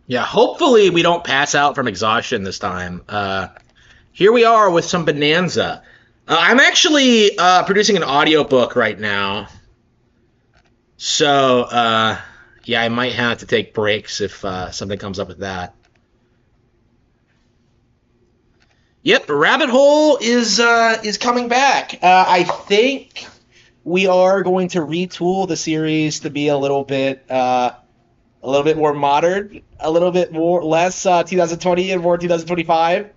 Yeah, hopefully we don't pass out from exhaustion this time. Here we are with some Bonanza. I'm actually producing an audiobook right now, so yeah, I might have to take breaks if something comes up with that. Yep, Rabbit Hole is coming back. I think we are going to retool the series to be a little bit more modern, a little bit more less 2020 and more 2025.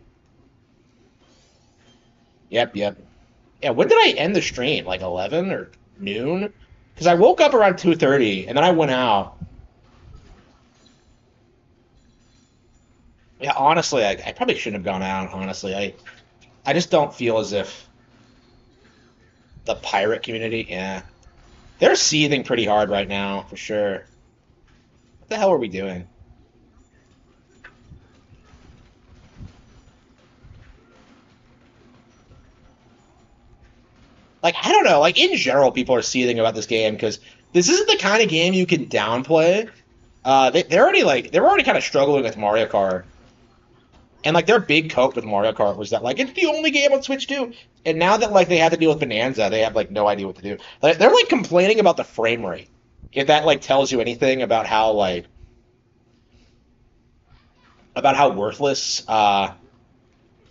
Yep. Yeah, when did I end the stream? Like 11 or noon? Because I woke up around 2:30 and then I went out. Yeah, honestly, I probably shouldn't have gone out. Honestly, I just don't feel as if the pirate community, yeah, they're seething pretty hard right now for sure. What the hell are we doing? Like I don't know. Like in general, people are seething about this game because this isn't the kind of game you can downplay. They're already kind of struggling with Mario Kart. And like their big cope with Mario Kart was that like it's the only game on Switch too. And now that like they have to deal with Bonanza, they have like no idea what to do. Like they're like complaining about the frame rate. If that like tells you anything about how worthless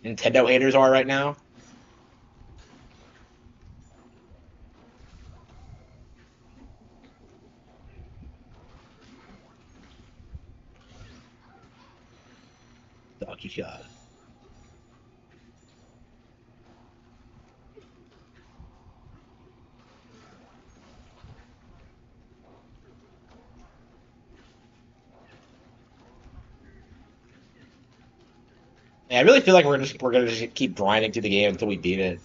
Nintendo haters are right now. Donkey God. Yeah, I really feel like we're gonna just keep grinding through the game until we beat it.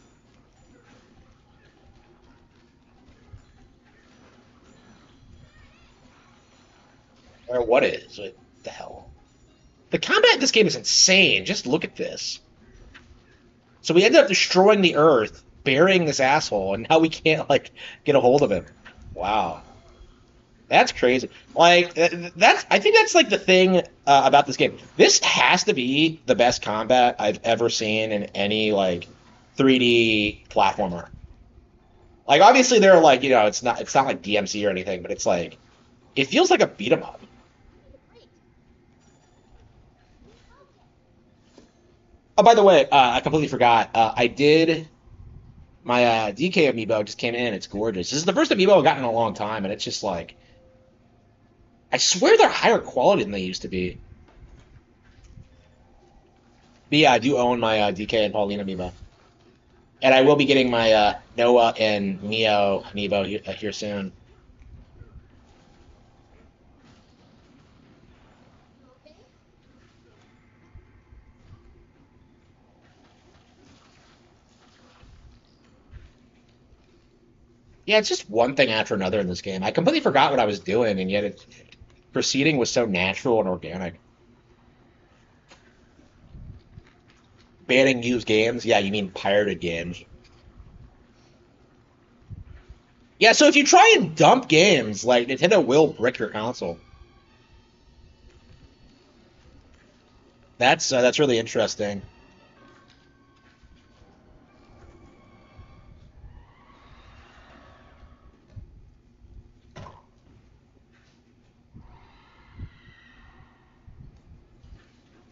Or what is? What the hell? The combat in this game is insane. Just look at this. So we ended up destroying the Earth, burying this asshole, and now we can't like get a hold of him. Wow. That's crazy. Like that's I think that's like the thing about this game. This has to be the best combat I've ever seen in any like 3D platformer. Like obviously there are like, it's not like DMC or anything, but it's like it feels like a beat 'em up. Oh, by the way, I completely forgot. I did my DK amiibo just came in. It's gorgeous. This is the first amiibo I've gotten in a long time, and it's just like I swear they're higher quality than they used to be. But yeah, I do own my DK and Paulina amiibo. And I will be getting my Noah and Neo amiibo here soon. Yeah, it's just one thing after another in this game. I completely forgot what I was doing, and yet it proceeding was so natural and organic. Banning used games? Yeah, you mean pirated games. Yeah, so if you try and dump games, like Nintendo will brick your console. That's really interesting.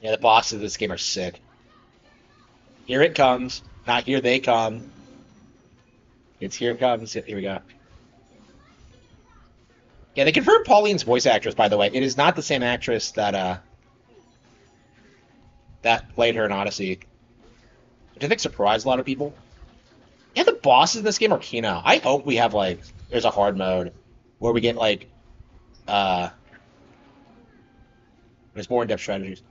Yeah, the bosses of this game are sick. Here it comes. Not here they come. It's here it comes. Here we go. Yeah, they confirmed Pauline's voice actress, by the way. It is not the same actress that played her in Odyssey, which I think surprised a lot of people. Yeah, the bosses in this game are Kino. I hope we have like there's a hard mode where we get like uh there's more in-depth strategies.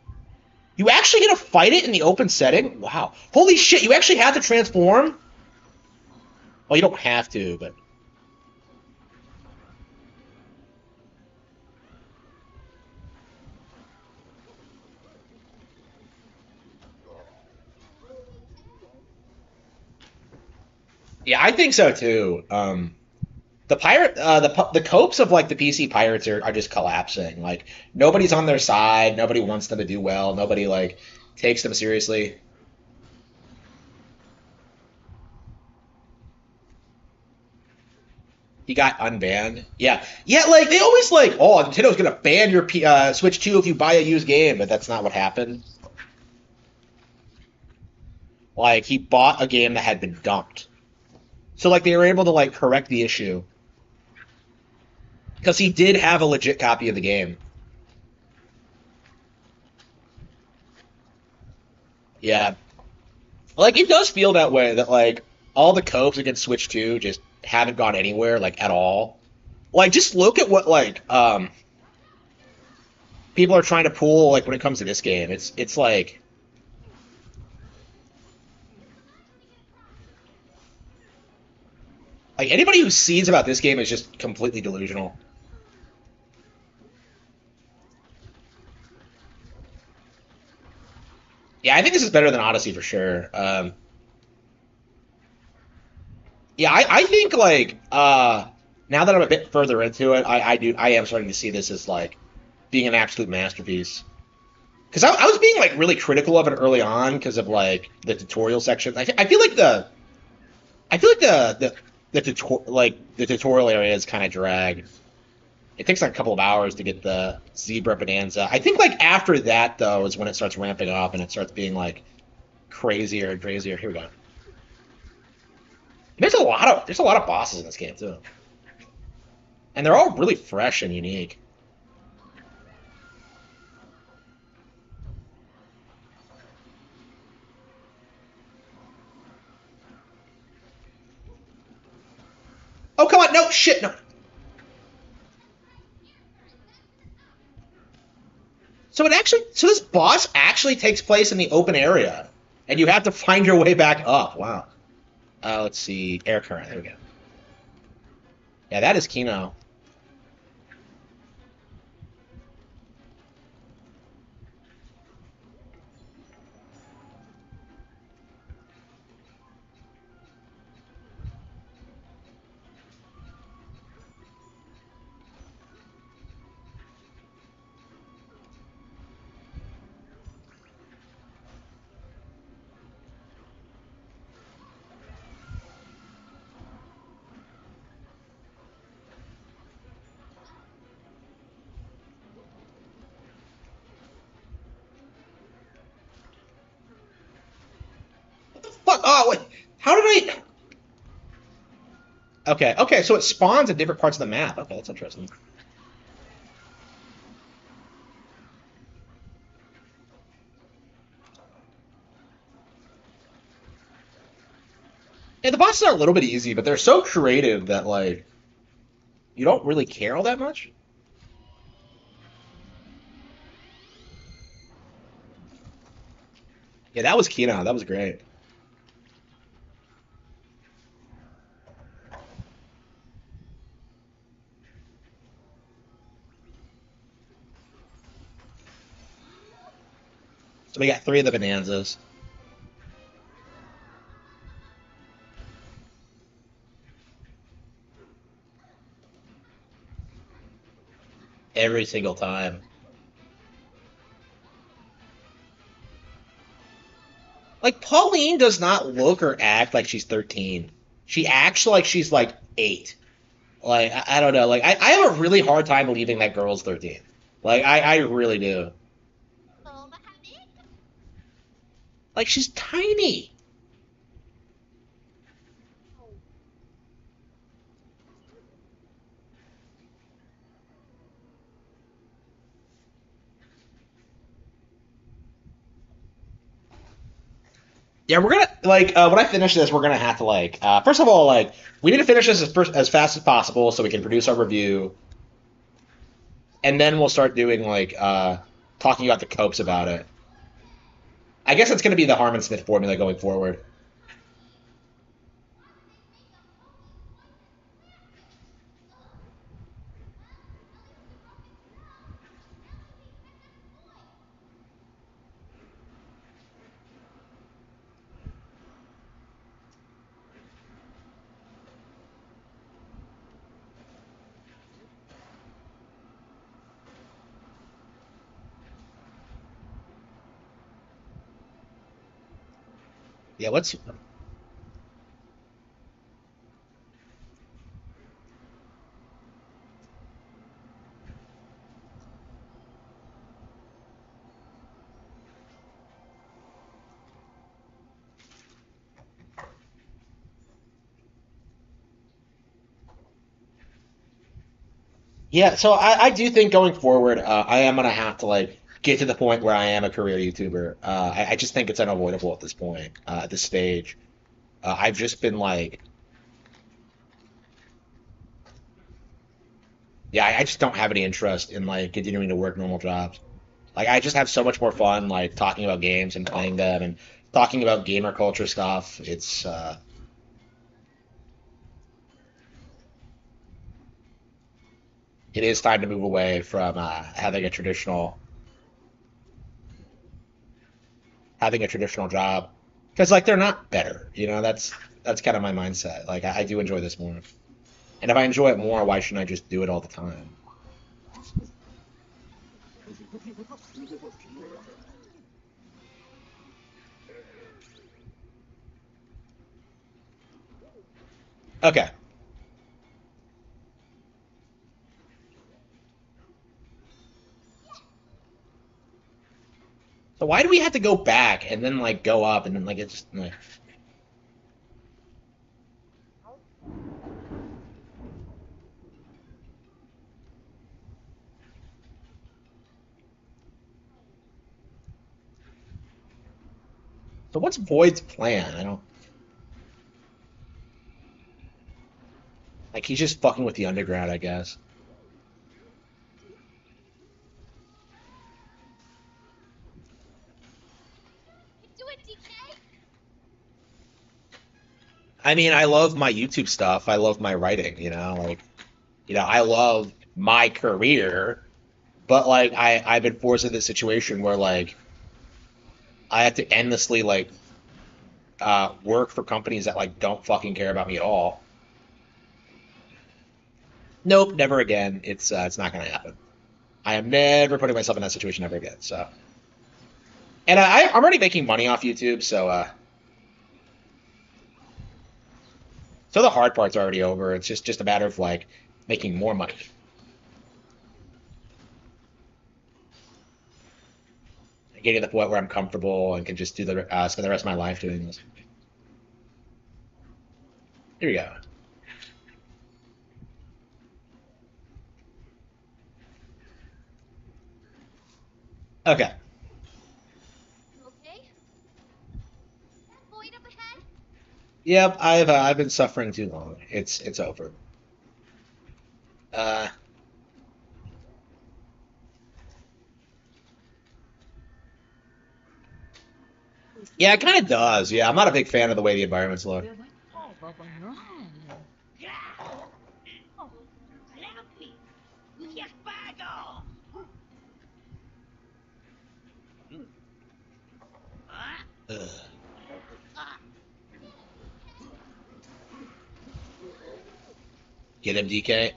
You actually get to fight it in the open setting? Wow. Holy shit, you actually have to transform? Well, you don't have to, but yeah, I think so too. the copes of like the PC pirates are just collapsing. Like nobody's on their side. Nobody wants them to do well. Nobody like takes them seriously. He got unbanned. Yeah, yeah. Like they always like, oh, Nintendo's gonna ban your Switch 2 if you buy a used game, but that's not what happened. Like he bought a game that had been dumped, so like they were able to like correct the issue because he did have a legit copy of the game. Yeah, like it does feel that way that like all the copes against Switch 2 just haven't gone anywhere like at all. Like just look at what like people are trying to pull like when it comes to this game. It's like anybody who sees about this game is just completely delusional. Yeah, I think this is better than Odyssey for sure. Yeah, I think like now that I'm a bit further into it, I am starting to see this as like being an absolute masterpiece. Because I was being like really critical of it early on because of like the tutorial section. I feel like the tutorial area is kind of dragged. It takes like a couple of hours to get the zebra bonanza. I think like after that though is when it starts ramping up and it starts being like crazier and crazier. Here we go. There's a lot of bosses in this game too, and they're all really fresh and unique. Oh come on, no shit, no. So this boss actually takes place in the open area, and you have to find your way back up. Wow. Let's see, air current. There we go. Yeah, that is Kino. What the fuck? Oh wait, how did I? Okay, okay, so it spawns at different parts of the map. Okay, that's interesting. Yeah, the bosses are a little bit easy, but they're so creative that like you don't really care all that much. Yeah, that was Kino. That was great. So we got three of the bonanzas. Every single time. Like Pauline does not look or act like she's 13. She acts like she's like 8. Like I don't know. Like I have a really hard time believing that girl's 13. Like I really do. Like she's tiny. Yeah, we're gonna like when I finish this, we're gonna have to like first of all like we need to finish this as fast as possible so we can produce our review, and then we'll start doing like talking about the copes about it. I guess it's gonna be the Harman Smith formula going forward. Yeah, what's Yeah, so I do think going forward, I am gonna have to like get to the point where I am a career YouTuber. I just think it's unavoidable at this point, at this stage. I've just been like, yeah, I just don't have any interest in like continuing to work normal jobs. Like, I just have so much more fun like talking about games and playing them and talking about gamer culture stuff. It is time to move away from having a traditional job because like they're not better. That's kind of my mindset. Like I do enjoy this more, and if I enjoy it more, why shouldn't I just do it all the time? Okay, so why do we have to go back and then like go up and then like it's like, so what's Void's plan? I don't like he's just fucking with the underground, I guess. I mean, I love my YouTube stuff. I love my writing. I love my career, but like I've been forced into this situation where like I have to endlessly like work for companies that like don't fucking care about me at all. Nope, never again. It's not gonna happen. I am never putting myself in that situation ever again. So, and I'm already making money off YouTube, so the hard part's already over. It's just a matter of like making more money and getting to the point where I'm comfortable and can just spend the rest of my life doing this. Here we go. Okay. Yep, I've been suffering too long. It's over. Uh, yeah, it kind of does. Yeah, I'm not a big fan of the way the environments look. Ugh. Get him, DK.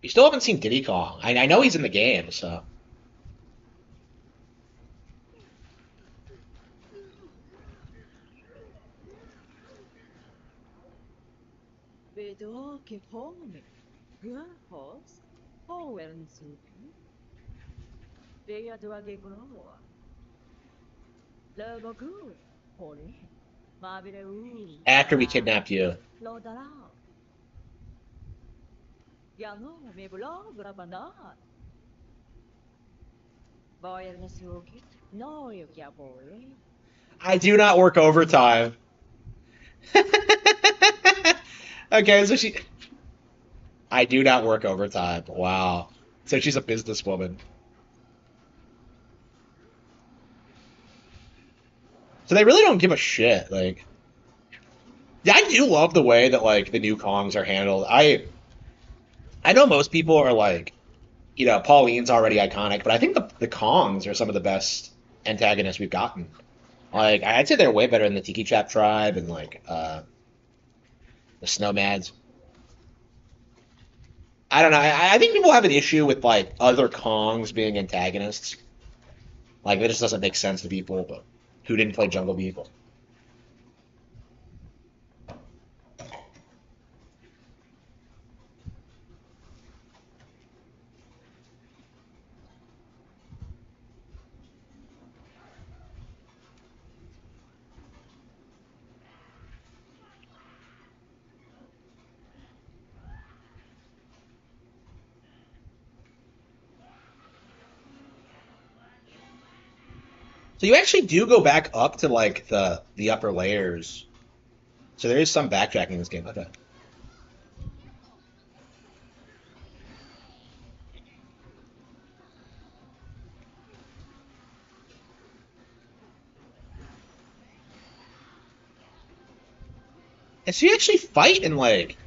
We still haven't seen Diddy Kong. I know he's in the game, so Vedo che fome. Grafos. Howen su. Veia do agegloa. Logo. Holy. Mabile u. after we Dara. kidnapped you. Lodara. Yano me blog rabanat. Boyer suki. No you boy. I do not work overtime. Okay, so I do not work overtime. Wow. So she's a businesswoman. So they really don't give a shit. Like, yeah, I do love the way that like the new Kongs are handled. I know most people are like, Pauline's already iconic, but I think the Kongs are some of the best antagonists we've gotten. Like I'd say they're way better than the Tiki Trap tribe and like the Snowmads. I don't know. I think people have an issue with like other Kongs being antagonists. Like it just doesn't make sense to people, but who didn't play Jungle Beat. So you actually do go back up to like the upper layers. So there is some backtracking in this game. Okay. And so you actually fight in like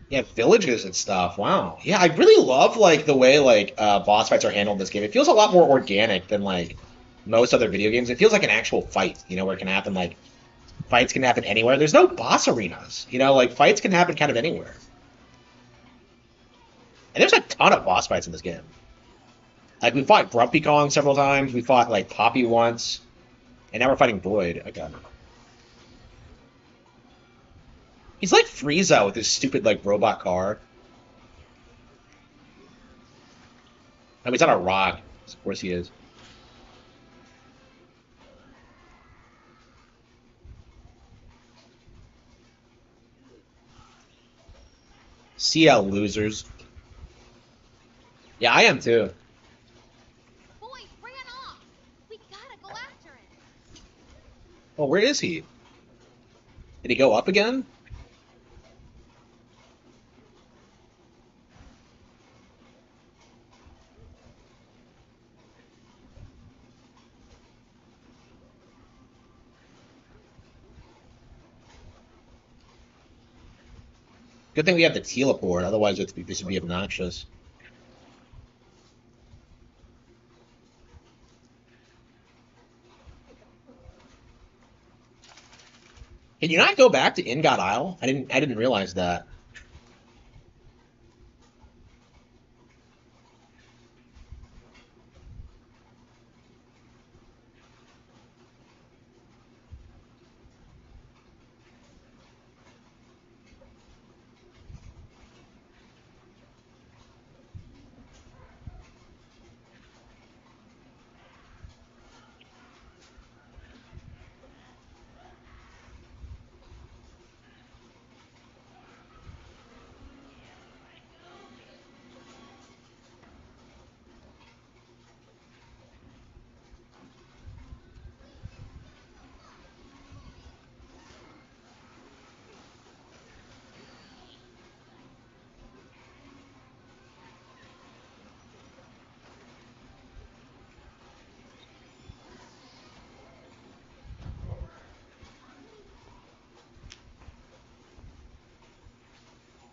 yeah villages and stuff. Wow. Yeah, I really love like the way like boss fights are handled in this game. It feels a lot more organic than like most other video games. It feels like an actual fight. Where it can happen like fights can happen anywhere. There's no boss arenas. Like fights can happen kind of anywhere. And there's a ton of boss fights in this game. Like we fought Grumpy Kong several times. We fought like Poppy once, and now we're fighting Void. Okay. He's like Frieza with his stupid like robot car. I mean, he's on a rock. Of course he is. CL losers. Yeah, I am too. Boy ran off. We gotta go after him. Well, where is he? Did he go up again? Good thing we have the teleport, otherwise this would be obnoxious. Can you not go back to Ingot Isle? I didn't realize that.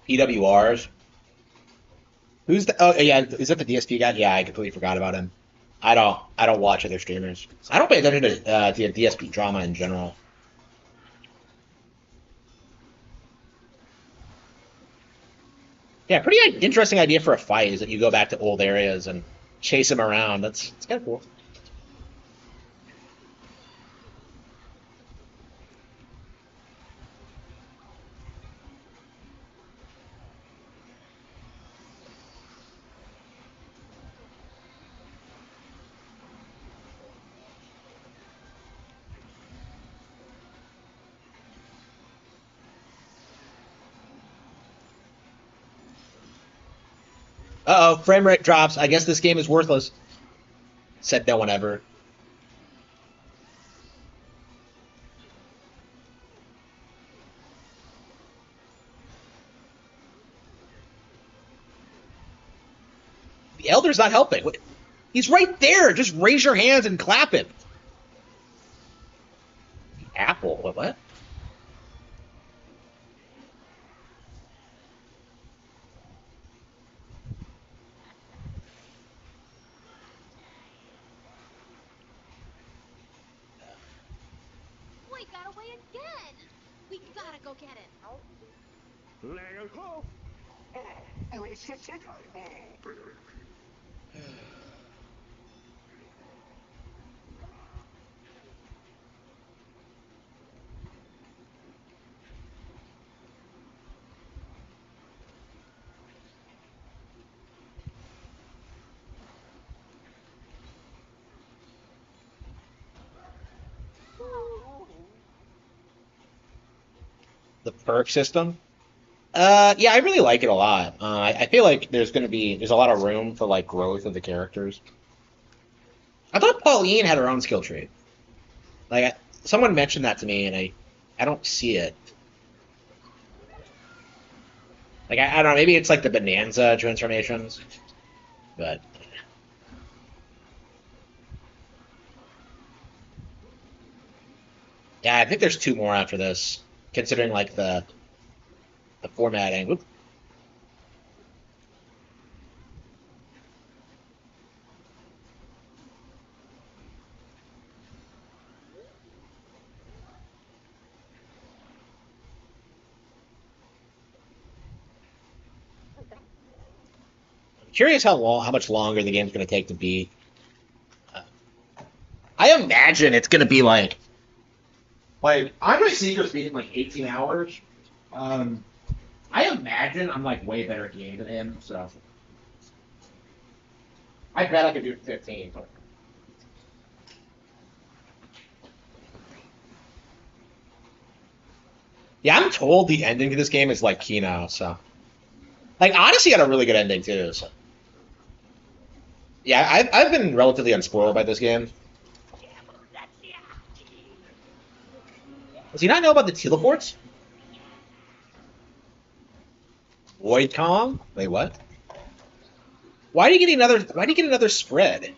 PWRs. Who's the? Oh yeah, is that the DSP guy? Yeah, I completely forgot about him. I don't watch other streamers. I don't pay attention to DSP drama in general. Yeah, pretty interesting idea for a fight is that you go back to old areas and chase him around. That's kind of cool. Uh oh, frame rate drops. I guess this game is worthless. Said no one ever. The Elder's not helping. He's right there. Just raise your hands and clap him. Apple. What? gotta go get it. The perk system. Yeah, I really like it a lot. I feel like there's a lot of room for like growth of the characters. I thought Pauline had her own skill tree. Like someone mentioned that to me, and I don't see it. Like I don't know, maybe it's like the Bananza transformations, but yeah, I think there's two more after this, considering like the formatting. Oop. I'm curious how much longer the game's going to take to beat. Uh, I imagine it's going to be like Andre Seeger's beating like 18 hours. Um, I imagine I'm like way better at the game than him, so I bet I could do it in 15. But yeah, I'm told the ending to this game is like Kino, so like Odyssey had a really good ending too. So yeah, I've been relatively unspoiled by this game. Does he not know about the teleports? Void Kong? Wait, what? Why do you get another? Why do you get another spread?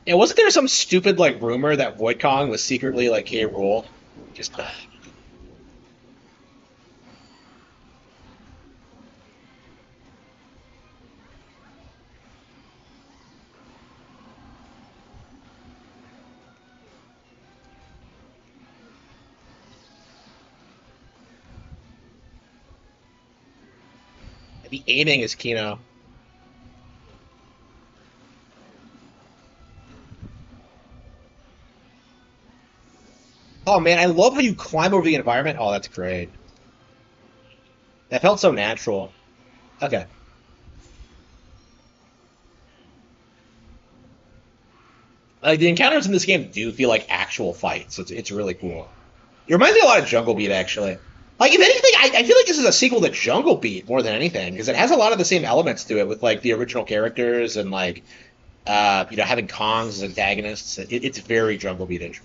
And wasn't there some stupid like rumor that Void Kong was secretly like K. Rool? Just the aiming is Kino. Oh man, I love how you climb over the environment. Oh, that's great. That felt so natural. Okay. Like the encounters in this game do feel like actual fights. It's really cool. It reminds me a lot of Jungle Beat actually. Like if anything, I feel like this is a sequel to Jungle Beat more than anything because it has a lot of the same elements to it with like the original characters and like having Kongs as antagonists. It's very Jungle Beatish.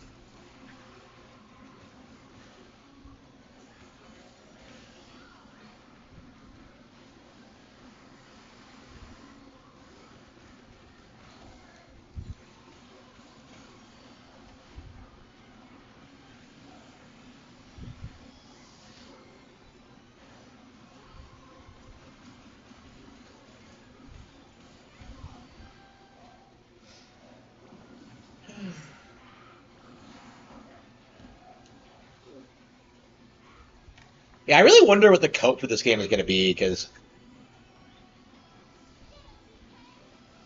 Yeah, I really wonder what the cope for this game is going to be because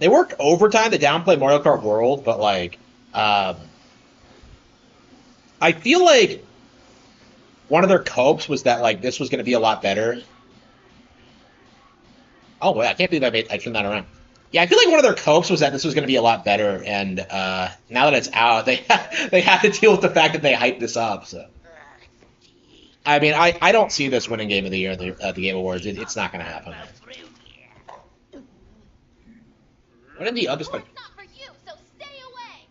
they worked overtime to downplay Mario Kart World, but like, um, I feel like one of their copes was that like this was going to be a lot better. Oh, wait, I can't believe I turned that around. Yeah, I feel like one of their copes was that this was going to be a lot better, and now that it's out, they have to deal with the fact that they hyped this up. So, I mean, I don't see this winning Game of the Year at the Game Awards. It's not going to happen. What in the other stuff? Port's not for you, so stay away.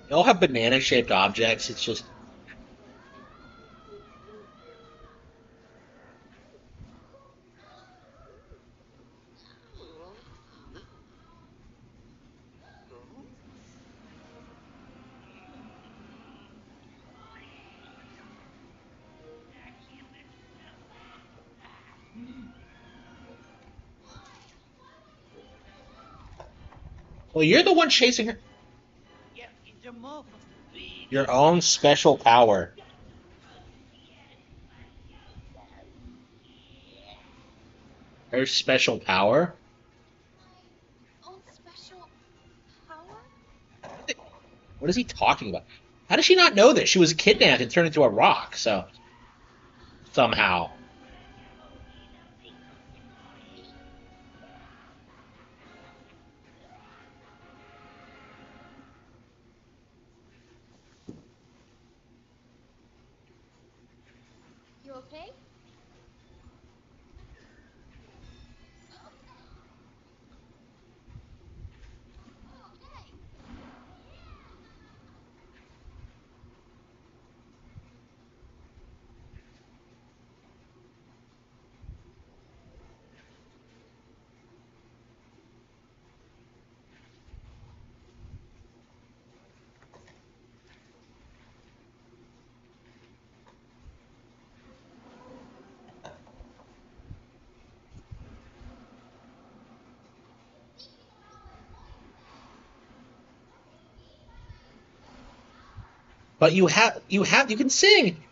They all have banana-shaped objects. It's just Well, you're the one chasing her. Yeah, it's a more for Your own special power. Her special power? My own special power? What is he talking about? How does she not know this? She was kidnapped and turned into a rock, so somehow. You okay? Okay. But you can sing.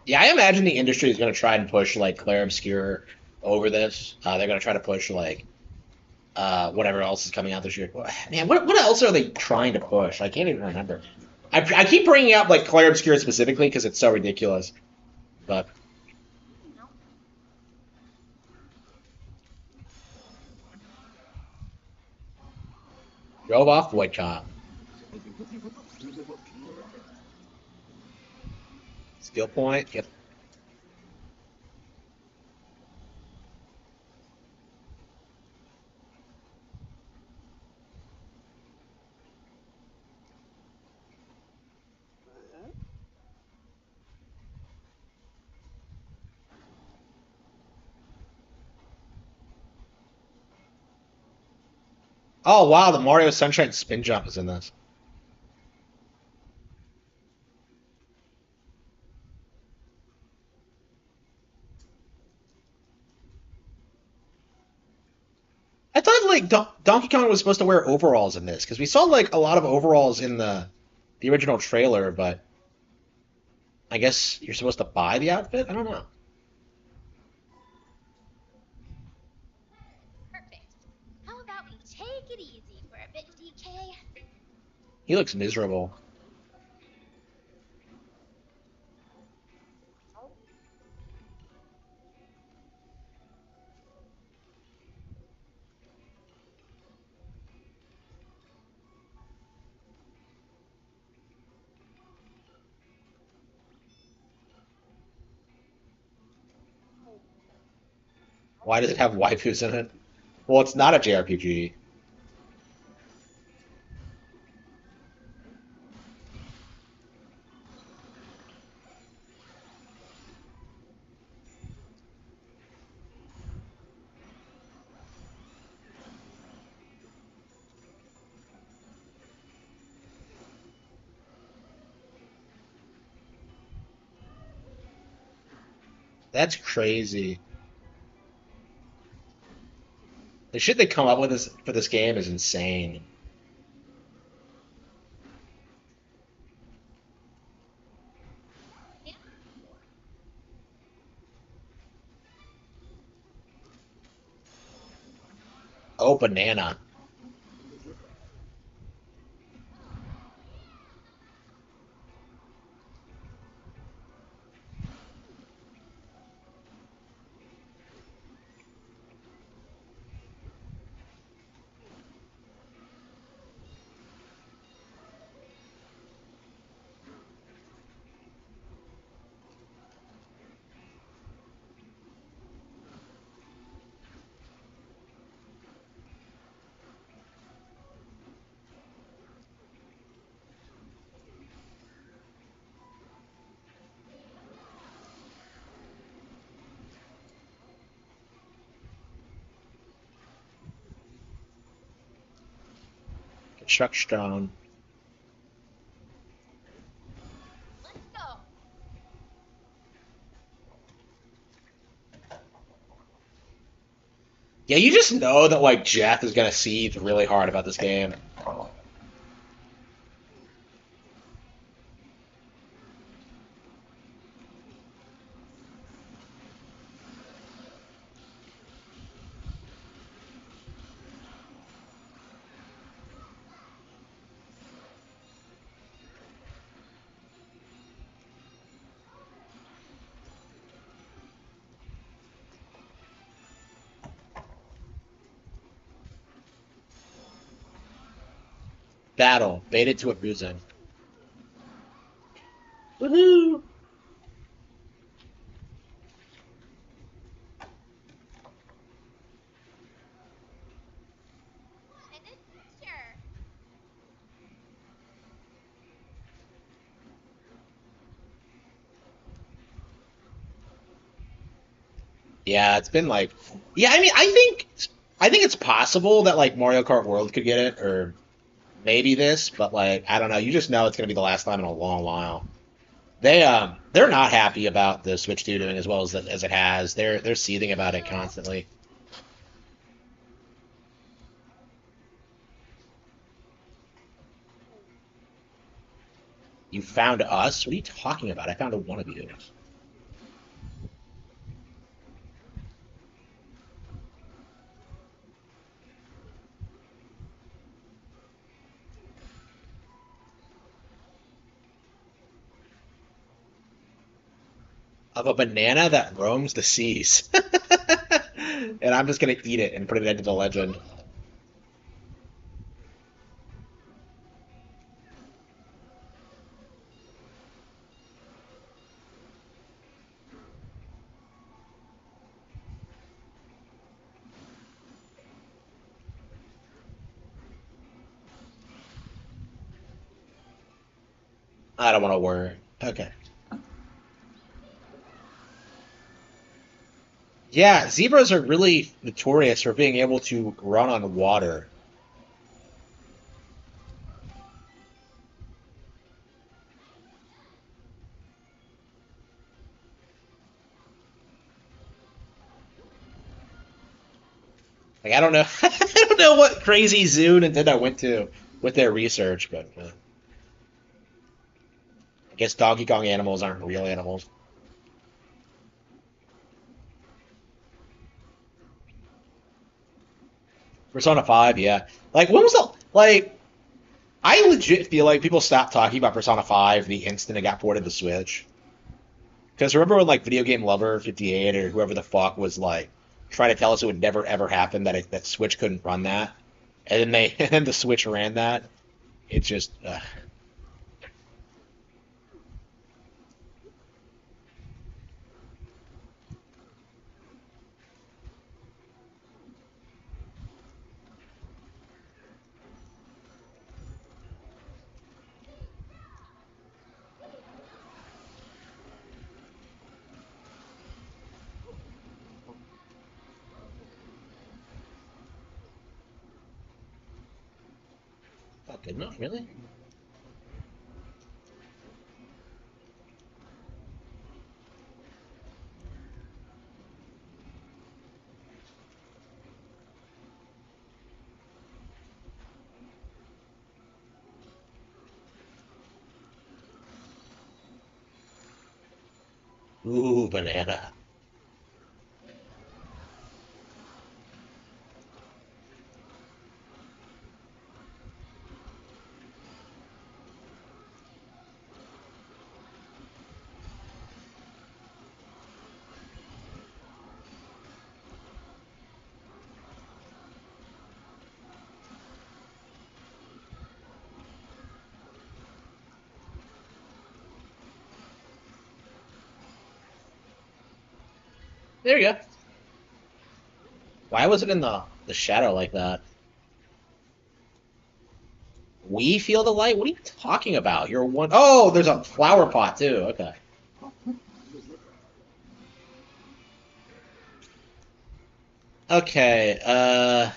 Yeah, I imagine the industry is going to try and push like Claire Obscure over this. They're going to try to push like whatever else is coming out this year. Man, what else are they trying to push? I can't even remember. I keep bringing up like Claire Obscure specifically because it's so ridiculous. But No. drove off Void Cop. Skill point. Yep. Oh wow, the Mario Sunshine spin jump is in this. I thought like Donkey Kong was supposed to wear overalls in this because we saw like a lot of overalls in the original trailer, but I guess you're supposed to buy the outfit. I don't know. Perfect. How about we take it easy for a bit, DK? He looks miserable. Why does it have waifus in it? Well, it's not a JRPG. That's crazy. The shit they come up with for this game is insane. Yeah. Oh, banana. Construction. Let's go. Yeah, you just know that like Jeff is gonna seethe really hard about this game. Battle. Baited to a bruising. Woohoo! An adventure. Yeah, it's been like, yeah. I mean, I think it's possible that like Mario Kart World could get it, or maybe this, but like I don't know. You just know it's gonna be the last time in a long while. They're not happy about the Switch 2 doing as well as it has. They're seething about it Ew. constantly. You found us? What are you talking about? I found one of you. Of a banana that roams the seas. And I'm just gonna eat it and put it into the legend. I don't want to worry. Okay. Yeah, zebras are really notorious for being able to run on water. Like I don't know, I don't know what crazy zoo Nintendo went to with their research, but I guess Donkey Kong animals aren't real animals. Persona 5, yeah. Like when was the like? I legit feel like people stopped talking about Persona 5 the instant it got ported to Switch. Because remember when like Video Game Lover 58 or whoever the fuck was like trying to tell us it would never ever happen that Switch couldn't run that, and then they and then the Switch ran that. It just fucking no, really. Ooh, banana. There you go. Why was it in the shadow like that? We feel the light. What are you talking about? You're one. Oh, there's a flower pot too. Okay. Okay.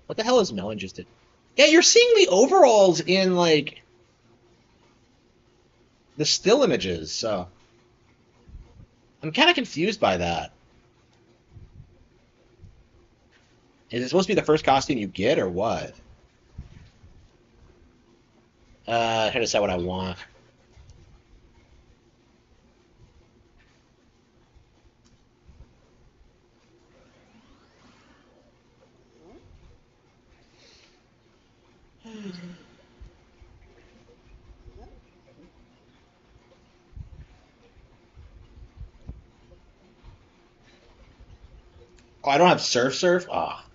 What the hell is Melon just did? Yeah, you're seeing the overalls in like the still images, so I'm kind of confused by that. Is it supposed to be the first costume you get, or what? I gotta decide what I want. Oh, I don't have Surf Surf? Ah. Oh.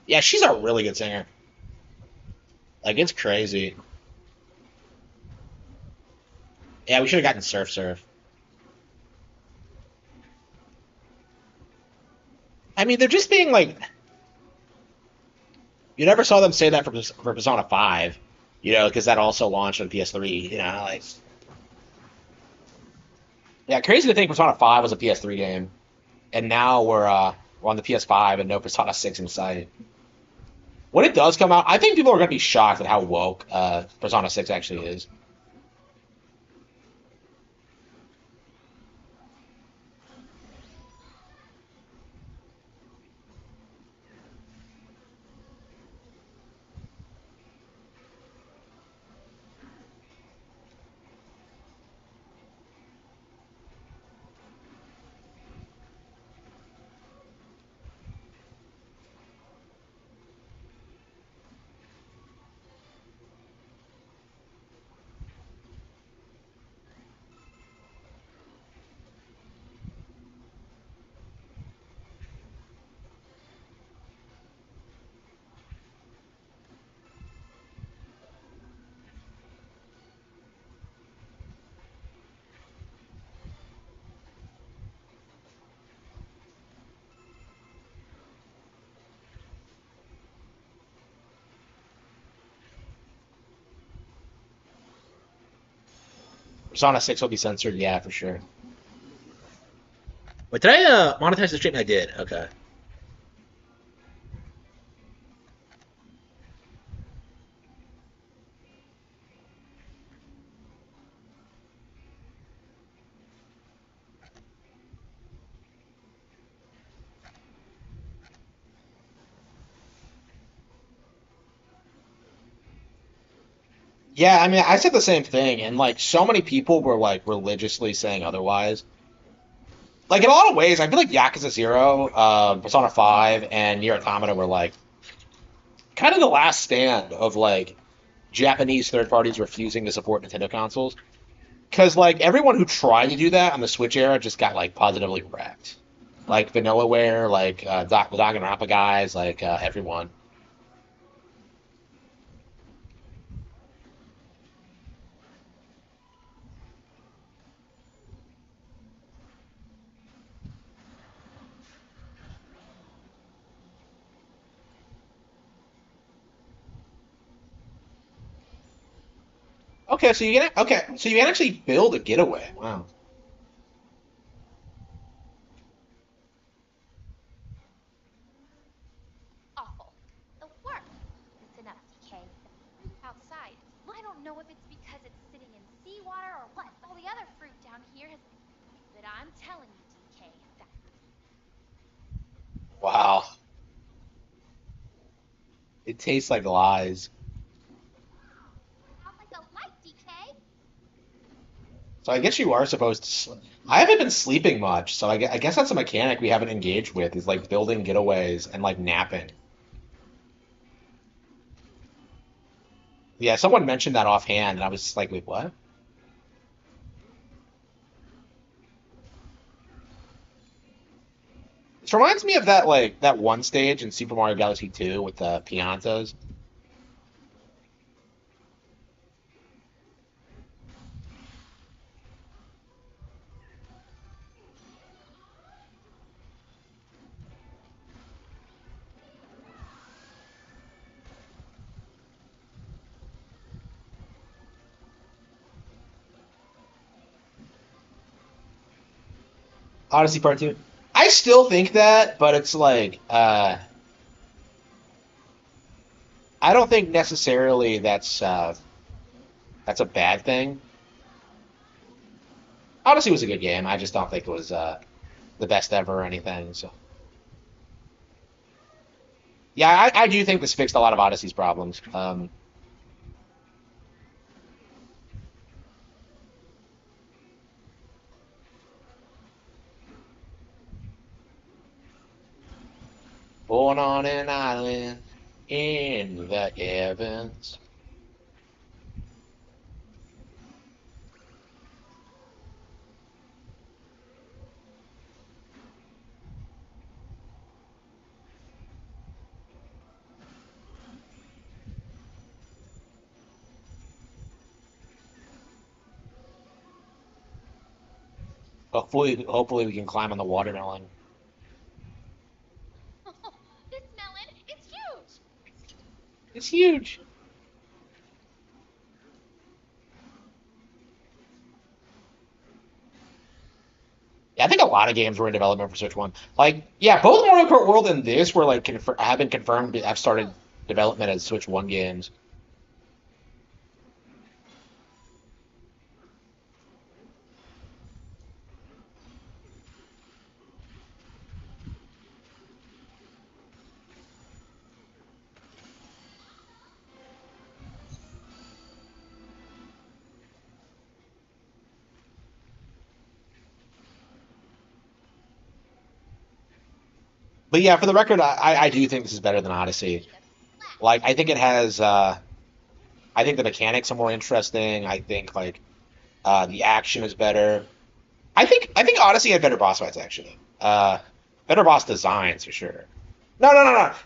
Yeah, she's a really good singer. Like, it's crazy. Yeah, we should have gotten Surf Surf. I mean, they're just being like, you never saw them say that for Persona 5, because that also launched on PS3, like. Yeah, crazy to think Persona 5 was a PS3 game, and now we're on the PS5 and no Persona 6 in sight. When it does come out, I think people are going to be shocked at how woke Persona 6 actually is. Persona 6 will be censored, yeah, for sure. But did I monetize the stream? I did. Okay. Yeah, I mean, I said the same thing, and like so many people were like religiously saying otherwise. Like in a lot of ways, I feel like Yakuza Zero, Persona 5, and Nier Automata were like kind of the last stand of like Japanese third parties refusing to support Nintendo consoles. Because like everyone who tried to do that on the Switch era just got like positively wrecked. Like Vanillaware, like Danganronpa guys, like everyone. So you can actually build a getaway. Wow. Awful. The worst. Listen up, DK. The fruit outside. I don't know if it's because it's sitting in seawater or what, but all the other fruit down here has. But I'm telling you, DK, that Wow. It tastes like lies. out like a light, DK. So I guess you are supposed to. I haven't been sleeping much, so I guess that's a mechanic we haven't engaged with is like building getaways and like napping. Yeah, someone mentioned that offhand, and I was just like, wait, what? This reminds me of that one stage in Super Mario Galaxy 2 with the Piantas. Odyssey Part 2. I still think that, but it's like, I don't think necessarily that's a bad thing. Odyssey was a good game. I just don't think it was the best ever or anything. So yeah, I do think this fixed a lot of Odyssey's problems. Born on an island in the heavens. Hopefully we can climb on the watermelon. This melon, it's huge! It's huge. Yeah, I think a lot of games were in development for Switch One. Like, yeah, both Mario Kart World and this were like have been confirmed to have started development as Switch One games. But yeah, for the record, I do think this is better than Odyssey. Need a splat. Like, I think it has. I think the mechanics are more interesting. I think like the action is better. I think Odyssey had better boss fights actually. Better boss designs for sure. No.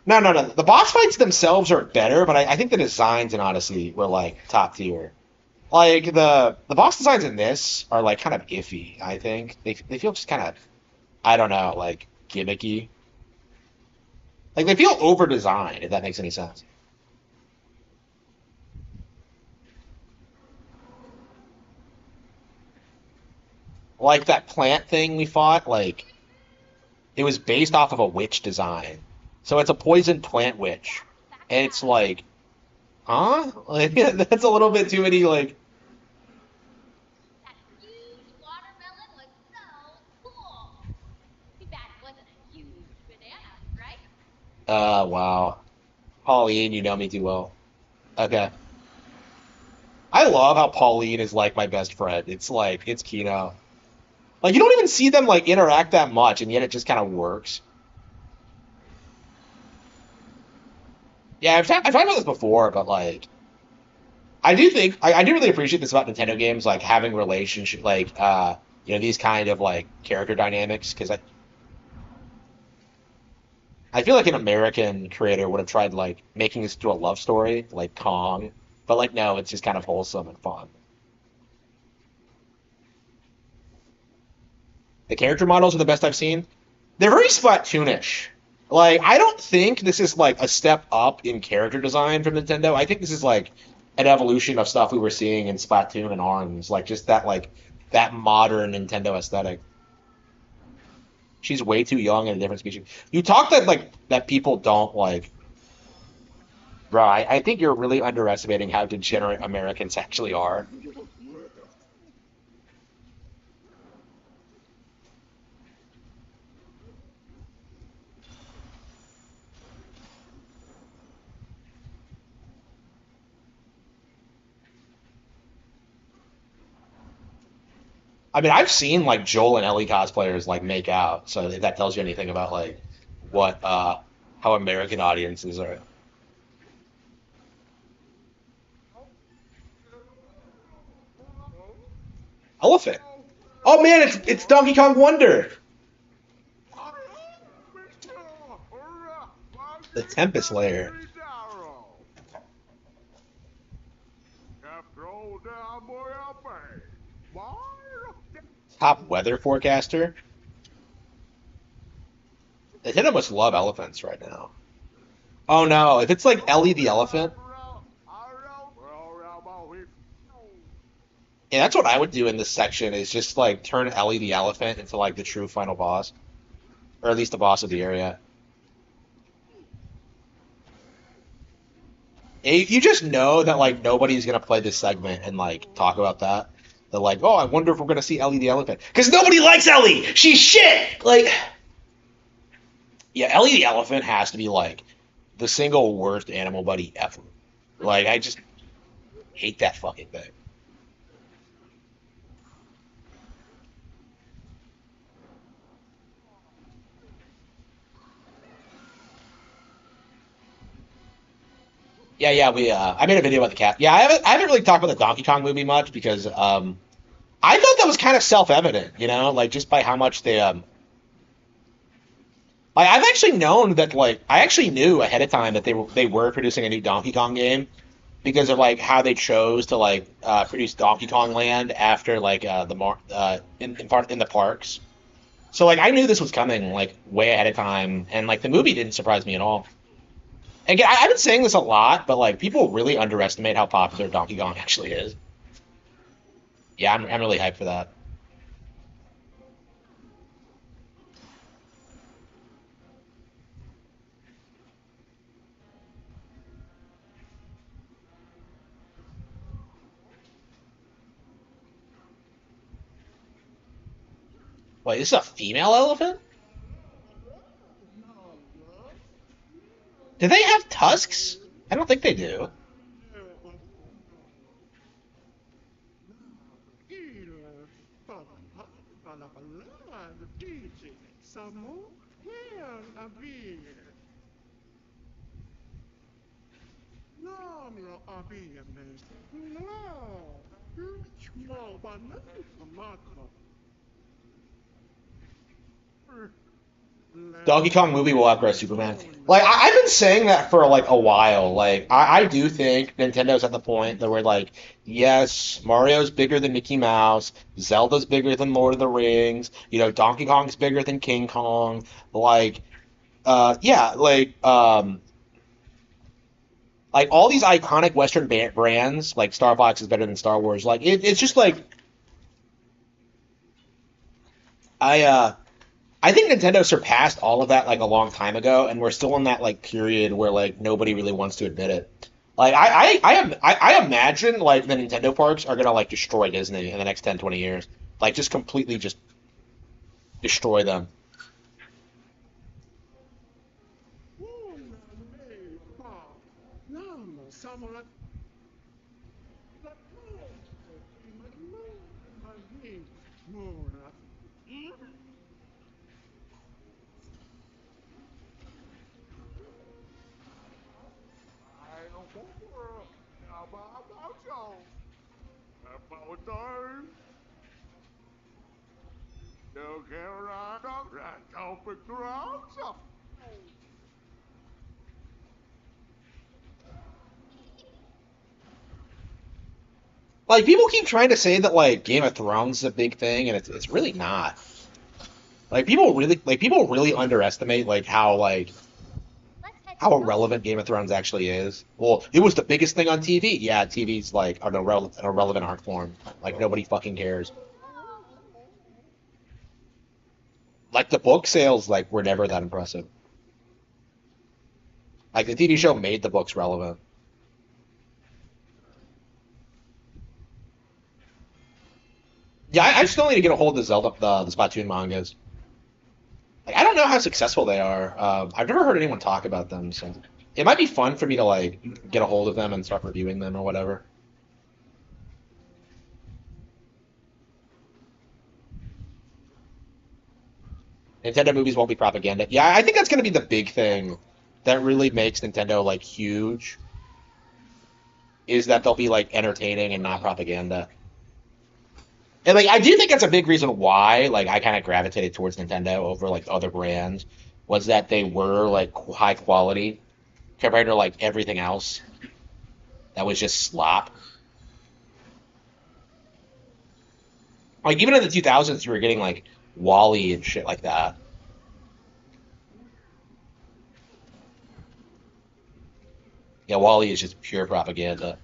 The boss fights themselves are better, but I think the designs in Odyssey were like top tier. Like the boss designs in this are like kind of iffy. I think they feel just kind of I don't know like gimmicky. Like they feel over designed if that makes any sense. Like that plant thing we fought, like it was based off of a witch design. So it's a poison plant witch. Back And at it's us. like, huh? Like that's a little bit too many like That huge watermelon was so cool. Too bad it wasn't a huge banana, right? wow. Pauline, you know me too well. Okay. I love how Pauline is like my best friend. It's like it's Kino. Like you don't even see them like interact that much, and yet it just kind of works. Yeah, I've talked about this before, but like I do really appreciate this about Nintendo games, like having relationship, like these kind of like character dynamics, because I feel like an American creator would have tried like making this into a love story, like Kong, but like no, it's just kind of wholesome and fun. The character models are the best I've seen. They're very Splatoonish. Like I don't think this is like a step up in character design from Nintendo. I think this is like an evolution of stuff we were seeing in Splatoon and Arms, like just that modern Nintendo aesthetic. She's way too young and a different species. You talk that like that people don't like, bro. I think you're really underestimating how degenerate Americans actually are. I mean, I've seen like Joel and Ellie cosplayers like make out, so if that tells you anything about like what how American audiences are. Elephant. Oh man, it's Donkey Kong Wonder, the Tempest layer, top weather forecaster. Nintendo must love elephants right now. Oh no, if it's like Ellie the elephant, And that's what I would do in this section is just like turn Ellie the elephant into like the true final boss, or at least the boss of the area. And you just know that like nobody's gonna play this segment and like talk about that. They're like, oh, I wonder if we're gonna see Ellie the elephant because nobody likes Ellie. She's shit. Like, yeah, Ellie the elephant has to be like the single worst animal buddy ever. Like, I just hate that fucking thing. Yeah, we I made a video about the cat. Yeah, I haven't really talked about the Donkey Kong movie much because I thought that was kind of self-evident, like just by how much they like I've actually known that like I actually knew ahead of time that they were producing a new Donkey Kong game because of like how they chose to like produce Donkey Kong Land after like in part in the parks. So like I knew this was coming like way ahead of time, and like the movie didn't surprise me at all. Again, I've been saying this a lot, but like people really underestimate how popular Donkey Kong actually is. Yeah, I'm really hyped for that. Wait, this is a female elephant? Do they have tusks? I don't think they do. Donkey Kong movie will outgrow Superman. Like I've been saying that for like a while. Like I do think Nintendo's at the point that we're like, yes, Mario's bigger than Mickey Mouse, Zelda's bigger than Lord of the Rings, Donkey Kong's bigger than King Kong. Like, yeah, like all these iconic Western brands, like Star Fox is better than Star Wars. Like it's just like I I think Nintendo surpassed all of that like a long time ago, and we're still in that like period where like nobody really wants to admit it. Like I imagine like the Nintendo parks are gonna like destroy Disney in the next 10, 20 years. Like just completely just destroy them. Like people keep trying to say that like Game of Thrones is a big thing, and it's really not. Like people really underestimate like Let's head to how the ocean. irrelevant Game of Thrones actually is. Well, it was the biggest thing on TV. Yeah, TV's like an irrelevant art form. Like nobody fucking cares. Like the book sales like were never that impressive. Like the TV show made the books relevant. Yeah, I still need to get a hold of the Splatoon mangas. Like I don't know how successful they are. I've never heard anyone talk about them, so it might be fun for me to like get a hold of them and start reviewing them or whatever. Nintendo movies won't be propaganda. Yeah, I think that's going to be the big thing that really makes Nintendo like huge is that they'll be like entertaining and not propaganda. And like I do think that's a big reason why like I kind of gravitated towards Nintendo over like other brands was that they were like high quality compared to like everything else that was just slop. Like even in the 2000s, you were getting like Wally and shit like that. Yeah, Wally is just pure propaganda.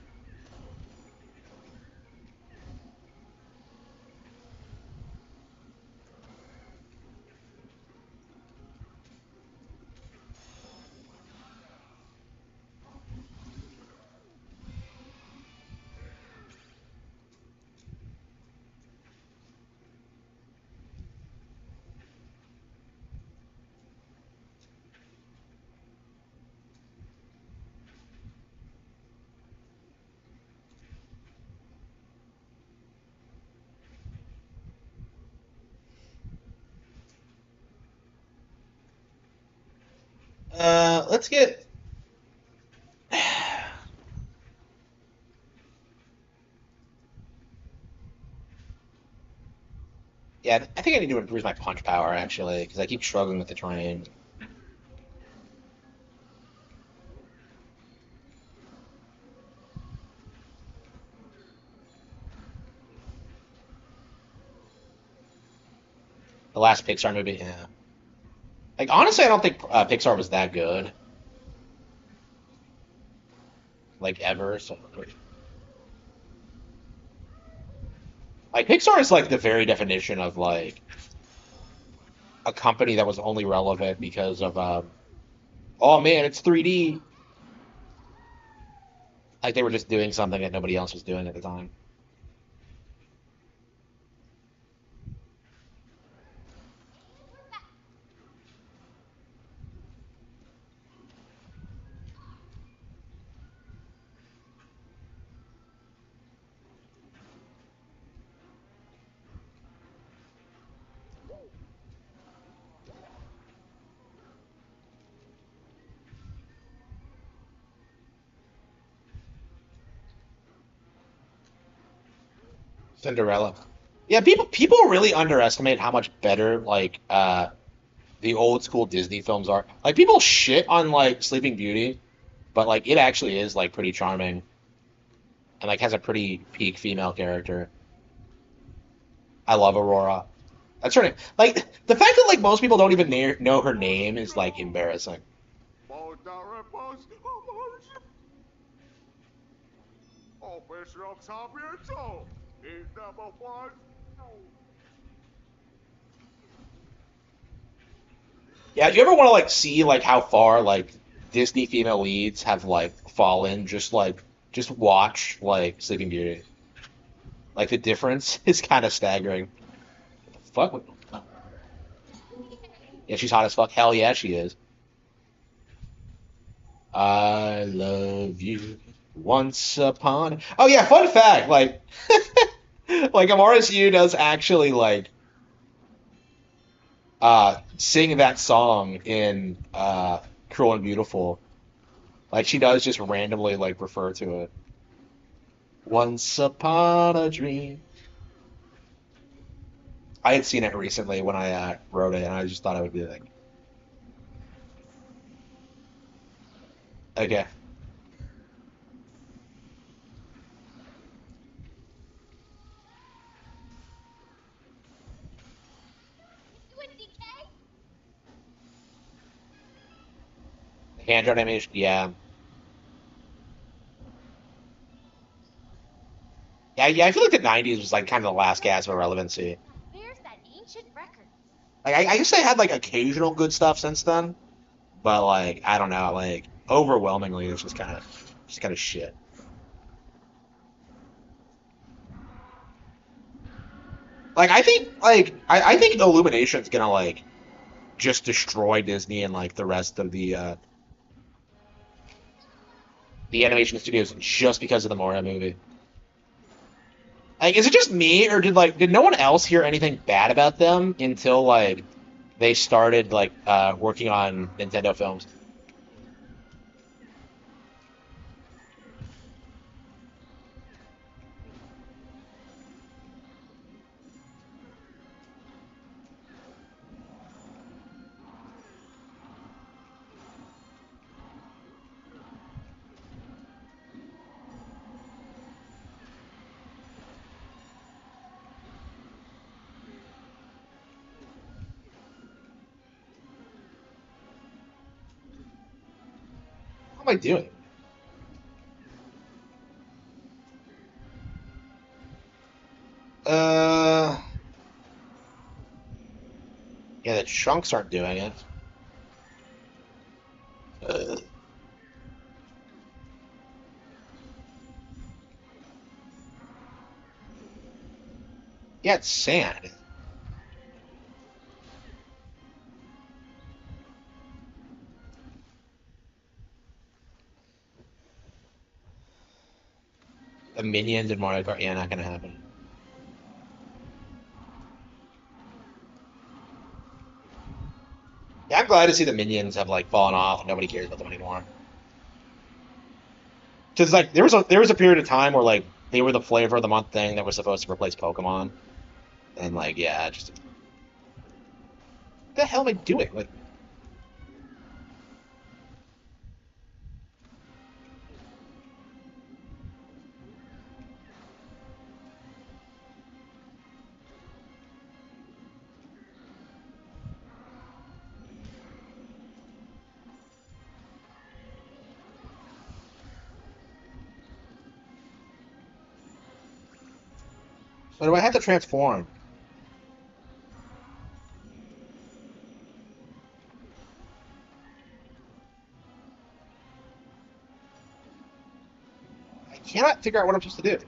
Let's get. Yeah, I think I need to improve my punch power actually, because I keep struggling with the train. The last Pixar movie, yeah. Like honestly, I don't think Pixar was that good, like ever. So, like Pixar is like the very definition of like a company that was only relevant because of oh man, it's 3D. Like they were just doing something that nobody else was doing at the time. Cinderella. Yeah, people really underestimate how much better like the old school Disney films are. Like people shit on like Sleeping Beauty, but like it actually is like pretty charming and like has a pretty peak female character. I love Aurora. That's her name. Like the fact that like most people don't even know her name is like embarrassing. Yeah, do you ever want to like see like how far like Disney female leads have like fallen? Just watch like Sleeping Beauty. Like the difference is kind of staggering. Fuck. Yeah, she's hot as fuck. Hell yeah, she is. I love you. Once upon. Oh yeah, fun fact. Like Amaris Yu does actually like sing that song in Cruel and Beautiful. Like she does just randomly like refer to it. Once upon a dream. I had seen it recently when I wrote it, and I just thought I would be like, okay. You and DK? Hand drawn animation, yeah. Yeah. I feel like the '90s was like kind of the last gasp of relevancy. Where's that ancient record? Like I guess they had like occasional good stuff since then, but like I don't know, like overwhelmingly it's just kind of shit. Like I think Illumination's gonna like just destroy Disney and like the rest of the animation studios just because of the Moria movie. Like, is it just me, or did no one else hear anything bad about them until like they started like working on Nintendo films? What am I doing? Uh, yeah, the chunks aren't doing it. Uh, yeah, it's sand. The minions in Mario Kart, yeah, not gonna happen. Yeah, I'm glad to see the minions have like fallen off and nobody cares about them anymore. Because like there was a period of time where like they were the flavor of the month thing that was supposed to replace Pokemon, and like yeah, just what the hell am I doing? Like, so do I have to transform? I cannot figure out what I'm supposed to do.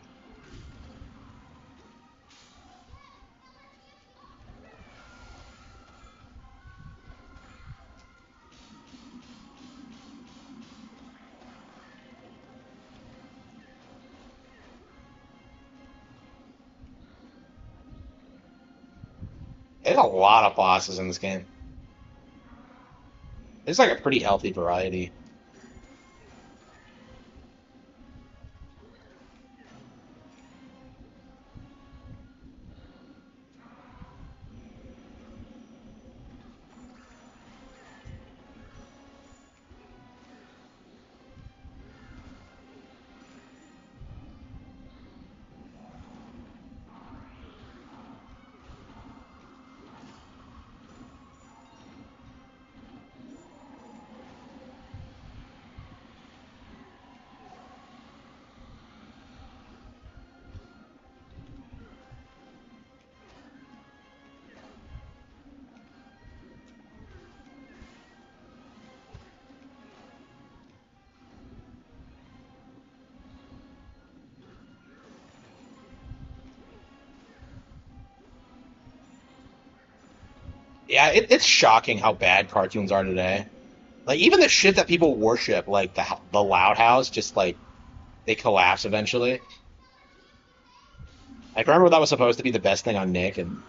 There's a lot of bosses in this game. It's like a pretty healthy variety. Yeah, it's shocking how bad cartoons are today. Like even the shit that people worship, like the Loud House, just like they collapse eventually. Like remember that was supposed to be the best thing on Nick, and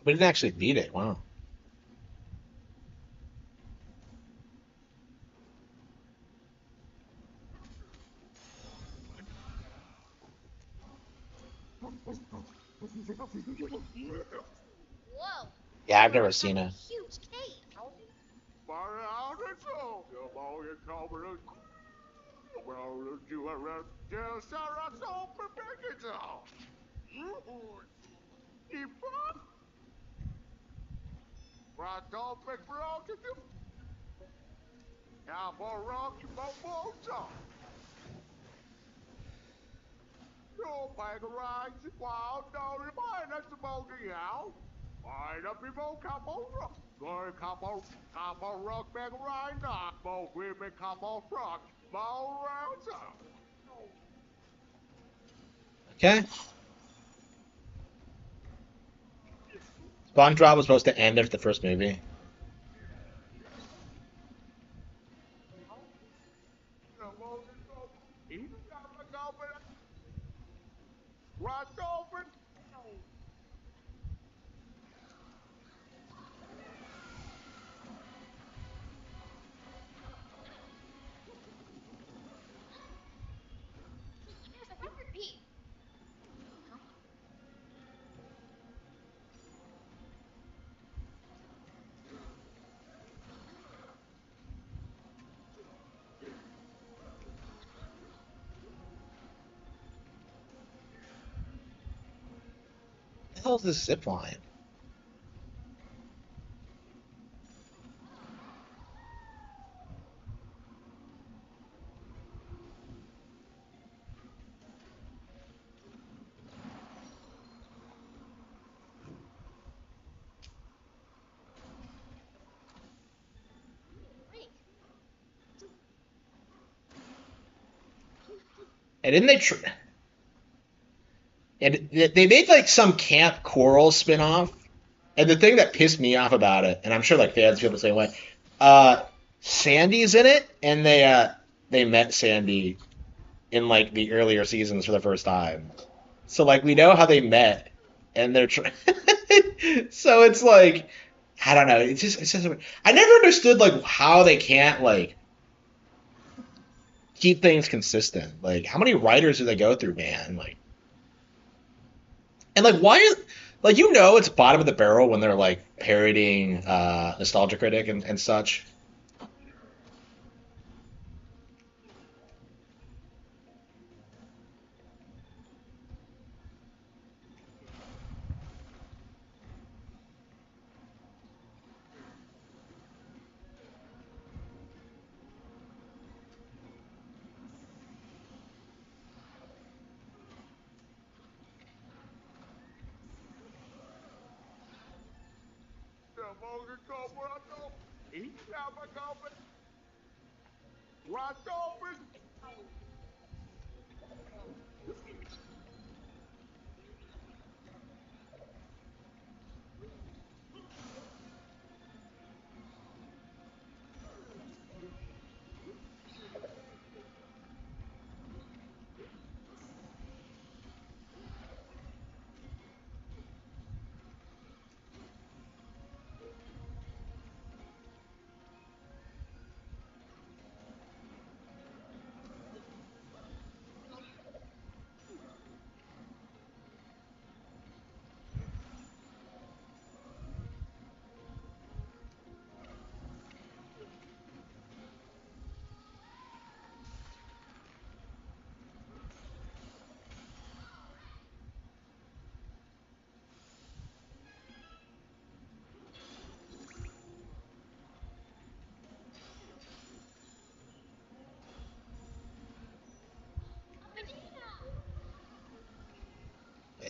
we didn't actually beat it. Wow. Whoa! Yeah, I've Look, never that's seen a it. huge cave. Okay. SpongeBob was supposed to end after the first movie. There's a recipe. Huh? What the hell is this zip line? Freak. And didn't they? And they made like some Camp Coral spinoff. And the thing that pissed me off about it, and I'm sure like fans feel the same way, uh, Sandy's in it, and they met Sandy in like the earlier seasons for the first time. So like we know how they met, and they're so it's like I don't know. It's just I never understood like how they can't like keep things consistent. Like how many writers do they go through, man? Like and like why is like it's bottom of the barrel when they're like parodying Nostalgia Critic and such.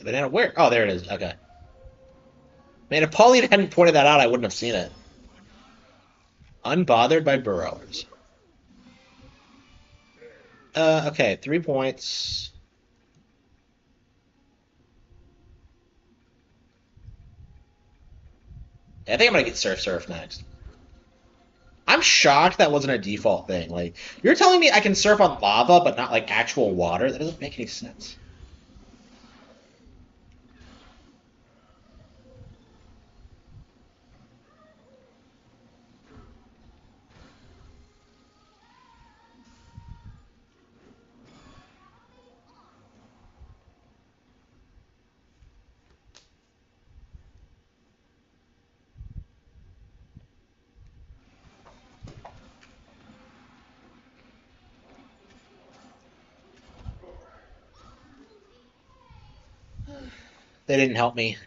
Banana where? Oh, there it is. Okay. Man, if Pauline hadn't pointed that out, I wouldn't have seen it. Unbothered by burrowers. Okay, 3 points. I think I'm gonna get surf next. I'm shocked that wasn't a default thing. Like, you're telling me I can surf on lava, but not like actual water? That doesn't make any sense. They didn't help me.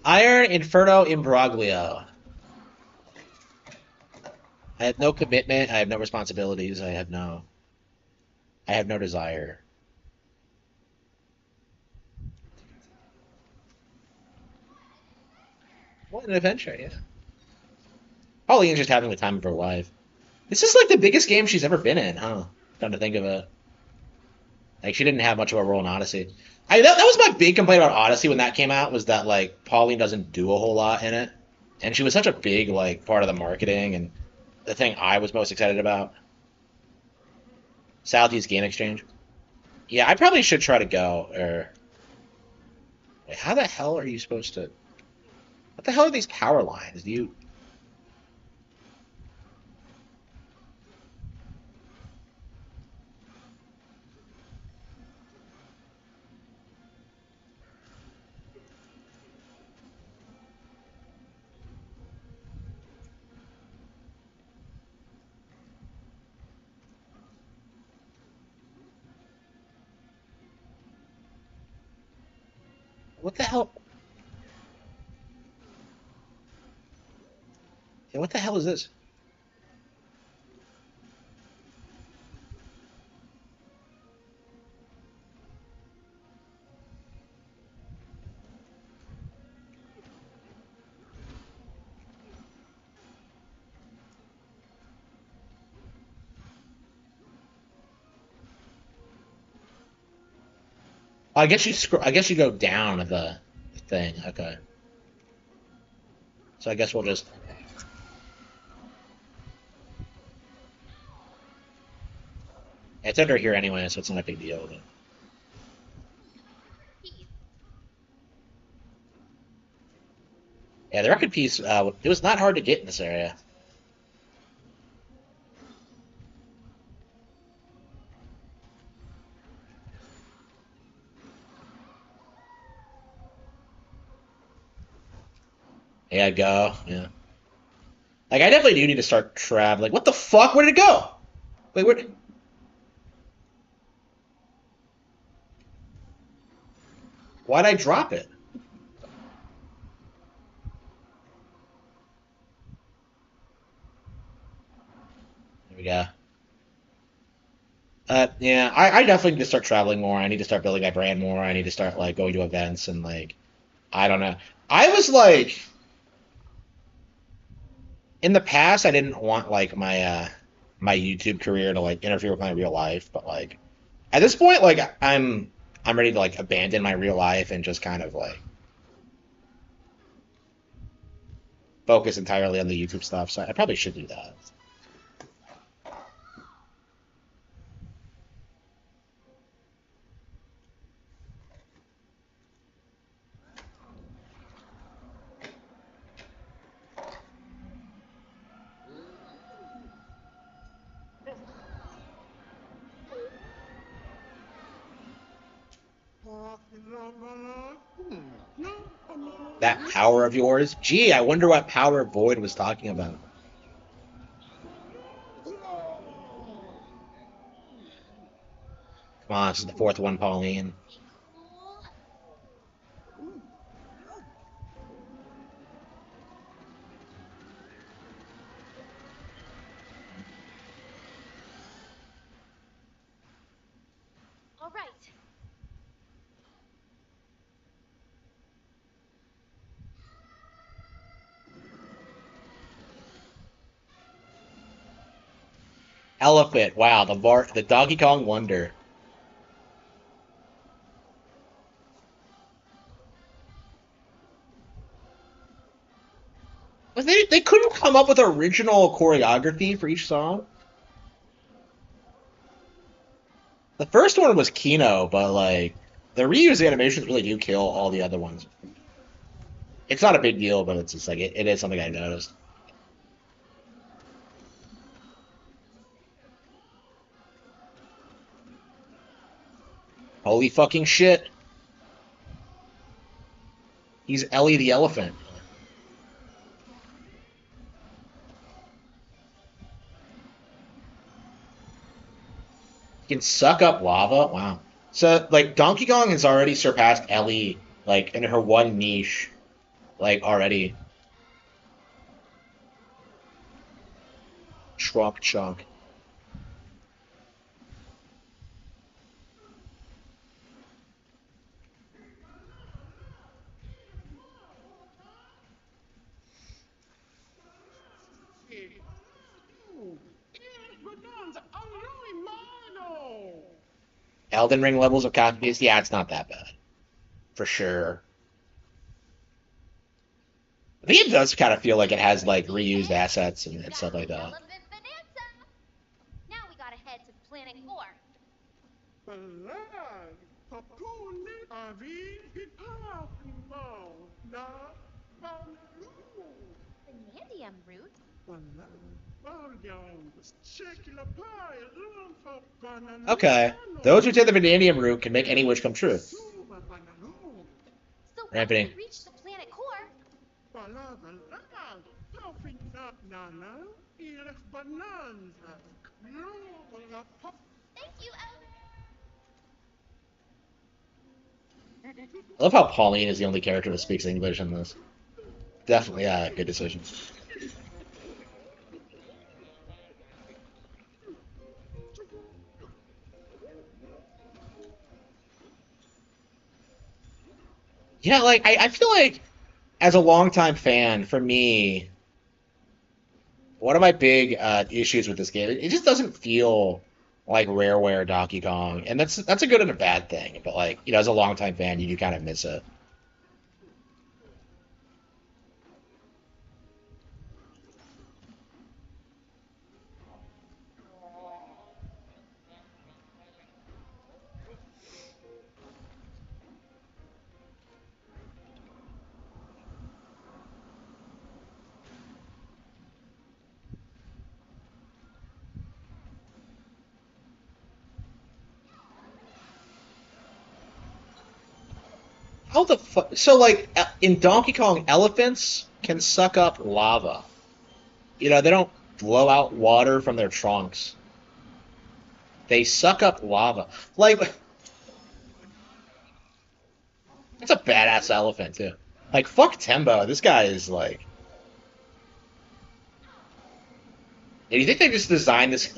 Iron Inferno Imbroglio. I have no commitment. I have no responsibilities. I have no desire. What an adventure, yeah. Pauline's just having the time of her life. This is like the biggest game she's ever been in, huh? Come to think of it. Like she didn't have much of a role in Odyssey. That was my big complaint about Odyssey when that came out was that like Pauline doesn't do a whole lot in it, and she was such a big like part of the marketing and the thing I was most excited about. Southeast Game Exchange. Yeah, I probably should try to go. Or wait, how the hell are you supposed to? What the hell are these power lines? Do you? What the hell? Yeah, what the hell is this? Oh, I guess you scroll. I guess you go down the thing. Okay. So I guess we'll just. It's under here anyway, so it's not a big deal. But... Keys. Yeah, the record piece. It was not hard to get in this area. Yeah, go. Yeah. Like I definitely do need to start traveling. What the fuck? Where did it go? Wait, where? Why'd I drop it? There we go. Yeah, I definitely need to start traveling more. I need to start building my brand more. I need to start like going to events and like I don't know. I was like in the past I didn't want like my YouTube career to like interfere with my real life, but like at this point like I'm ready to like abandon my real life and just kind of like focus entirely on the YouTube stuff. So I probably should do that. That power of yours? Gee, I wonder what power Void was talking about. Come on, this is the fourth one, Pauline. Be cool. All right. Elephant. Wow, the Donkey Kong Wonder. But they couldn't come up with original choreography for each song. The first one was Kino, but like the reused animations really do kill all the other ones. It's not a big deal, but it's just like it is something I noticed. Holy fucking shit! He's Ellie the elephant. He can suck up lava. Wow. So like Donkey Kong has already surpassed Ellie like in her one niche like already. Shrunk chunk. Bananza, allora mano! Elden Ring levels of copy paste. Yeah, it's not that bad for sure. The game does kind of feel like it has like reused assets and That stuff like was that. Elephant Bananza. Now we gotta head to Planet 4. Balag, papuni, avi, hipapimo, na, banalu. Banandium root? Balag, balyam, check la pie, lumpa, Okay, bananano. those who take the vanadium route can make any wish come true. Suba banalu. So once Ramping. we reach the planet core, Balaga lag, puffing up nana, ilef bananza. No, la pop. thank you, Elder. I love how Pauline is the only character that speaks English in this. Definitely, yeah, good decision. Yeah, like I feel like as a longtime fan, for me, one of my big issues with this game, it just doesn't feel like Rareware Donkey Kong, and that's a good and a bad thing. But like as a longtime fan, you do kind of miss it. How the fuck? So like in Donkey Kong, elephants can suck up lava. They don't blow out water from their trunks. They suck up lava. Like that's a badass elephant too. Like fuck Tembo. This guy is like. Do you think they just designed this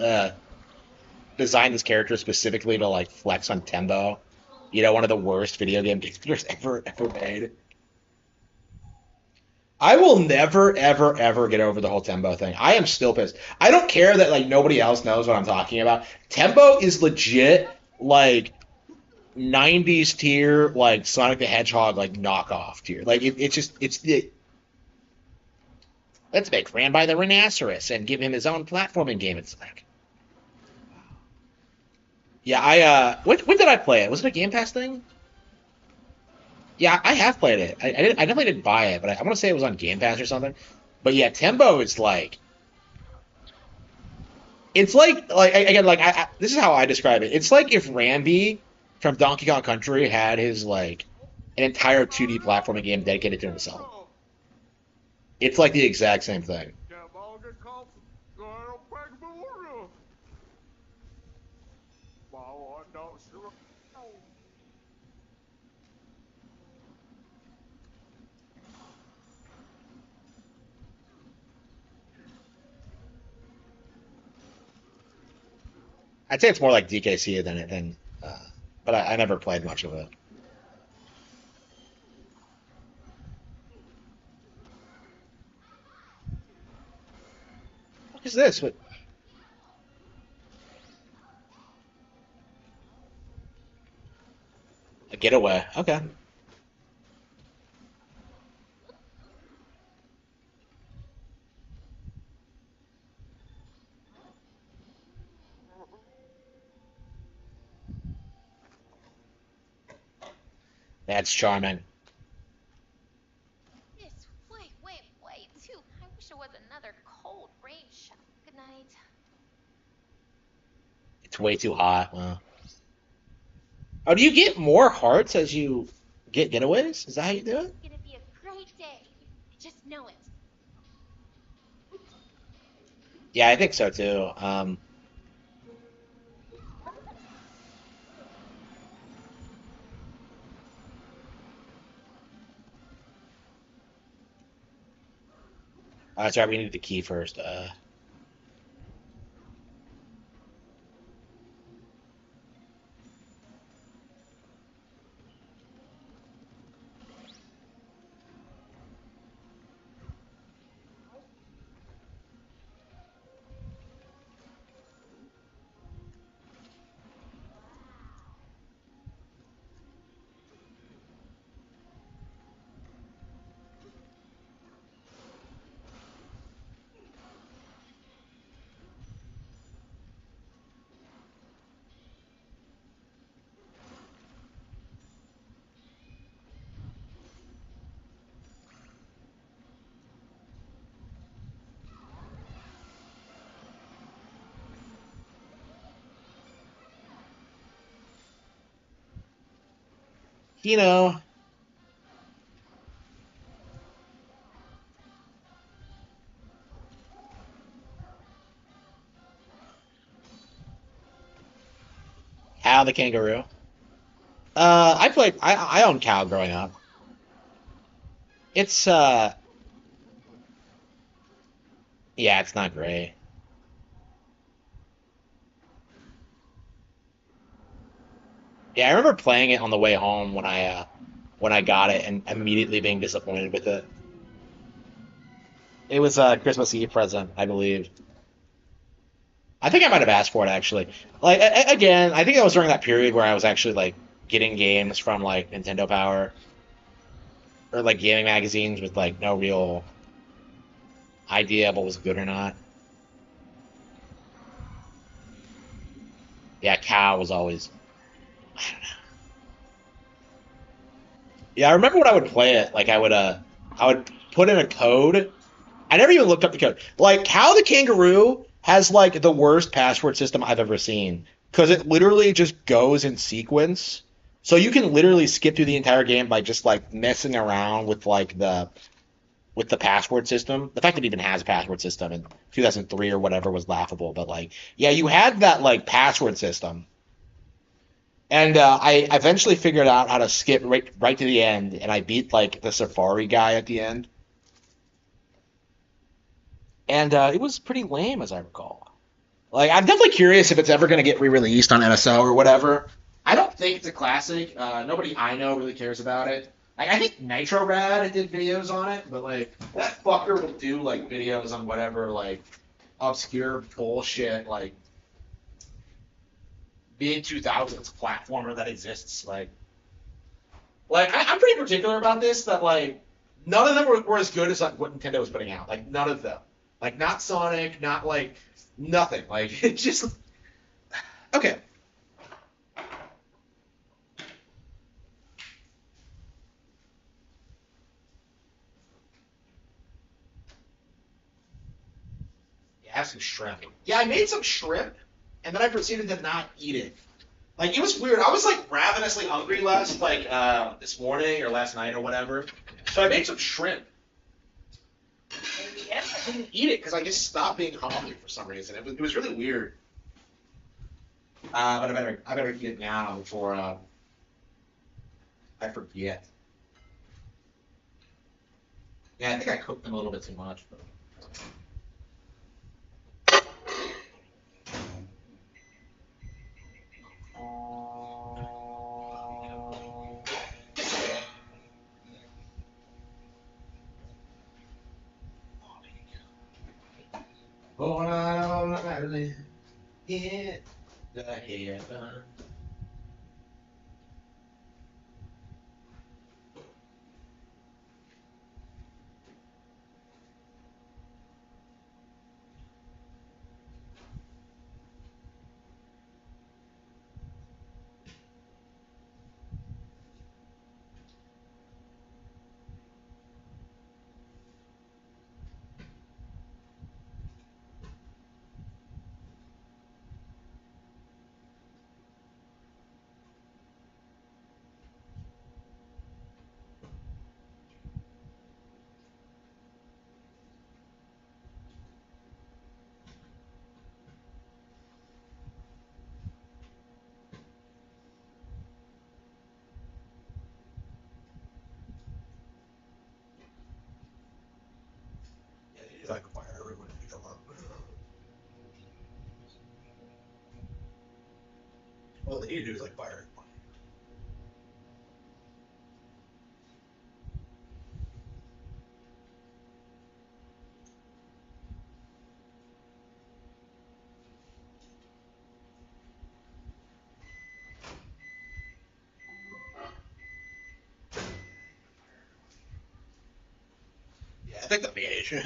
character specifically to like flex on Tembo? One of the worst video game characters ever made. I will never ever ever get over the whole Tembo thing. I am still pissed. I don't care that like nobody else knows what I'm talking about. Tembo is legit like 90s tier like Sonic the Hedgehog like knockoff tier. Like it's just it's the let's make ran by the rhinoceros and give him his own platforming game. It's like yeah, when did I play it? Was it a Game Pass thing? Yeah, I have played it. I definitely didn't buy it, but I want to say it was on Game Pass or something. But yeah, Tembo is like it's like again like this is how I describe it. It's like if Rambi from Donkey Kong Country had his like an entire 2D platforming game dedicated to himself. It's like the exact same thing. I'd say it's more like DKC but I never played much of it. What is this? What, a getaway? Okay, that's charming. It's way, way, way too. I wish it was another cold rain shower. Good night. It's way too hot. Well, oh, do you get more hearts as you get getaways? Is that how you do it? It's gonna be a great day. I just know it. Yeah, I think so too. Sorry, we need the key first. You know, Hal the kangaroo. I owned Cow growing up. It's yeah, it's not great. Yeah, I remember playing it on the way home when I got it and immediately being disappointed with it. It was a Christmas Eve present, I believe. I think I might have asked for it actually. Like again, I think that was during that period where I was actually like getting games from like Nintendo Power or like gaming magazines with like no real idea of what was good or not. Yeah, Cow was always. Yeah, I remember when I would play it. Like I would put in a code. I never even looked up the code. Like Cow the Kangaroo has like the worst password system I've ever seen because it literally just goes in sequence. So you can literally skip through the entire game by just like messing around with the password system. The fact that it even has a password system in 2003 or whatever was laughable. But like, yeah, you had that like password system, and I eventually figured out how to skip right to the end, and I beat like the Safari guy at the end, and it was pretty lame as I recall. Like, I'm definitely curious if it's ever going to get re-released on NSO or whatever. I don't think it's a classic. Nobody I know really cares about it. Like, I think Nitro Rad did videos on it, but like that fucker will do like videos on whatever like obscure bullshit like mid 2000s platformer that exists. I'm pretty particular about this. That like none of them were as good as like what Nintendo was putting out. Like none of them. Like not Sonic, not like nothing. Like it just okay. Yeah, have some shrimp. Yeah, I made some shrimp, and then I proceeded to not eat it. Like it was weird. I was like ravenously hungry this morning or last night or whatever. So I made some shrimp. And in the end, I didn't eat it because I just stopped being hungry for some reason. It was really weird. But I better eat it now before I forget. Yeah, I think I cooked them a little bit too much. But... Oh, I live in the heaven. Yeah, he's like fire everyone to come up. All they need to do is like fire everyone. Yeah, I think the main issue.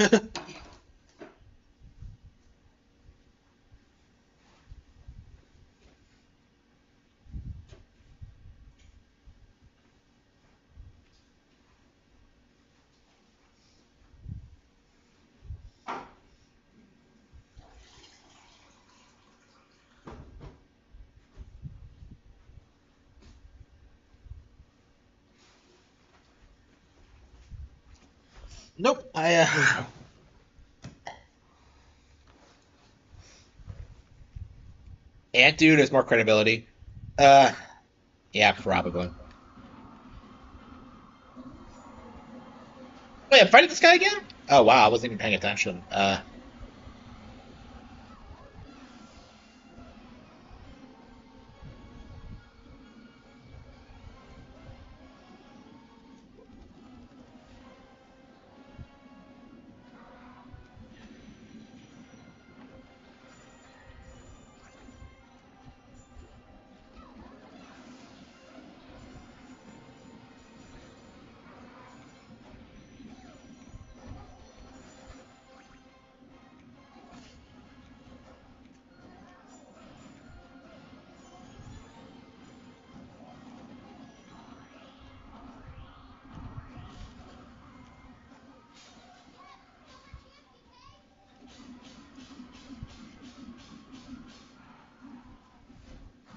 Nope. Ant Dude has more credibility. Uh, Yeah, probably. Wait, I'm fighting this guy again? Oh wow, I wasn't even paying attention.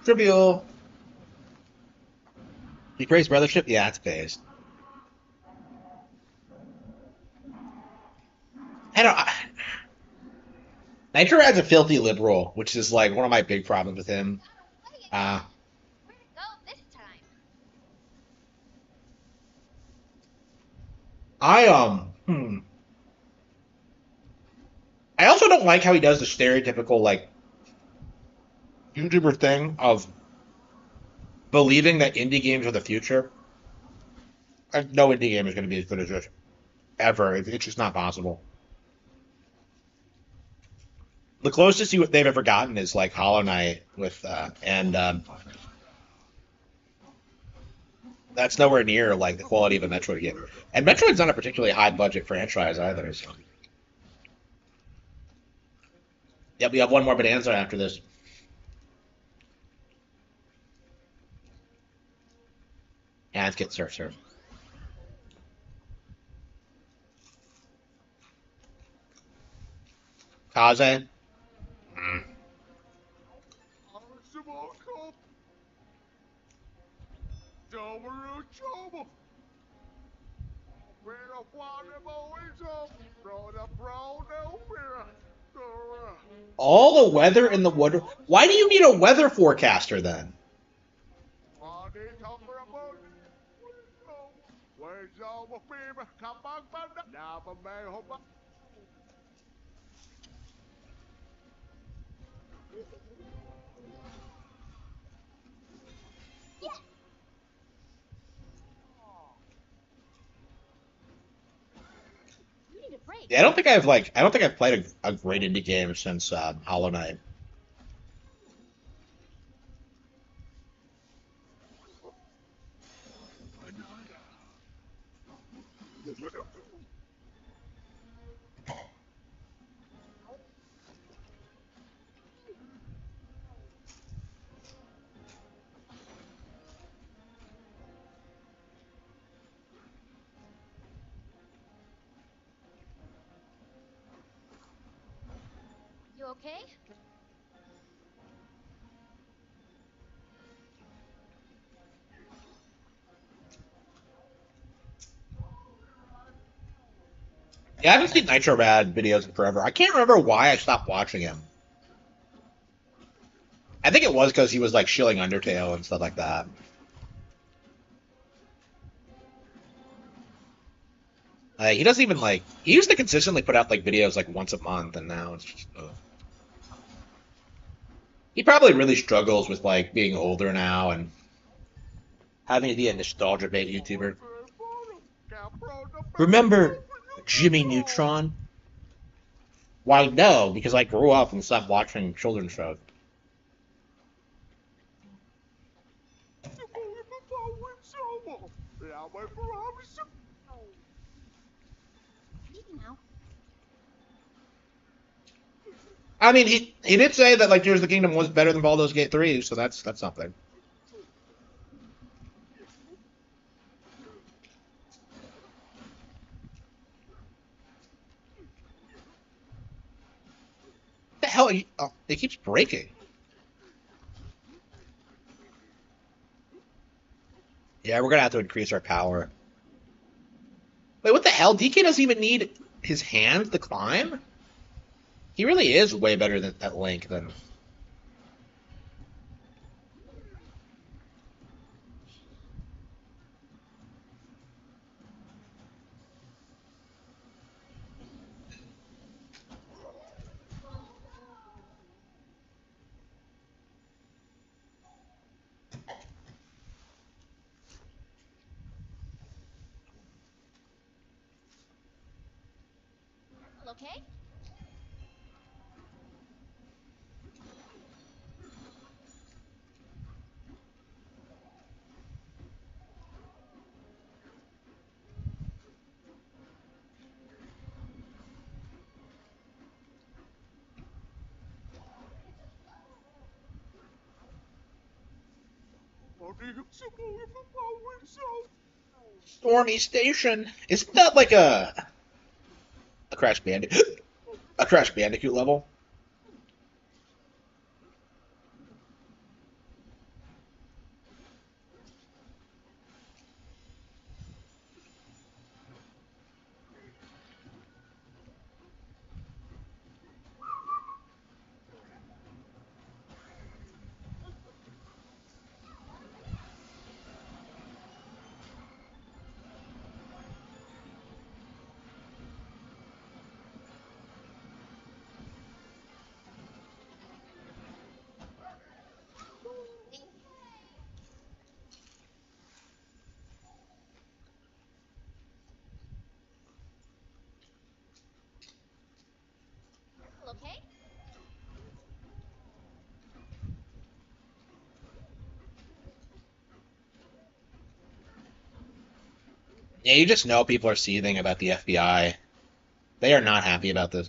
Trivial. The Grace Brothership? Yeah, it's based. I don't. Nitro adds a filthy liberal, which is like one of my big problems with him. Got away Uh, again. Where'd it go this time? I also don't like how he does the stereotypical like YouTuber thing of believing that indie games are the future. No indie game is going to be as good as this ever. It's just not possible. The closest they've ever gotten is like Hollow Knight with, and that's nowhere near like the quality of a Metroid game. And Metroid's not a particularly high budget franchise either. So. Yep, we have one more Bonanza after this. Yeah, let's get Surf Surf. Kaze. Mm. All the weather in the wood. Why do you need a weather forecaster then? Yeah. You need a break. Yeah, I don't think I've played a great indie game since Hollow Knight. You okay? Yeah, I haven't seen Nitro Rad videos in forever. I can't remember why I stopped watching him. I think it was because he was like shilling Undertale and stuff like that. He doesn't even like. He used to consistently put out like videos like once a month, and now it's just. Ugh. He probably really struggles with like being older now and having to be a nostalgia bait YouTuber. Remember Jimmy Neutron? Why no? Because I grew up and stopped watching children's shows. Easy now. I mean, he did say that like Tears of the Kingdom was better than Baldur's Gate 3, so that's something. What the hell? Oh, it keeps breaking. Yeah, we're gonna have to increase our power. Wait, what the hell? DK doesn't even need his hand to climb? He really is way better than at Link than. okay? Stormy Station. Isn't that like a Crash Bandicoot a Crash Bandicoot level? Okay? Yeah, you just know people are seething about the FBI. They are not happy about this.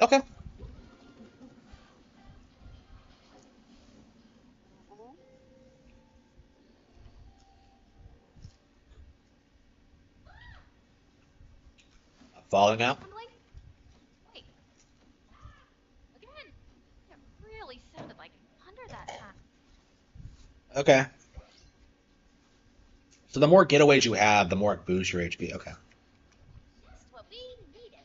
Okay. Falling out. Tumbling? Wait, again. It really sounded like thunder that time. Okay. So the more getaways you have, the more it boosts your HP. Okay. Just what we needed.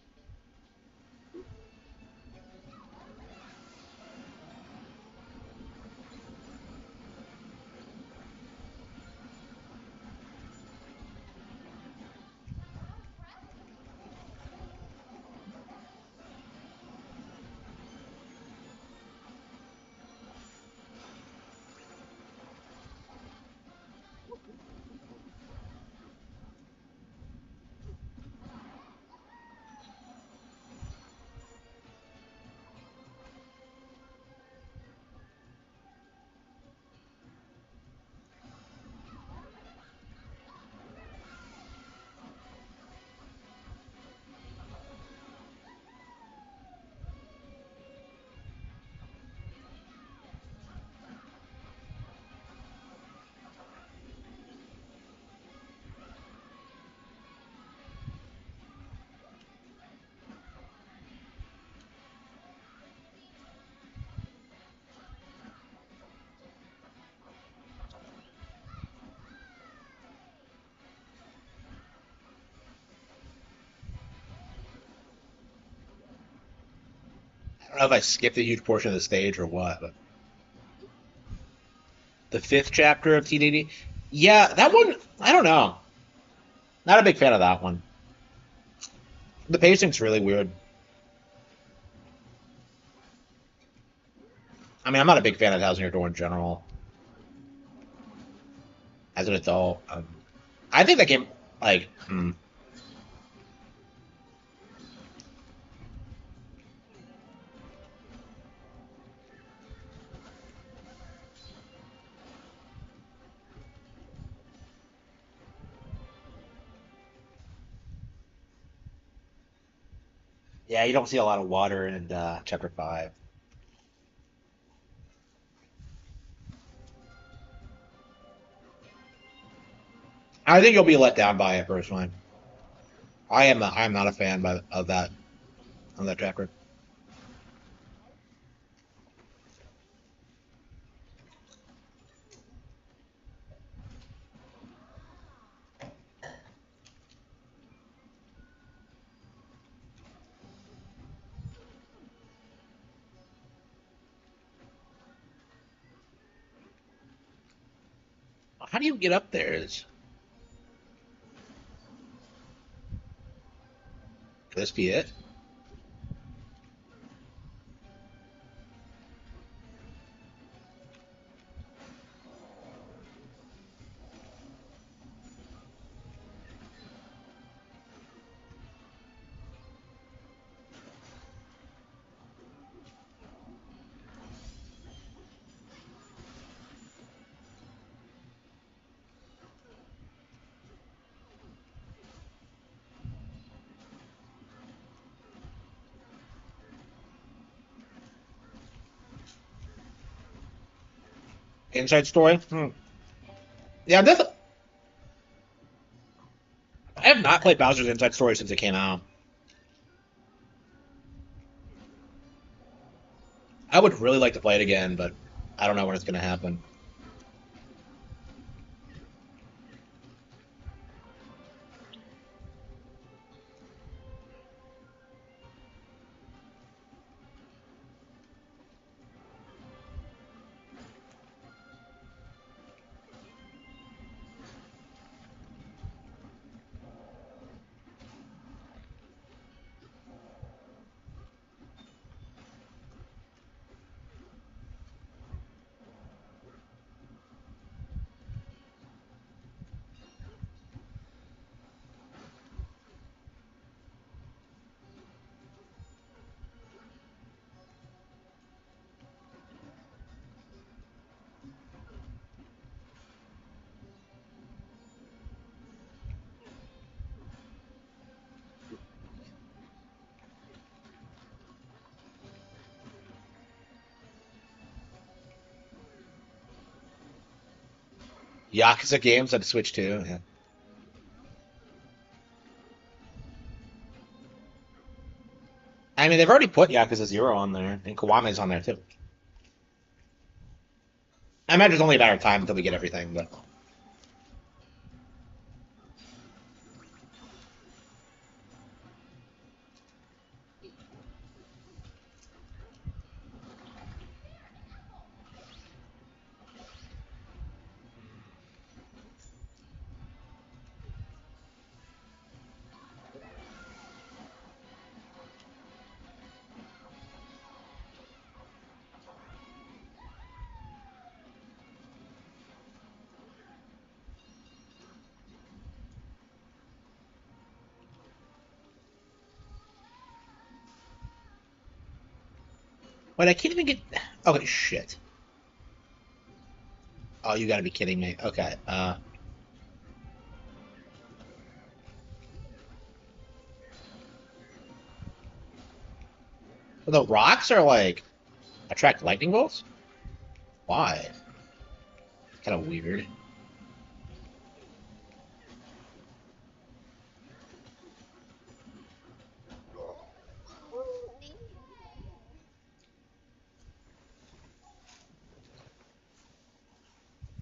I don't know if I skipped a huge portion of the stage or what, but the fifth chapter of TDD. Yeah, that one. I don't know. Not a big fan of that one. The pacing's really weird. I mean, I'm not a big fan of Thousand Year Door in general as an adult. I think that game, like, yeah, you don't see a lot of water in chapter 5. I think you'll be let down by it personally. I'm not a fan of that tracker. How do you get up there? Could this be it? Inside story? Hmm. Yeah, I have not played Bowser's Inside Story since it came out. I would really like to play it again, but I don't know when it's going to happen. Yakuza games on Switch too. Yeah. I mean, they've already put Yakuza 0 on there, and Kiwame's on there too. I imagine it's only a matter of time until we get everything, but wait, I can't even get. Okay, shit. Oh, you gotta be kidding me. Okay. The rocks are like attract lightning bolts. Why? Kind of weird.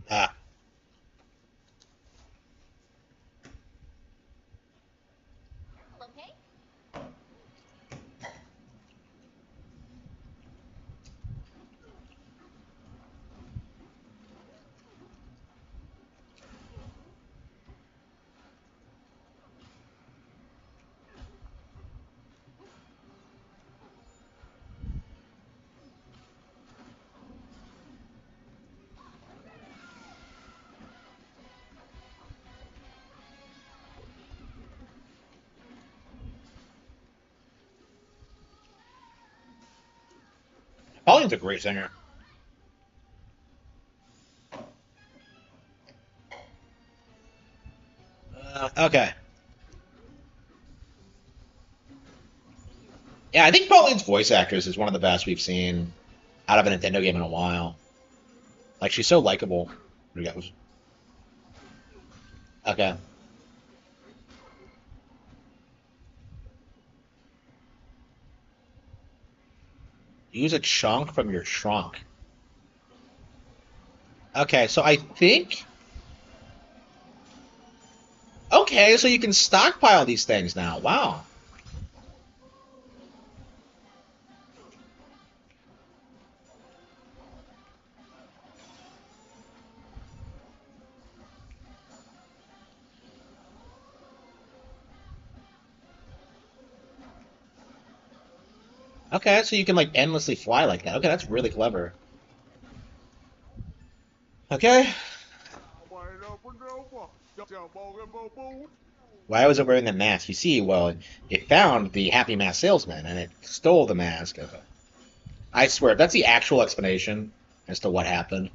Ah, Okay? Pauline's a great singer. Okay. Yeah, I think Pauline's voice actress is one of the best we've seen out of a Nintendo game in a while. Like she's so likable. Okay. Use a chunk from your trunk. Okay, so I think. Okay, so you can stockpile these things now. Wow. Okay, so you can like endlessly fly like that. Okay, that's really clever. Okay. Why was it wearing the mask? You see, well, it found the happy mask salesman and it stole the mask. Okay. I swear, if that's the actual explanation as to what happened.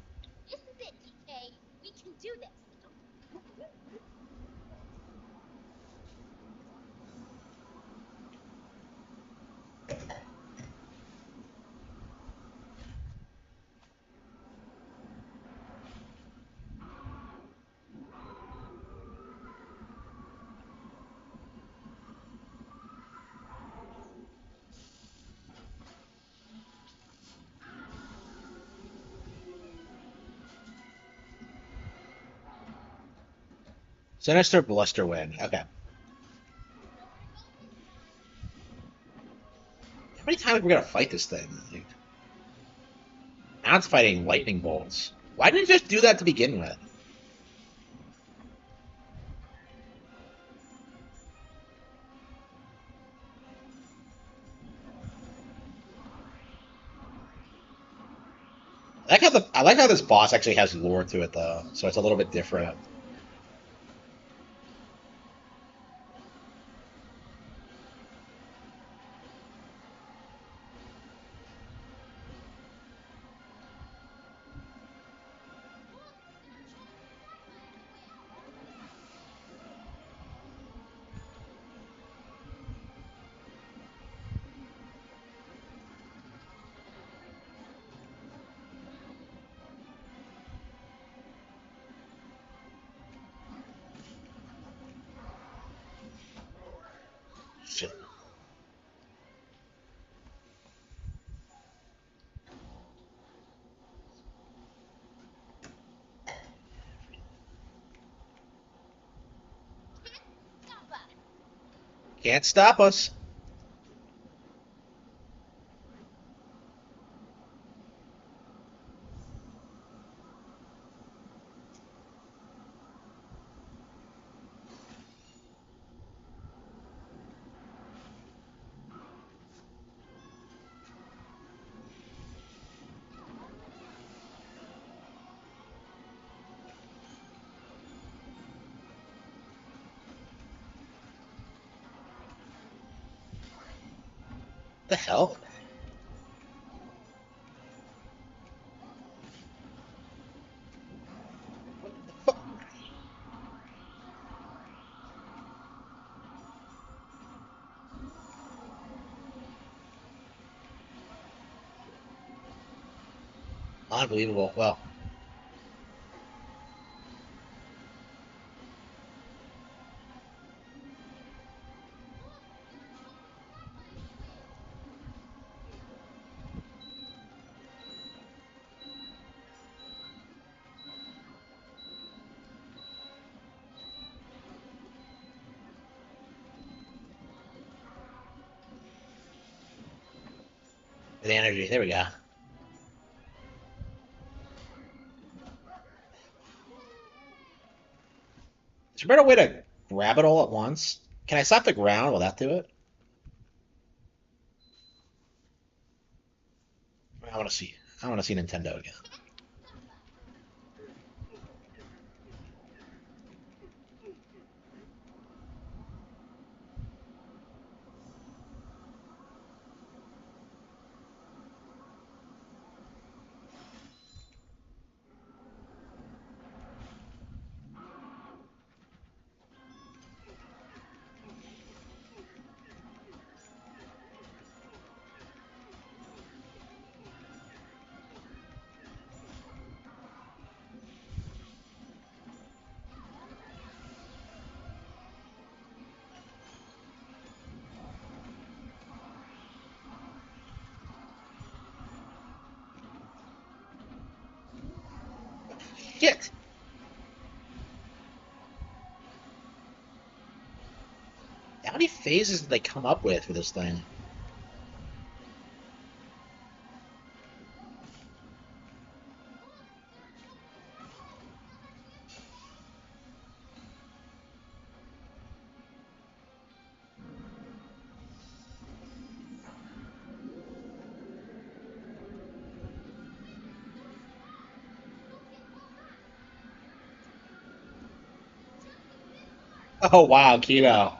This is it, DK. We can do this. Sinister Bluster win. Okay. How many times are we gonna fight this thing? Like, now it's fighting lightning bolts. Why didn't you just do that to begin with? I like how this boss actually has lore to it though, so it's a little bit different. Shit. Stop us. Can't stop us. The hell? Unbelievable. Well, the energy. There we go. Is there a better way to grab it all at once? Can I slap the ground? Will that do it? I want to see. I want to see Nintendo again. Shit. How many phases did they come up with for this thing? Oh wow, Keto.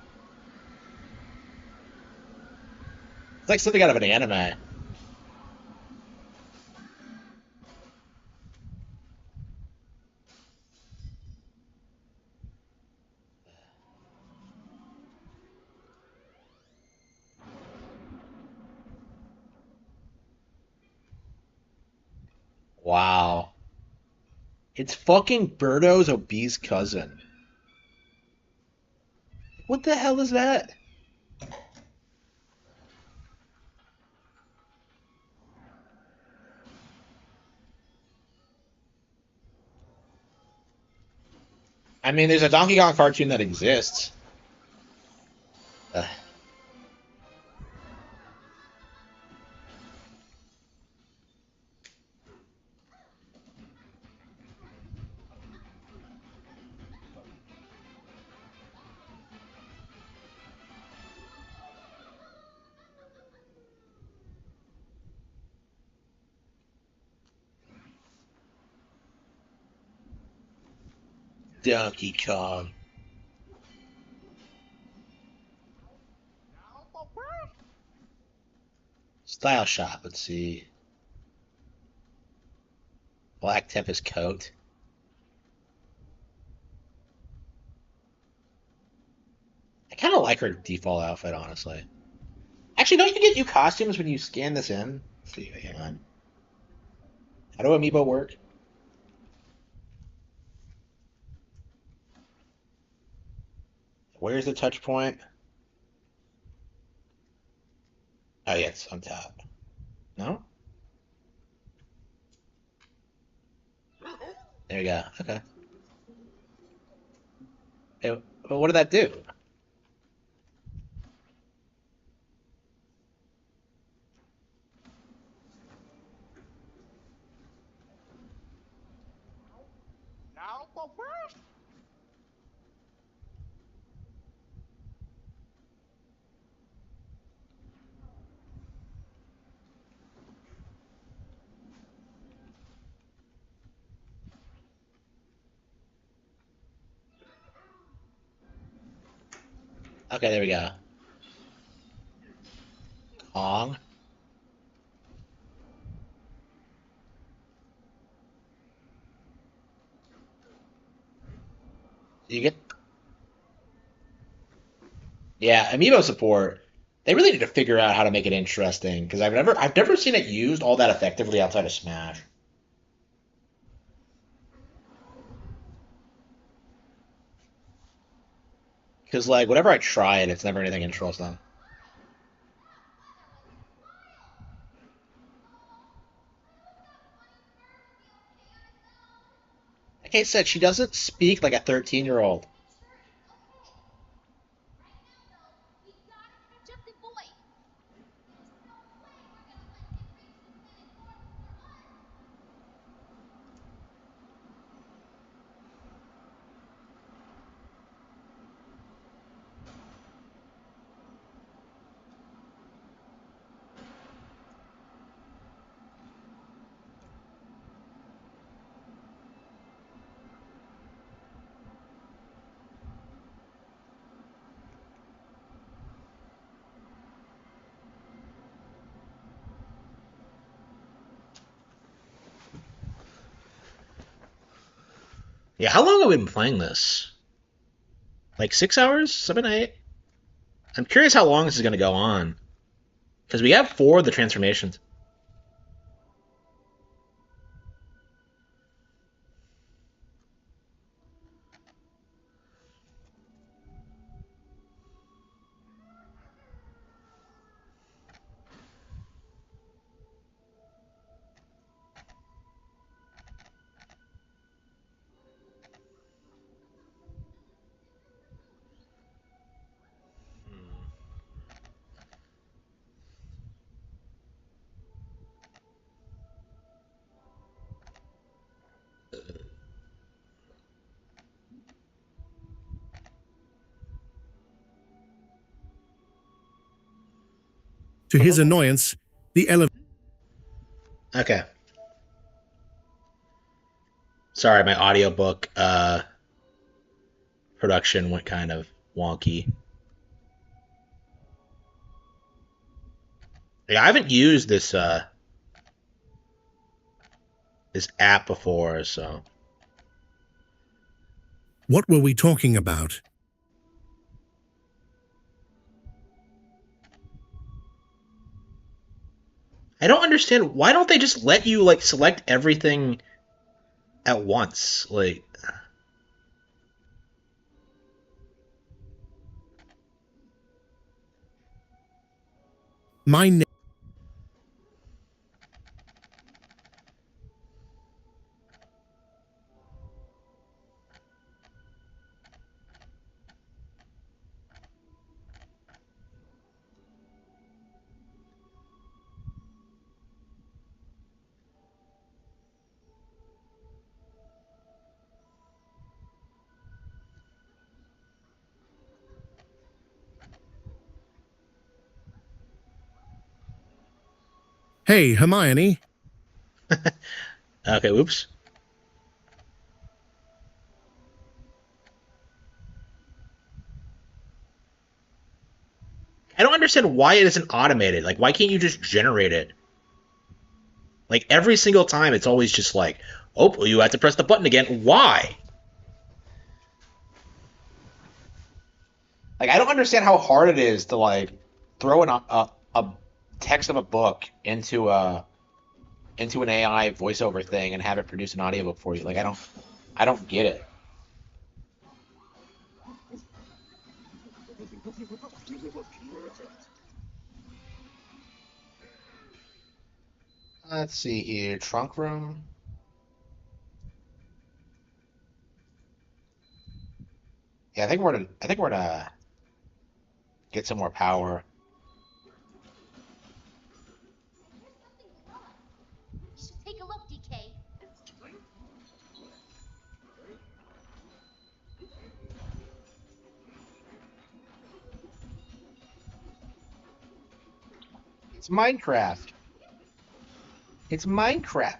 It's like something out of an anime. Wow. It's fucking Birdo's obese cousin. What the hell is that? I mean, there's a Donkey Kong cartoon that exists. Ugh. Donkey Kong. Style shop, let's see. Black Tempest coat. I kind of like her default outfit, honestly. Actually, don't you get new costumes when you scan this in? Let's see, hang on. How do Amiibo work? Where's the touch point? Oh, yeah, it's on top. No? There you go. Okay. Hey, but what did that do? Now for first. Okay, there we go. Kong. You get Yeah, Amiibo support. They really need to figure out how to make it interesting because I've never seen it used all that effectively outside of Smash. Because like whenever I try it, it's never anything interesting. Like I said, she doesn't speak like a 13-year-old. Catch up the boy. Yeah, how long have we been playing this? Like 6 hours? 7, 8? I'm curious how long this is going to go on. Because we have four of the transformations. To his annoyance, the elevator. Okay. Sorry, my audiobook production went kind of wonky. Yeah, I haven't used this app before, so What were we talking about? I don't understand why don't they just let you like select everything at once? Like My name. Hey, Hermione. okay, oops. I don't understand why it isn't automated. Like why can't you just generate it? Like every single time it's always just like, "Oh, well, you have to press the button again." Why? Like I don't understand how hard it is to like throw a text of a book into an AI voiceover thing and have it produce an audiobook for you. Like I don't get it. Let's see here. Trunk room. Yeah, I think we're gonna get some more power. There's something wrong. You should take a look, DK. It's Minecraft. It's Minecraft.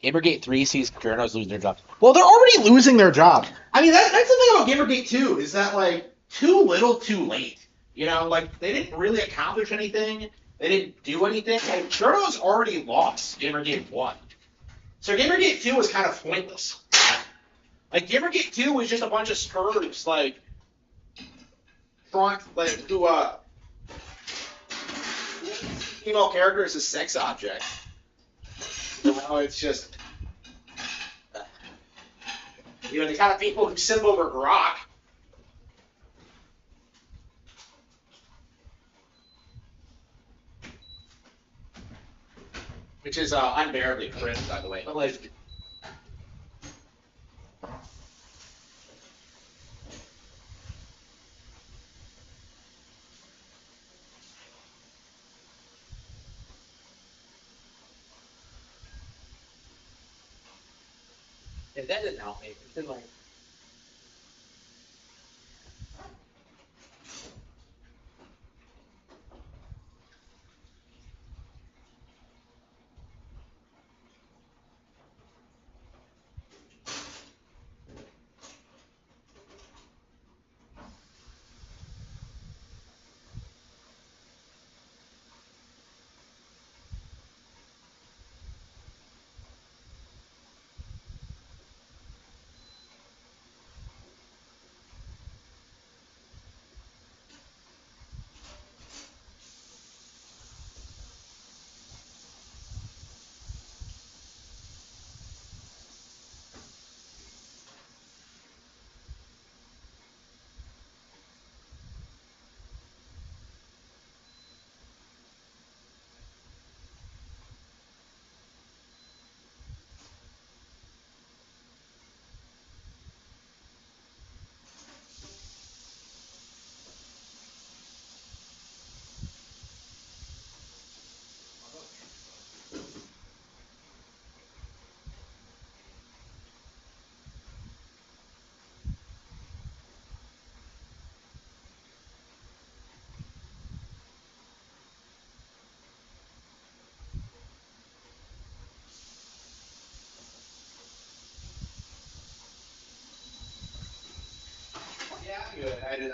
Gamergate 3 sees journalists losing their jobs. Well, they're already losing their jobs. I mean, that's the thing about Gamergate 2 is that, like, too little, too late. You know, like, they didn't really accomplish anything. They didn't do anything. Like, journalists already lost Gamergate 1. So Gamergate 2 was kind of pointless. Like, Gamergate 2 was just a bunch of scurvs, like, who, female characters as sex objects. You know, it's just, you know, the kind of people who sit over Grok. Which is unbearably cringe, by the way. But like, if that didn't help me, it's been like, good. I did.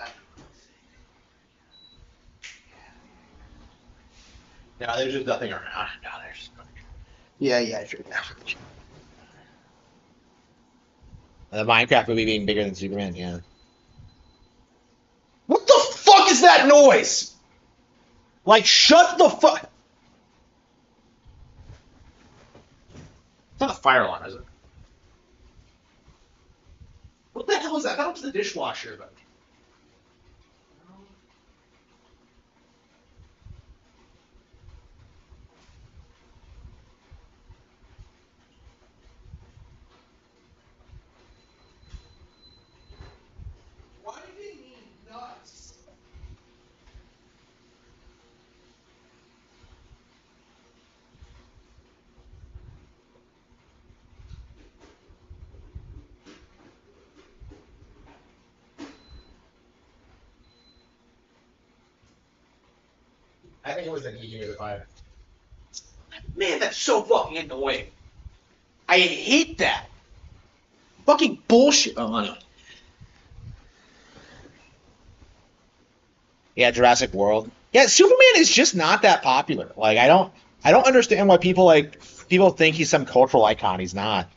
No, there's just nothing around. No, there's. Yeah, sure. The Minecraft movie being bigger than Superman. Yeah. What the fuck is that noise? Like, shut the fuck. It's not a fire alarm, is it? What the hell is that? That was the dishwasher, but. Why do they need nuts? I think it was the heating of the fire. Man, that's so fucking annoying. I hate that. Fucking bullshit. Oh, I know. Yeah, Jurassic World. Yeah, Superman is just not that popular. Like, I don't understand why people think he's some cultural icon. He's not.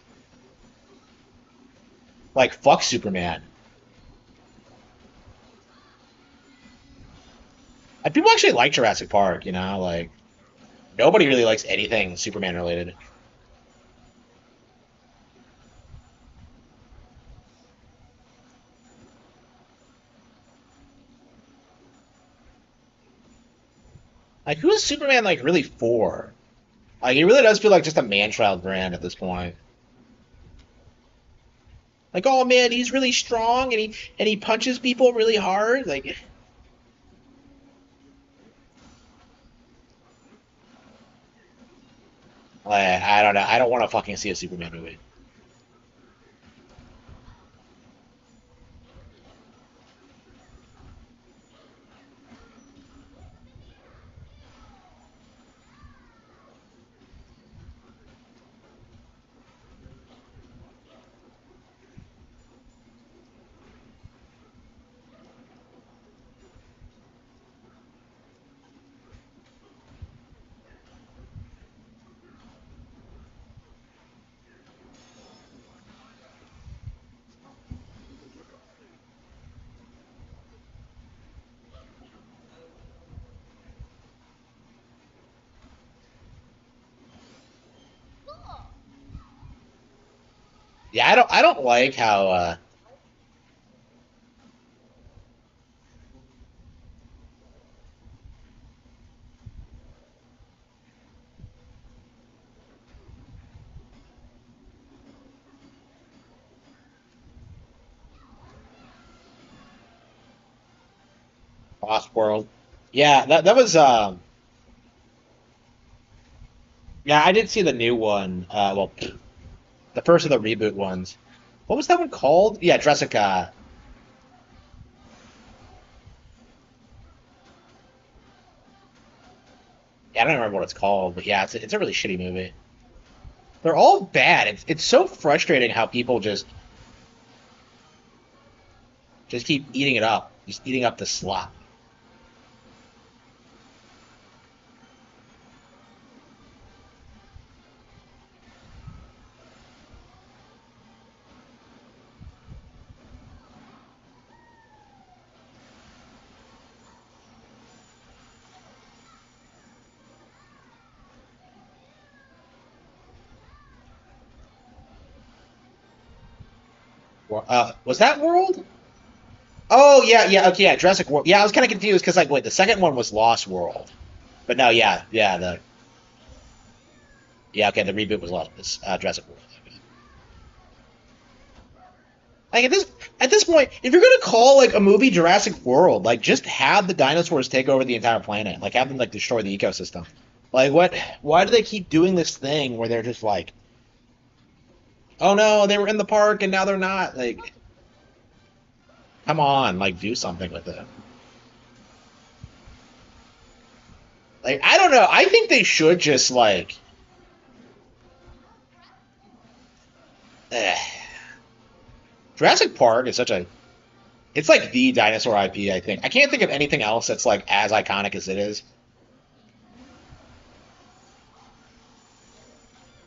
Like, fuck Superman. People actually like Jurassic Park. Like nobody really likes anything Superman related. Like, who is Superman like really for? Like, he really does feel like just a man-child brand at this point. Like, oh man, he's really strong and he punches people really hard. Like, I don't know. I don't want to fucking see a Superman movie. Yeah, I don't like how Lost World. Yeah, that was yeah, I did see the new one. Well, the first of the reboot ones. What was that one called? Yeah, Jurassic. Yeah, I don't remember what it's called, but yeah, it's a really shitty movie. They're all bad. It's so frustrating how people just keep eating it up, just eating up the slop. Was that World? Oh yeah, okay, yeah, Jurassic World. Yeah, I was kind of confused because like, wait, the second one was Lost World, but no, yeah, okay, the reboot was Lost, Jurassic World. Like at this point, if you're gonna call like a movie Jurassic World, like just have the dinosaurs take over the entire planet, like have them like destroy the ecosystem. Like what? Why do they keep doing this thing where they're just like, oh no, they were in the park and now they're not? Like, come on, like do something with it. Like I don't know. I think they should just like. Eh. Jurassic Park is such a It's like the dinosaur IP, I think. I can't think of anything else that's like as iconic as it is.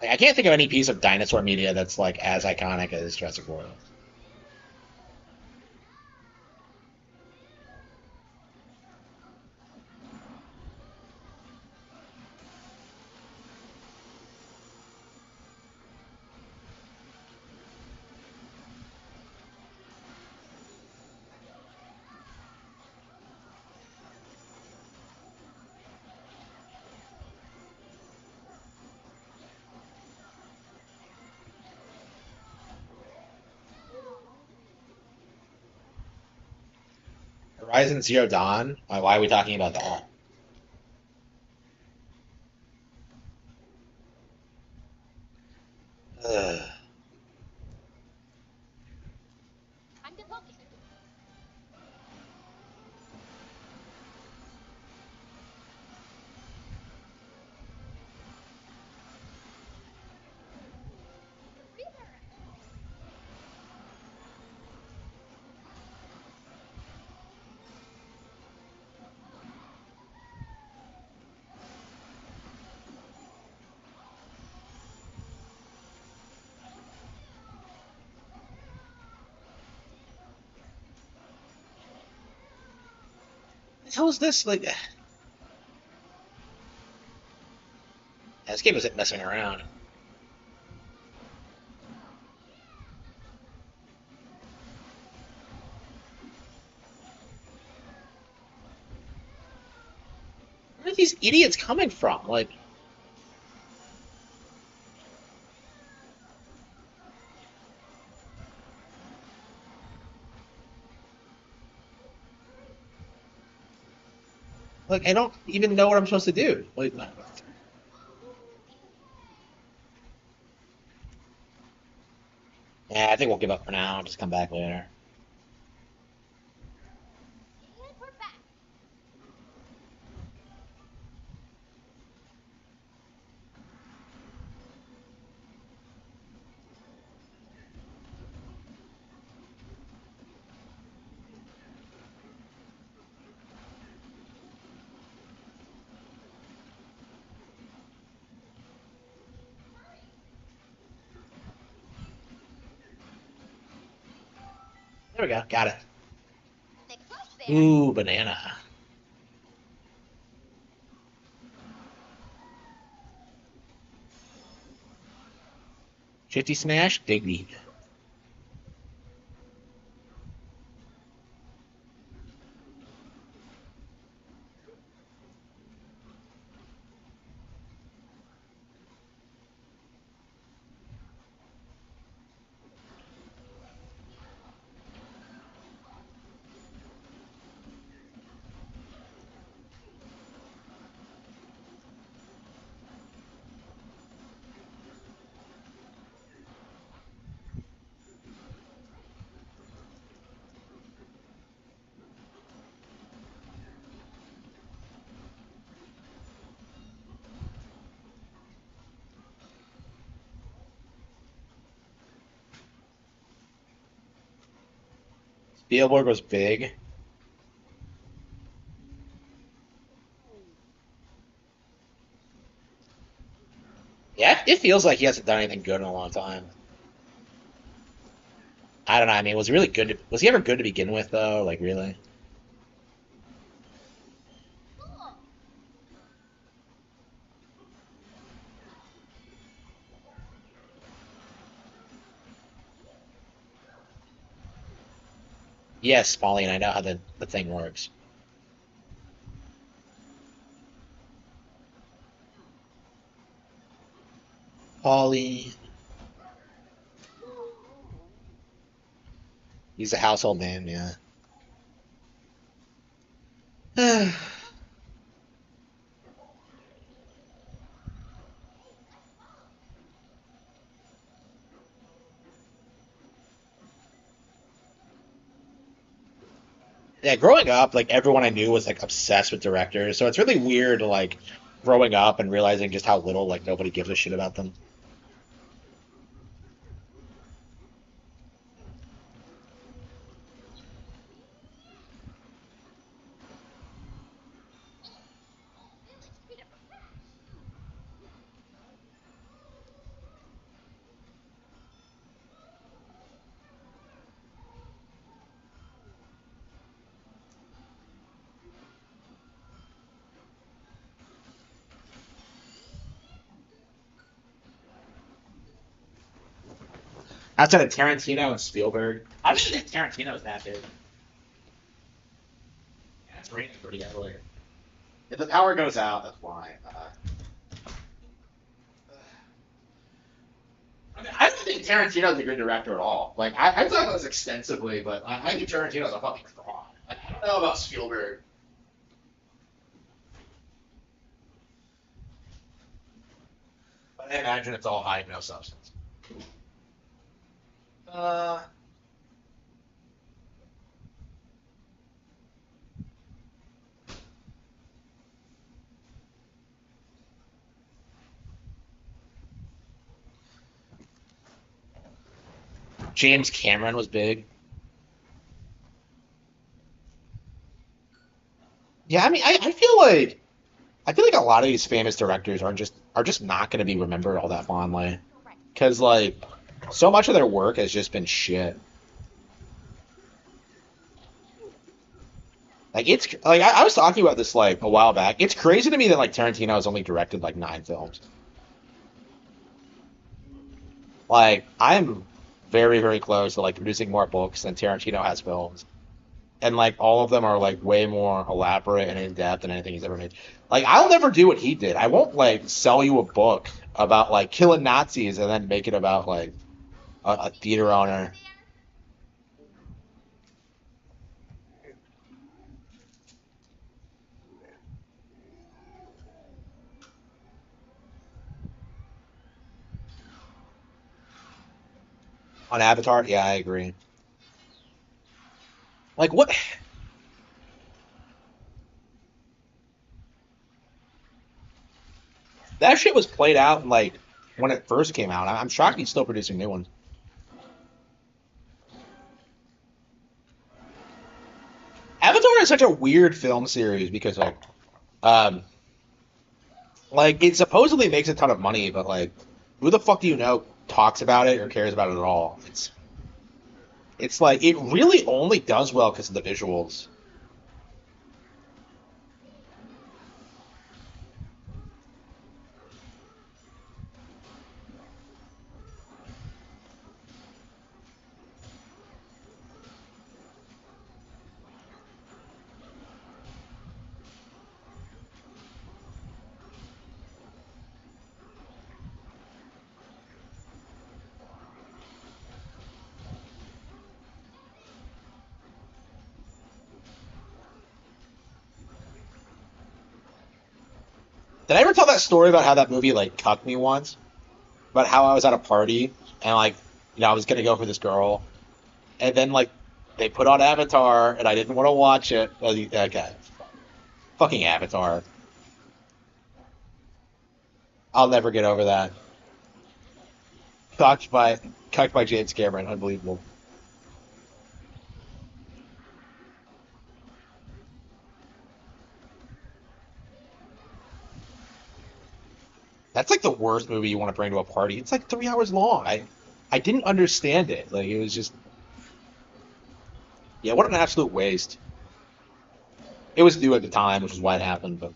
Like, I can't think of any piece of dinosaur media that's like as iconic as Jurassic World. Horizon Zero Dawn? Why are we talking about that? Ugh. I'm good looking. It's a breather. What the hell is this? Like, this game isn't messing around. Where are these idiots coming from? Like I don't even know what I'm supposed to do. Like, yeah, I think we'll give up for now. Just come back later. And we're back. There we go. Got it. Thick push there. Ooh, banana. Shifty smash, dig deep. Spielberg was big. Yeah, it feels like he hasn't done anything good in a long time. I don't know. I mean, was he really good? Was he ever good to begin with, though? Like, really? Cool. Yes, Pauline, I know how the thing works. Paulie, he's a household name, yeah. Yeah, growing up, like everyone I knew was like obsessed with directors, so it's really weird, like growing up and realizing just how little like nobody gives a shit about them. Outside of Tarantino and Spielberg, I just think Tarantino's that big. Yeah, it's raining pretty heavily. If the power goes out, that's why. I don't think Tarantino's a good director at all. Like I talk about this extensively, but I think Tarantino's a fucking fraud. I don't know about Spielberg. But I imagine it's all hype, no substance. Uh, James Cameron was big. Yeah, I mean, I feel like a lot of these famous directors are just not going to be remembered all that fondly Right. because like so much of their work has just been shit. Like it's like I was talking about this like a while back. It's crazy to me that like Tarantino has only directed like 9 films. Like I'm very very close to like producing more books than Tarantino has films, and like all of them are like way more elaborate and in depth than anything he's ever made. Like I'll never do what he did. I won't like sell you a book about like killing Nazis and then make it about like a See theater Squeak over owner there? on Avatar. Yeah, I agree. Like what? That shit was played out like when it first came out. I'm shocked he's still producing new ones. Avatar is such a weird film series because um like it supposedly makes a ton of money, but like who the fuck do you know talks about it or cares about it at all? It's like it really only does well because of the visuals. Did I ever tell that story about how that movie like cucked me once? About how I was at a party and like I was gonna go for this girl and then like they put on Avatar and I didn't want to watch it. Okay, fucking Avatar. I'll never get over that. Cucked by cucked by James Cameron, unbelievable. That's like the worst movie you want to bring to a party. It's like 3 hours long. I didn't understand it. Like it was just yeah, what an absolute waste. It was new at the time, which is why it happened. But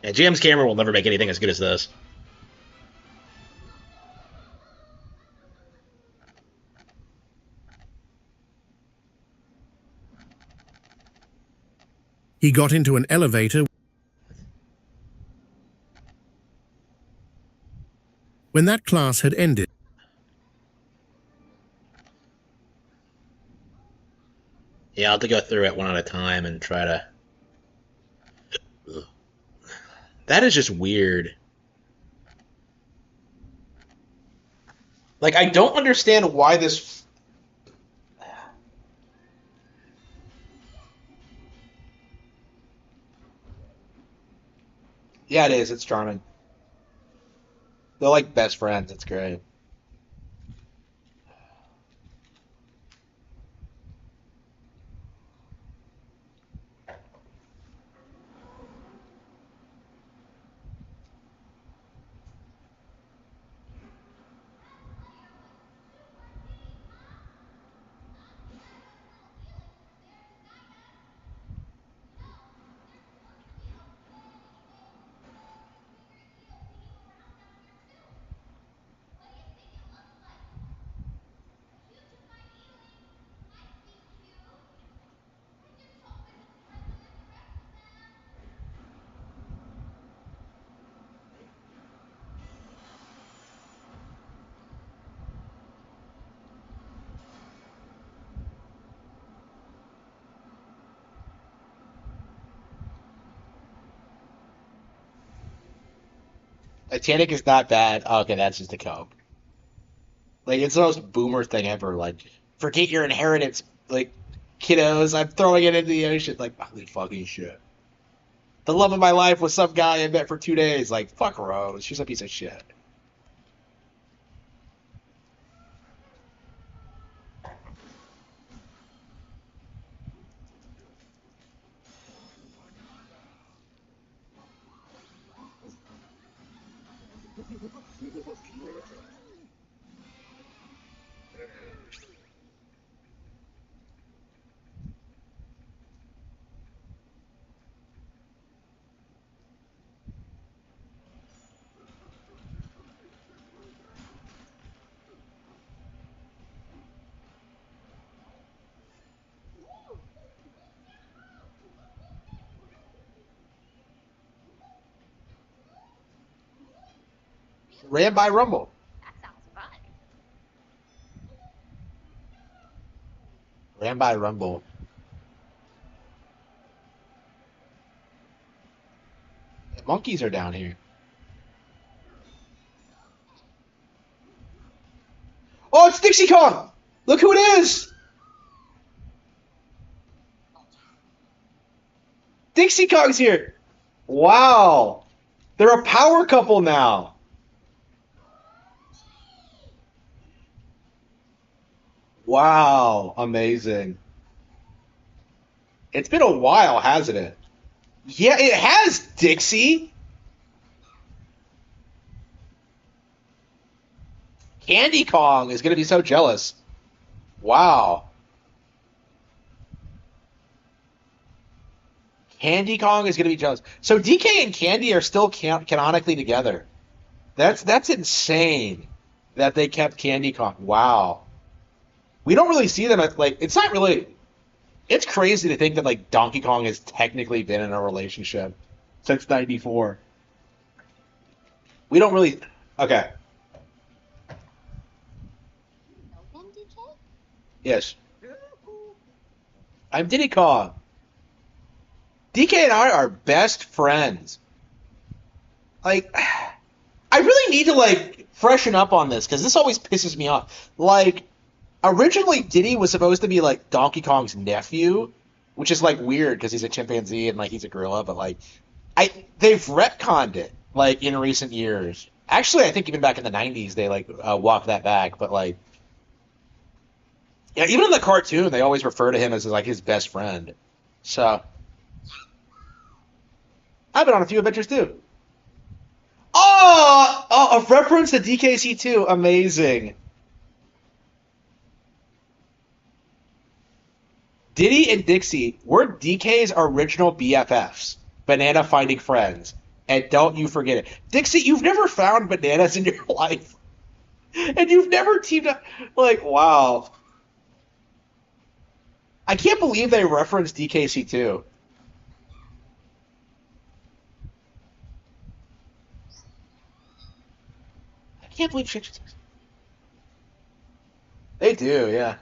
yeah, James Cameron will never make anything as good as this. He got into an elevator when that class had ended. Yeah, I'll have to go through it one at a time and try to. Ugh. That is just weird. Like I don't understand why this. Yeah, it is. It's charming. They're like best friends. It's great. Titanic is not bad. Oh, okay, that's just a Coke. Like it's the most boomer thing ever. Like forget your inheritance, like kiddos. I'm throwing it into the ocean. Like holy fucking shit. The love of my life was some guy I met for 2 days. Like fuck Rose. She's a piece of shit. Ran by Rumble. That sounds fun. Ran by Rumble. The monkeys are down here. Oh, it's Dixie Kong! Look who it is! Dixie Kong's here! Wow! They're a power couple now! Wow, amazing. It's been a while, hasn't it? Yeah, it has, Dixie! Candy Kong is going to be so jealous. Wow. Candy Kong is going to be jealous. So DK and Candy are still canonically together. That's insane that they kept Candy Kong. Wow. We don't really see them at like it's not really it's crazy to think that like Donkey Kong has technically been in a relationship since '94. We don't really okay. You know him, DK? Yes. I'm Diddy Kong. DK and I are best friends. Like I really need to like freshen up on this because this always pisses me off. Like originally Diddy was supposed to be like Donkey Kong's nephew, which is like weird because he's a chimpanzee and like he's a gorilla, but like I they've retconned it like in recent years. Actually, I think even back in the '90s they like walked that back, but like yeah, even in the cartoon they always refer to him as like his best friend. So I've been on a few adventures too. Oh, a reference to DKC2, amazing. Diddy and Dixie were DK's original BFFs, Banana Finding Friends. And don't you forget it. Dixie, you've never found bananas in your life. And you've never teamed up. Like, wow. I can't believe they referenced DKC2. I can't believe shit. They do, yeah.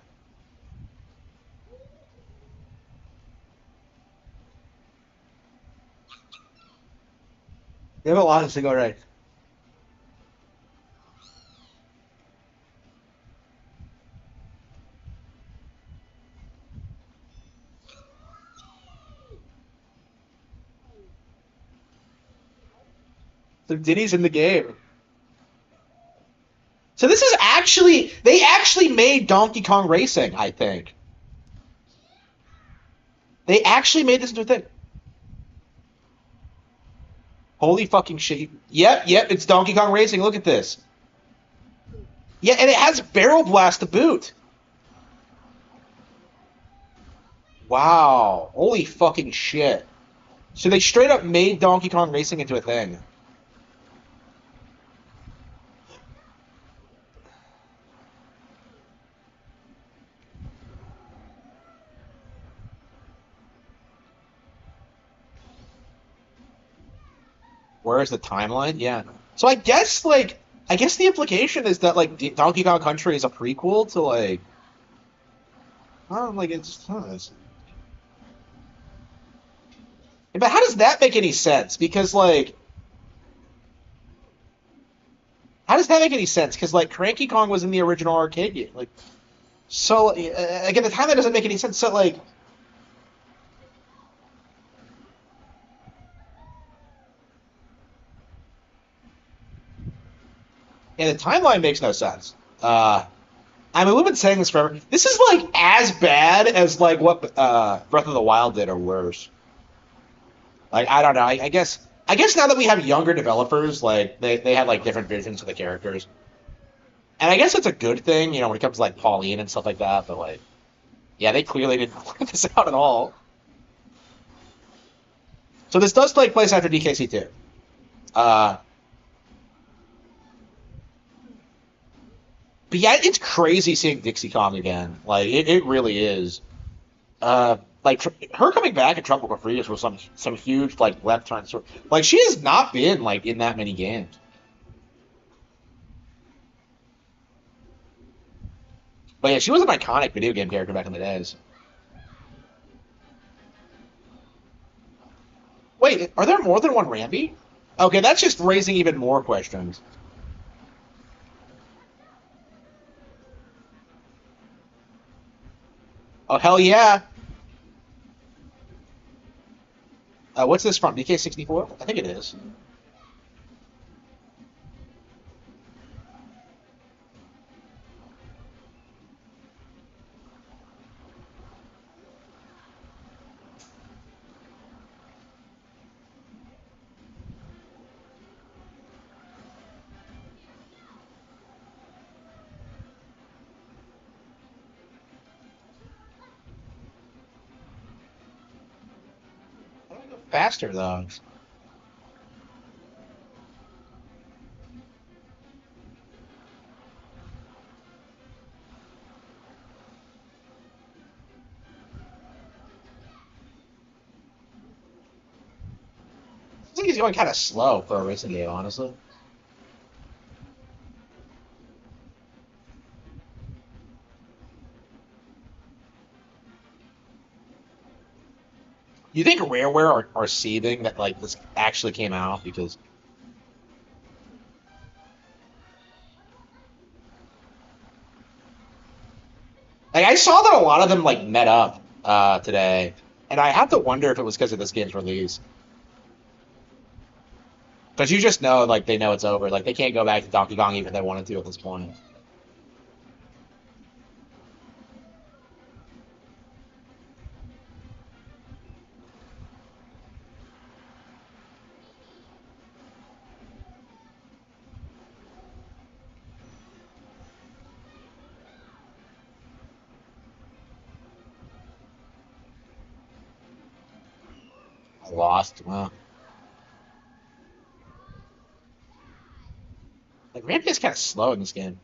They have a lot of single rights. So Diddy's in the game. So this is actually they actually made Donkey Kong Racing. I think they actually made this into a thing. Holy fucking shit! Yep, it's Donkey Kong Racing. Look at this. Yeah, and it has Barrel Blast to boot. Wow. Holy fucking shit. So they straight up made Donkey Kong Racing into a thing. Where's the timeline? Yeah. So I guess the implication is that like Donkey Kong Country is a prequel to like oh like but how does that make any sense? Because like how does that make any sense? Because like Cranky Kong was in the original arcade game. Like so again the timeline doesn't make any sense. So like yeah, the timeline makes no sense. I mean, we've been saying this forever. This is like as bad as like what Breath of the Wild did, or worse. Like I don't know. I guess now that we have younger developers, like they have like different visions of the characters, and I guess it's a good thing, you know, when it comes to like Pauline and stuff like that. But like, yeah, they clearly didn't work this out at all. So this does take place after DKC two. Uh, but yeah, it's crazy seeing Dixie Kong again. Like it really is. Like her coming back at Tropical Freeze was some huge like left turn. Like she has not been like in that many games. But yeah, she was an iconic video game character back in the days. Wait, are there more than one Rambi? Okay, that's just raising even more questions. Oh hell yeah! What's this from? DK64? I think it is. Faster though. I think he's going kind of slow for a racing game, honestly. You think Rareware are seething that like this actually came out because like I saw that a lot of them like met up today, and I have to wonder if it was because of this game's release. Because you just know like they know it's over. Like they can't go back to Donkey Kong even if they wanted to at this point. I lost. Well, like Rampage is kind of slow in this game.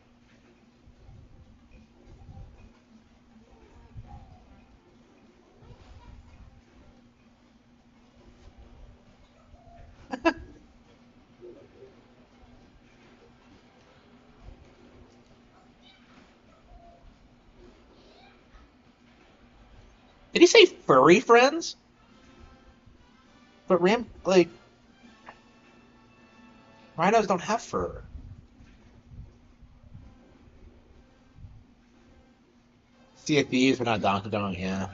Did he say furry friends? But like rhinos don't have fur. Sea of Thieves, but not Donkey Kong. Yeah.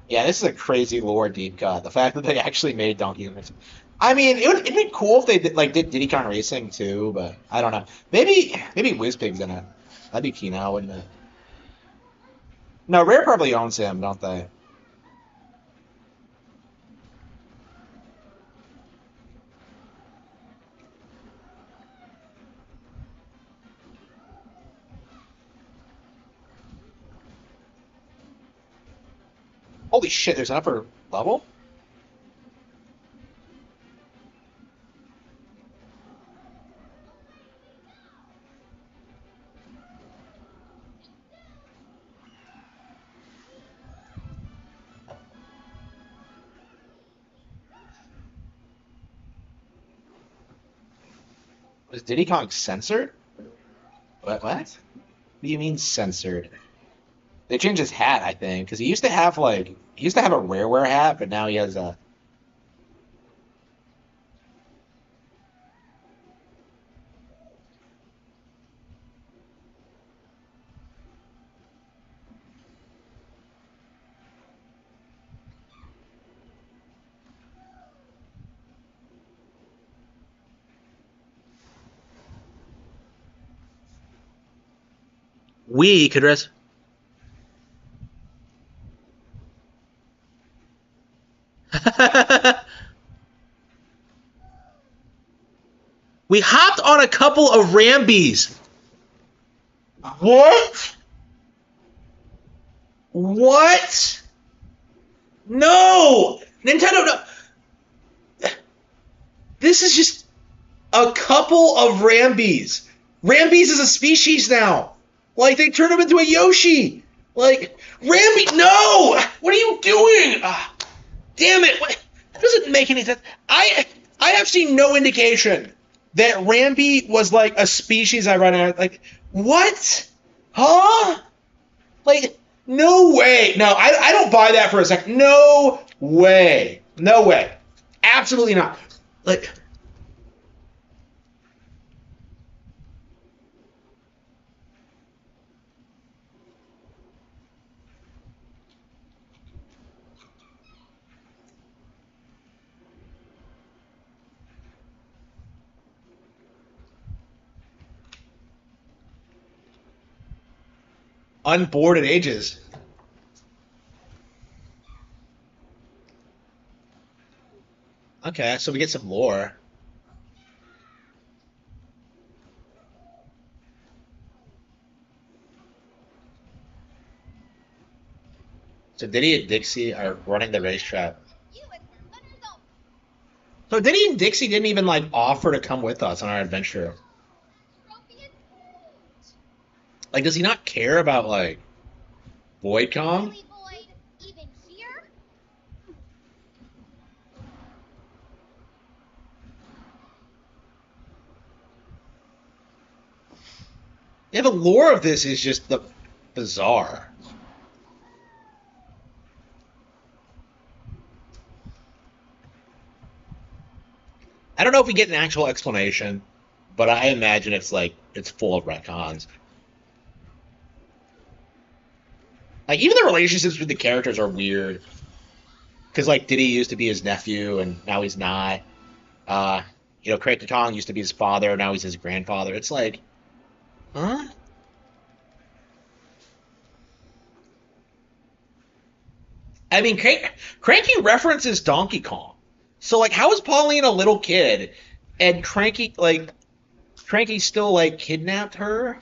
Yeah, this is a crazy lore deep cut. The fact that they actually made Donkey Kong. I mean, it'd be cool if they did Diddy Kong Racing too, but I don't know. Maybe WizPig's in it. That'd be key now, wouldn't it? No, Rare probably owns him, don't they? Holy shit, there's an upper level? Was Diddy Kong censored? What? What do you mean censored? They changed his hat, I think, because he used to have a Rareware hat, but now he has a. We could rest. We hopped on a couple of Rambies. What? What? No! Nintendo, no. This is just a couple of Rambies. Rambies is a species now. Like, they turned him into a Yoshi. Like, Rambi, no! What are you doing? Damn it. What? That doesn't make any sense. I have seen no indication that Rambi was like a species I run out. Like, what? Huh? Like, no way. No, I don't buy that for a second. No way. No way. Absolutely not. Like, unboarded ages. Okay, so we get some lore. So Diddy and Dixie are running the racetrack. You and your runners off. So Diddy and Dixie didn't even like offer to come with us on our adventure. Trophy is huge. Like, does he not care about like Void Kong? Really, Void? Even here? Yeah, the lore of this is just the bizarre. I don't know if we get an actual explanation, but I imagine it's like it's full of retcons. Like even the relationships with the characters are weird. Because like Diddy used to be his nephew and now he's not. Uh, Craig Kong used to be his father, now he's his grandfather. It's like, huh? I mean, Cranky references Donkey Kong. So like, how is Pauline a little kid, and Cranky still like kidnapped her?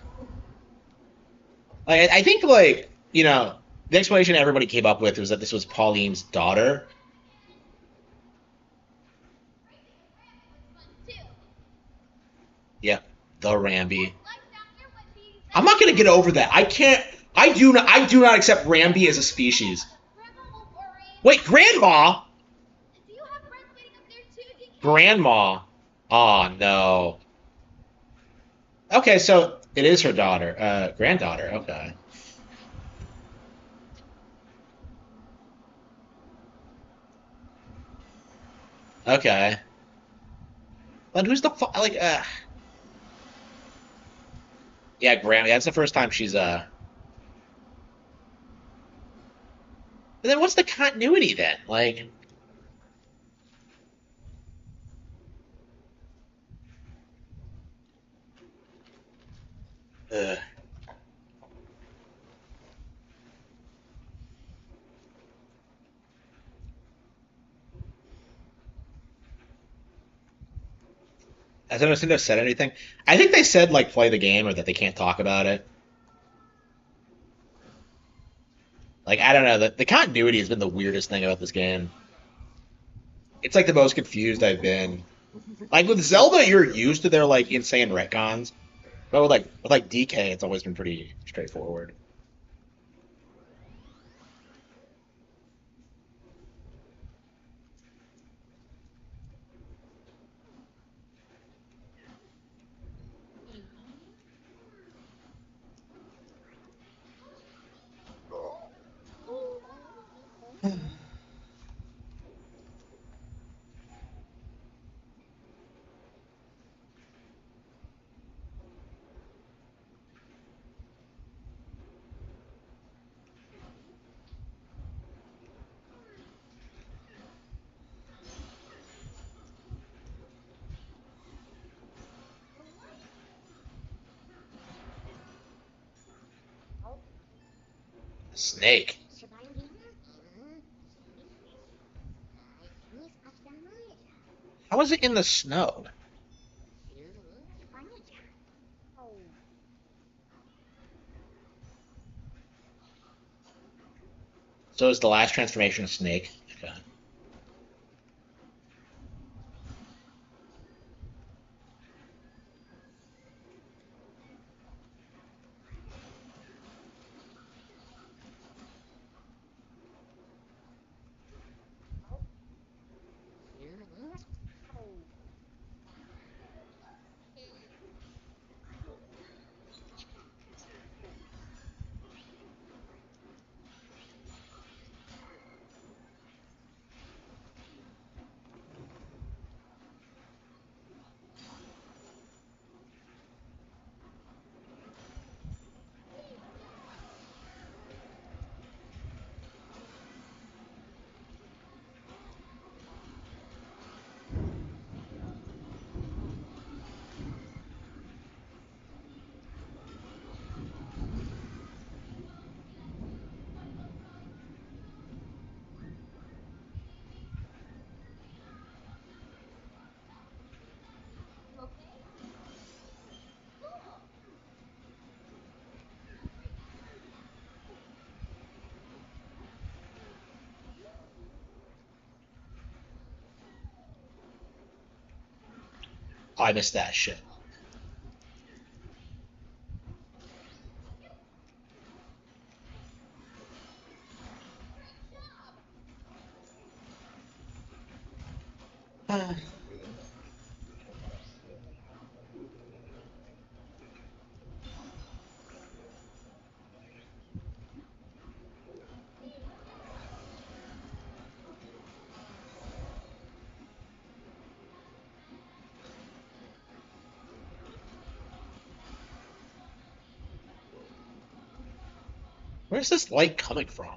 Like, I think like the explanation everybody came up with was that this was Pauline's daughter. Too. Yeah, the Ramby. Life down here would be I'm not gonna get over that. I can't. I do not accept Ramby as a species. Grandma will worry. Wait, Grandma. Do you have friends waiting up there too, DK? Grandma. Oh no. Okay, so it is her daughter, granddaughter. Okay. Okay. But who's the like? Yeah, Grand. That's the first time she's But then what's the continuity then? Like, ugh. I don't think they've said anything. I think they said like play the game or that they can't talk about it. Like I don't know. The continuity has been the weirdest thing about this game. It's like the most confused I've been. Like with Zelda, you're used to their like insane retcons, but with like DK, it's always been pretty straightforward. Snake. How is it in the snow? So is the last transformation a snake? Okay. Oh, I missed that shit. Where's this light coming from?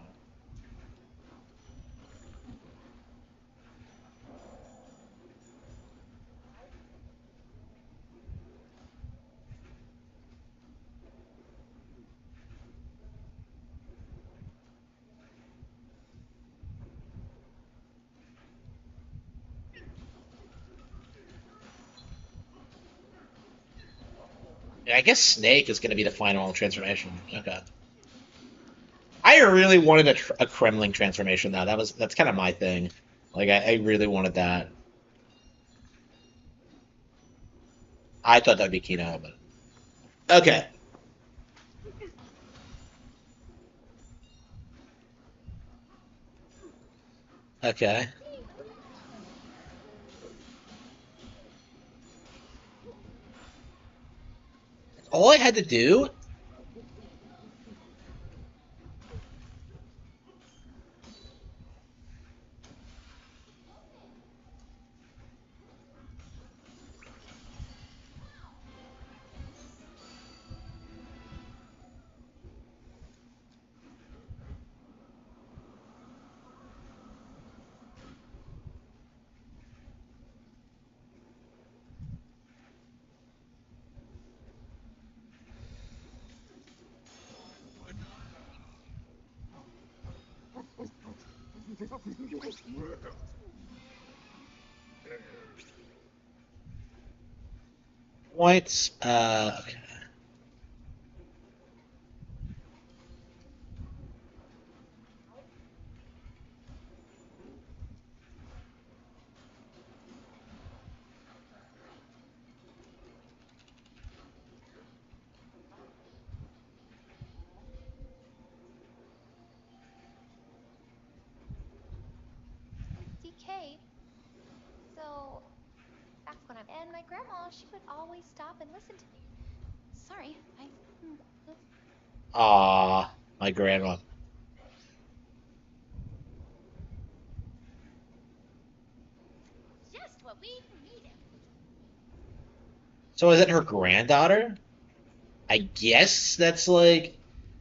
Yeah, I guess Snake is going to be the final transformation. Okay. I really wanted a Kremling transformation though. That's kind of my thing. Like I really wanted that. I thought that'd be Kino, but okay. Okay. All I had to do. Points. Okay. DK. So, back when I'm and my grandma, she would always stop and listen to me. Sorry, that's My grandma. just what we needed. So is it her granddaughter? I guess that's like,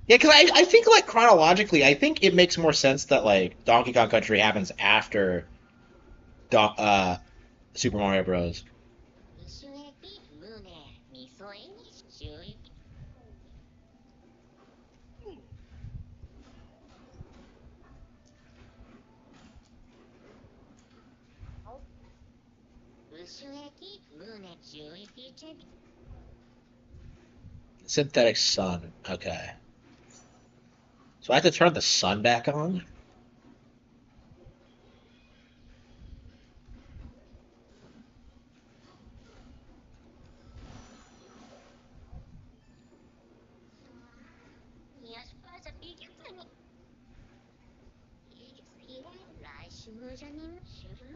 yeah, because I think like chronologically, I think it makes more sense that like Donkey Kong Country happens after Super Mario Bros. Synthetic sun. Okay. So I have to turn the sun back on?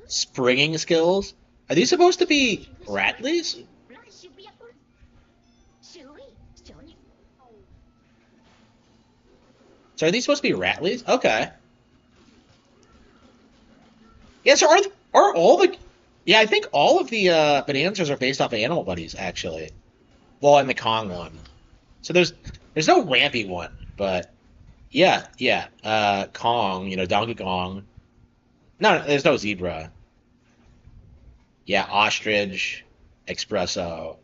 Springing skills? Are these supposed to be Ratleys? So are these supposed to be Ratleys? Okay. Yeah, so are all the yeah, I think all of the Bonanzas are based off of Animal Buddies, actually. Well, and the Kong one. So there's no Rampy one, but yeah. Kong, Donkey Kong. No, there's no zebra. Yeah, ostrich, espresso,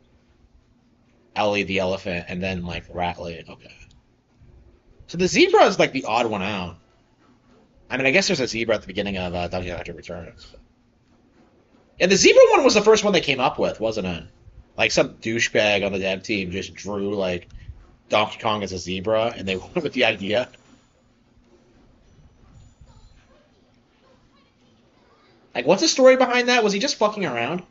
Ellie the elephant, and then like Rattly. Okay. So the zebra is like the odd one out. I mean, I guess there's a zebra at the beginning of Donkey Kong Country Returns. Yeah, the zebra one was the first one they came up with, wasn't it? Like some douchebag on the dev team just drew like Donkey Kong as a zebra, and they went with the idea. Like, what's the story behind that? Was he just fucking around?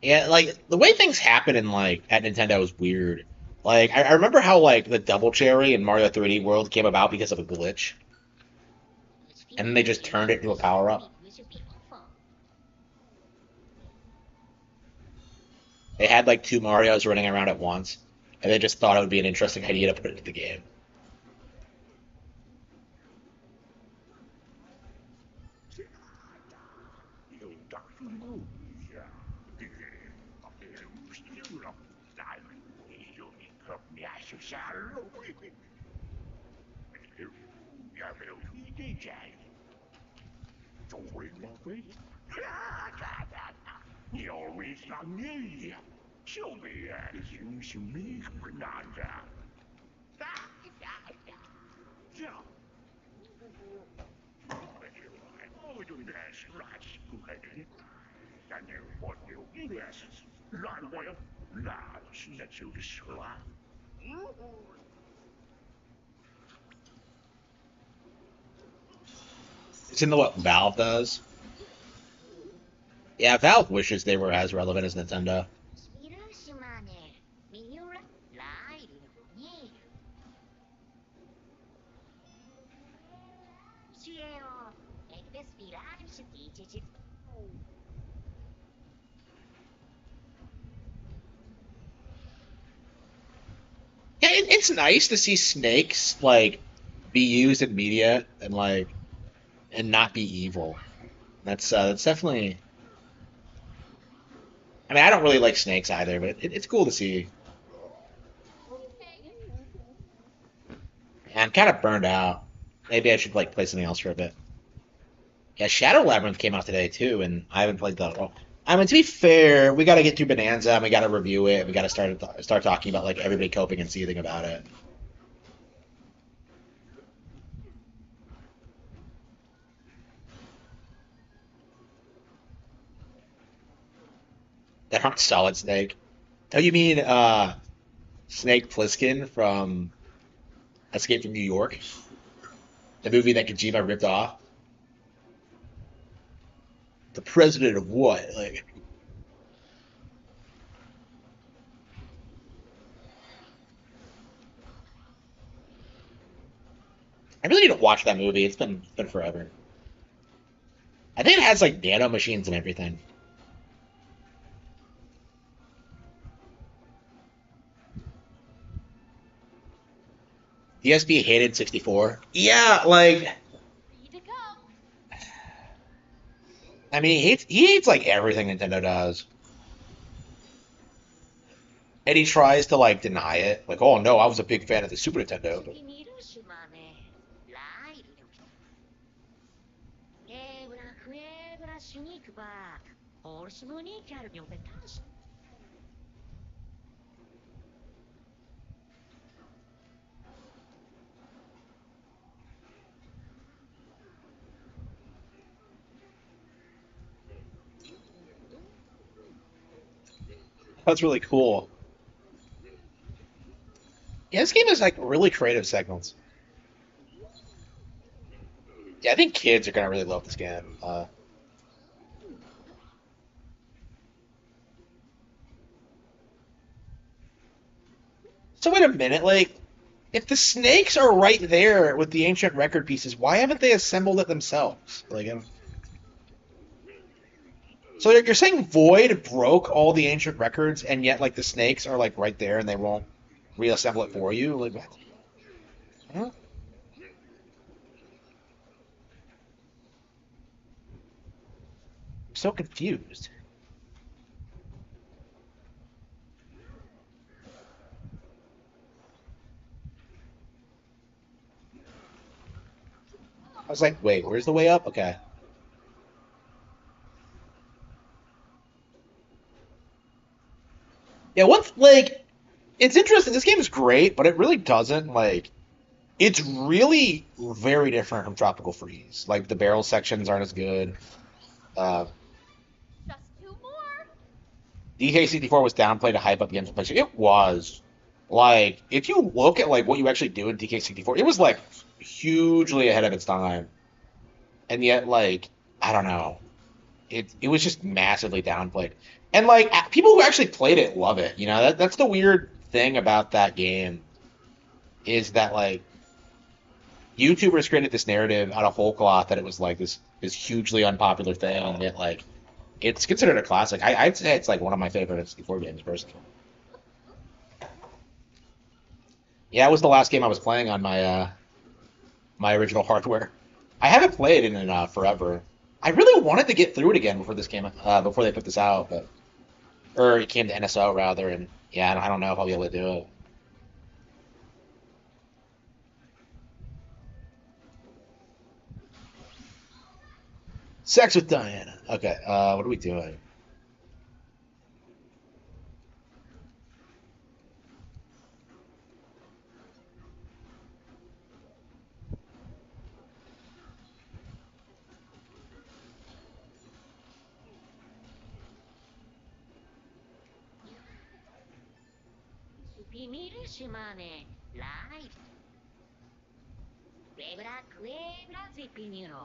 Yeah, like the way things happen in like at Nintendo is weird. Like I remember how like the double cherry in Mario 3D World came about because of a glitch, and then they just turned it into a power up. They had like two Marios running around at once, and they just thought it would be an interesting idea to put it into the game. It's in the what Valve does. Yeah, Valve wishes they were as relevant as Nintendo. Yeah, it's nice to see snakes like be used in media and not be evil. That's definitely. I mean, I don't really like snakes either, but it's cool to see. And I'm kind of burned out. Maybe I should like play something else for a bit. Yeah, Shadow Labyrinth came out today too, and I haven't played that at all. I mean, to be fair, we got to get through Bonanza and we got to review it. We got to start talking about like everybody coping and seething about it. That aren't Solid Snake. Oh, you mean Snake Plissken from Escape from New York, the movie that Kojima ripped off? The president of what? Like, I really need to watch that movie. It's been forever. I think it has like nano machines and everything. The SB hated 64. Yeah, like Free to go. I mean he hates like everything Nintendo does. And he tries to like deny it. Like, oh no, I was a big fan of the Super Nintendo. But 見る島ねライルエブラクエブラシュニークバーホールシムニーキャルニョベタンス that's really cool. Yeah, this game has like really creative segments. Yeah, I think kids are gonna really love this game. So wait a minute, like if the snakes are right there with the ancient record pieces, why haven't they assembled it themselves? Like, so you're saying Void broke all the ancient records, and yet like the snakes are like right there, and they won't reassemble it for you? Like, what? Huh? I'm so confused. I was like, wait, where's the way up? Okay. Yeah, what's like? It's interesting. This game is great, but it really doesn't like. It's really very different from Tropical Freeze. Like the barrel sections aren't as good. Uh, Just two more. DK64 was downplayed to hype up games. But it was like if you look at like what you actually do in DK64, it was like hugely ahead of its time, and yet like I don't know, it was just massively downplayed. And like people who actually played it love it. You know that's the weird thing about that game is that like YouTubers created this narrative out of whole cloth that it was like this hugely unpopular thing, and yet like it's considered a classic. I'd say it's like one of my favorite 64 games personally. Yeah, it was the last game I was playing on my original hardware. I haven't played it in forever. I really wanted to get through it again before this came before they put this out, but or it came to NSO rather, and yeah, I don't know if I'll be able to do it. Sex with Diana. Okay, what are we doing?ビミル島ねライルエブラクエブラゼピニロ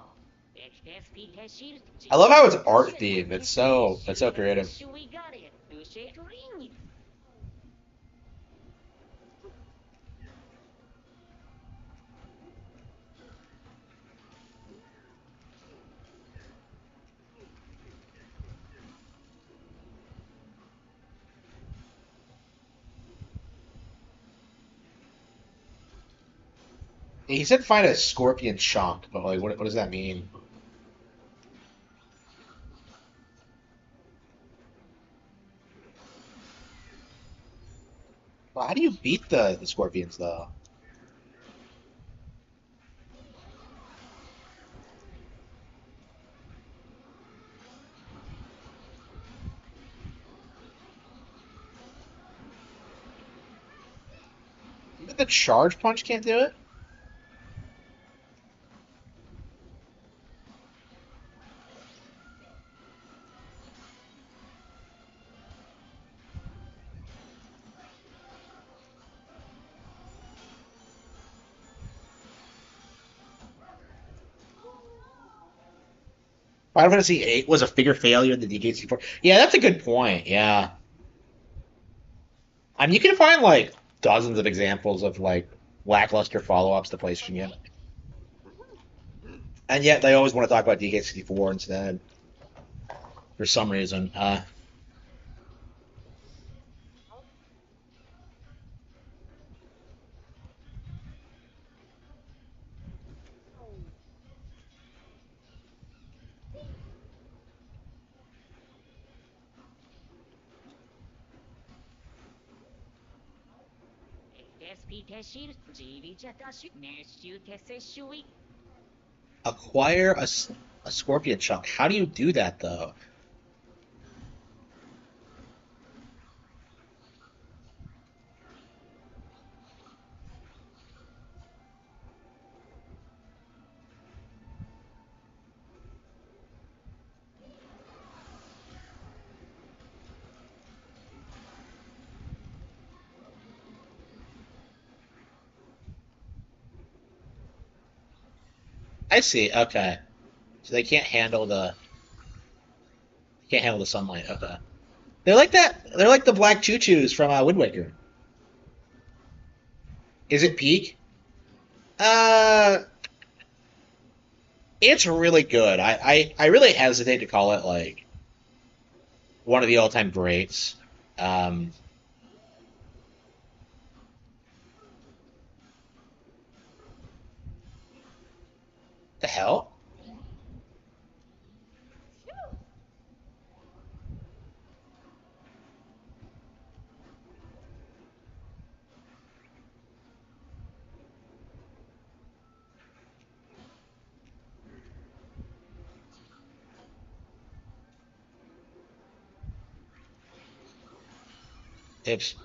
エクテスピテシル I love how it's art themed. It's so creative. シュウィガレルシェトリン He said find a scorpion chunk, but like, what does that mean? Well, how do you beat the scorpions though? the charge punch can't do it? Final Fantasy VIII was a bigger failure than DK64. Yeah, that's a good point. Yeah, I mean, you can find like dozens of examples of like lackluster follow-ups to PlayStation games, and yet they always want to talk about DK64 instead for some reason. SP 撤収自立ダッシュ熱臭鉄接収位 Acquire a scorpion chunk. How do you do that though? I see. Okay, so they can't handle the sunlight. Okay, they're like that. They're like the black choo-choos from Wind Waker. Is it peak? Uh, it's really good. I really hesitate to call it like one of the all-time greats. Um, the hell? It's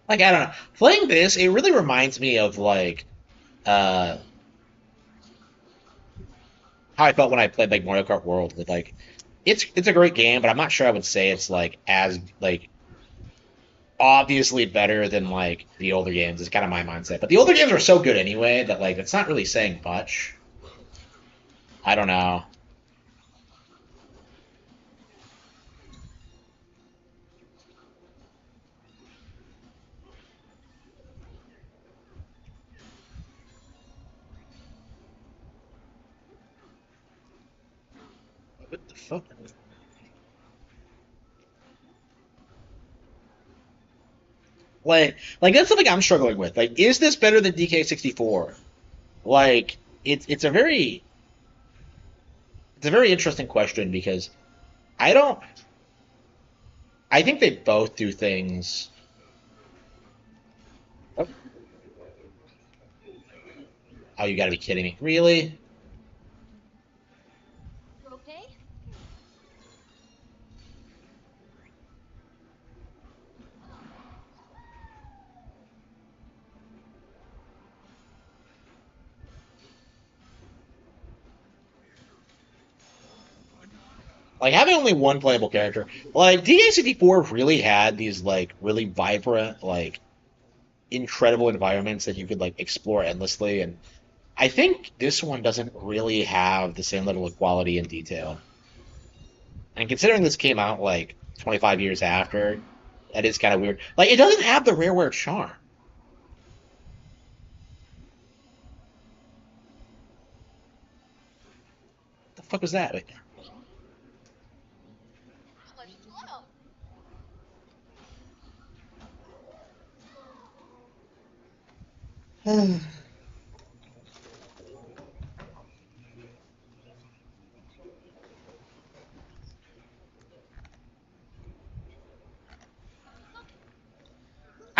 like I don't know. Playing this, it really reminds me of like uh how I felt when I played like Mario Kart World with like it's a great game, but I'm not sure I would say it's like as like obviously better than like the older games is kind of my mindset. But the older games are so good anyway that like it's not really saying much. I don't know. What the fuck? Like that's something I'm struggling with. Like, is this better than DK64? Like, it's a very interesting question because I don't. I think they both do things. Oh, oh, you got to be kidding me! Really? You okay? Like having only one playable character. Like DK64 really had these like really vibrant, like incredible environments that you could like explore endlessly, and I think this one doesn't really have the same level of quality and detail. And considering this came out like 25 years after, that is kind of weird. Like, it doesn't have the Rareware charm. What the fuck was that? Wait. Let's go.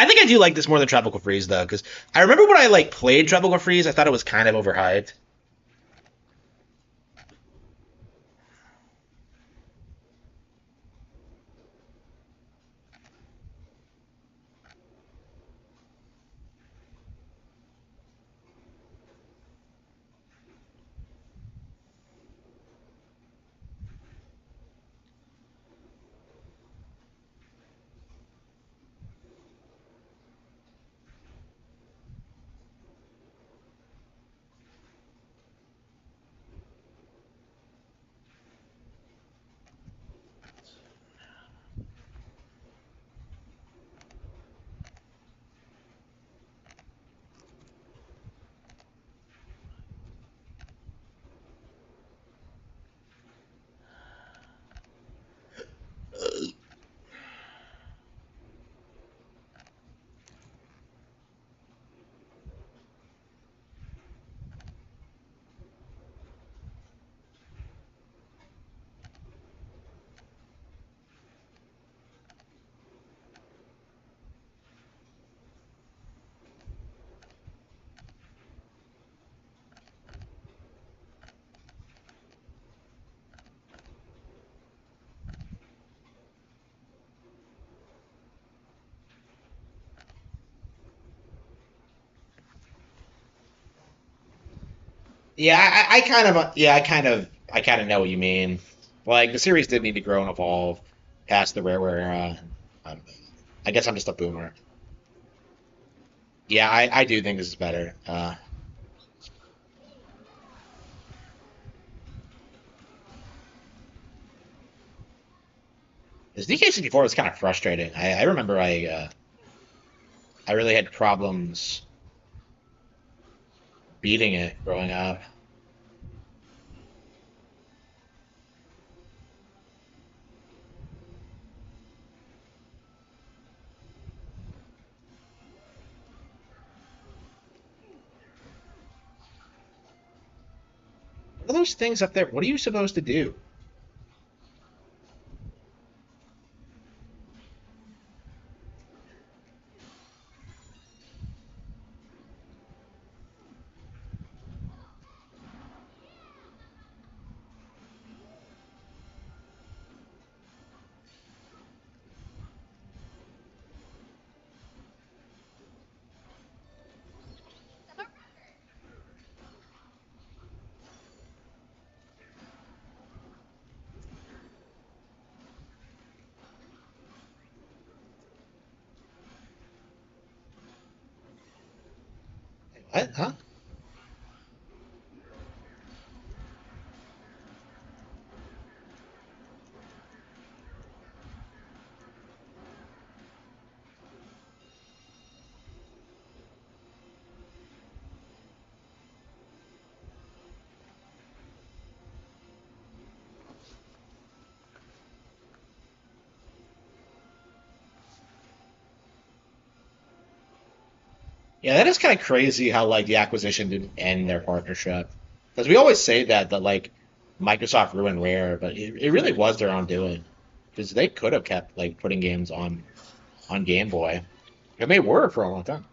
think I do like this more than Tropical Freeze though, because I remember when I like played Tropical Freeze, I thought it was kind of overhyped. Yeah, I kind of know what you mean. Like the series did need to grow and evolve past the Rareware era. Um, I guess I'm just a boomer. Yeah, I do think this is better. This DK64 was kind of frustrating. I remember I really had problems beating it growing up. What are those things up there? What are you supposed to do? What? Huh? Yeah, that is kind of crazy how like the acquisition didn't end their partnership. Because we always say that like Microsoft ruined Rare, but it really was their own doing. Because they could have kept like putting games on Game Boy, and they were for a long time.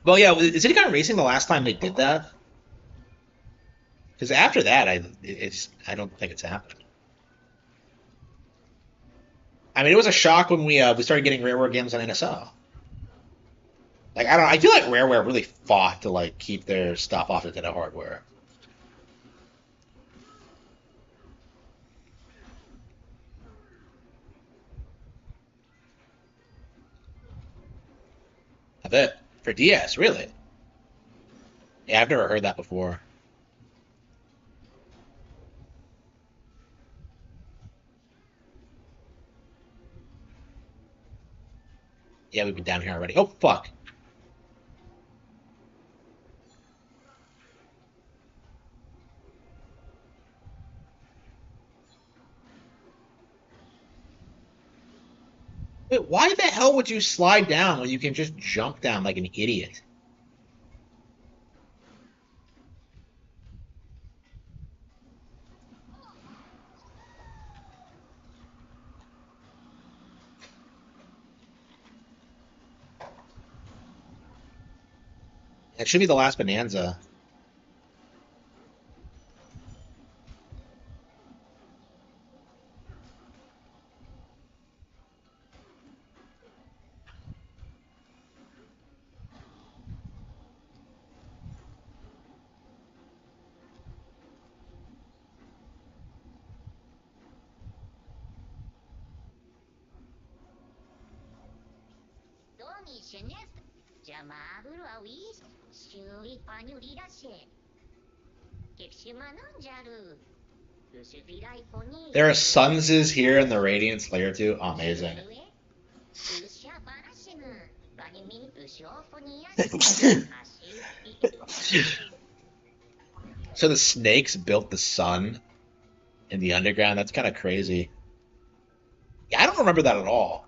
Well, yeah, is City Con Racing the last time they did that? Because after that, I don't think it's happened. I mean, it was a shock when we started getting Rareware games on NSO. Like I don't know, I feel like Rareware really fought to like keep their stuff off Nintendo hardware. I bet for DS, really. Yeah, I've never heard that before. Yeah, we've been down here already. Oh fuck! Wait, why the hell would you slide down when you can just jump down like an idiot? It should be the last Bonanza. Domi Shenest. Jamaburu Awish. Shui Panuridashi. Kipshimananjaru. Luciferai Poni. There are Sunses here in the Radiance Layer too. Oh, amazing. Lucia Banashinu. Banimin Luciophonia. So the snakes built the sun in the underground. That's kind of crazy. Yeah, I don't remember that at all.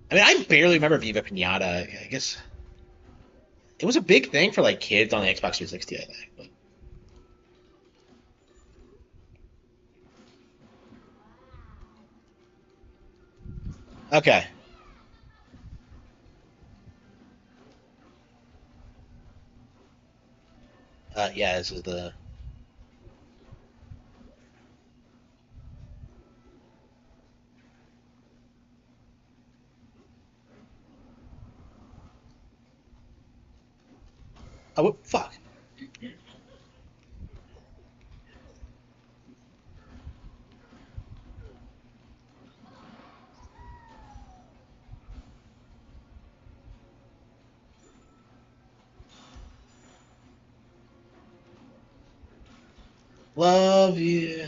I mean, I barely remember Viva Pinata. I guess it was a big thing for like kids on the Xbox 360, I think. But... Okay. Yeah, this is the. Oh, fuck. Love you.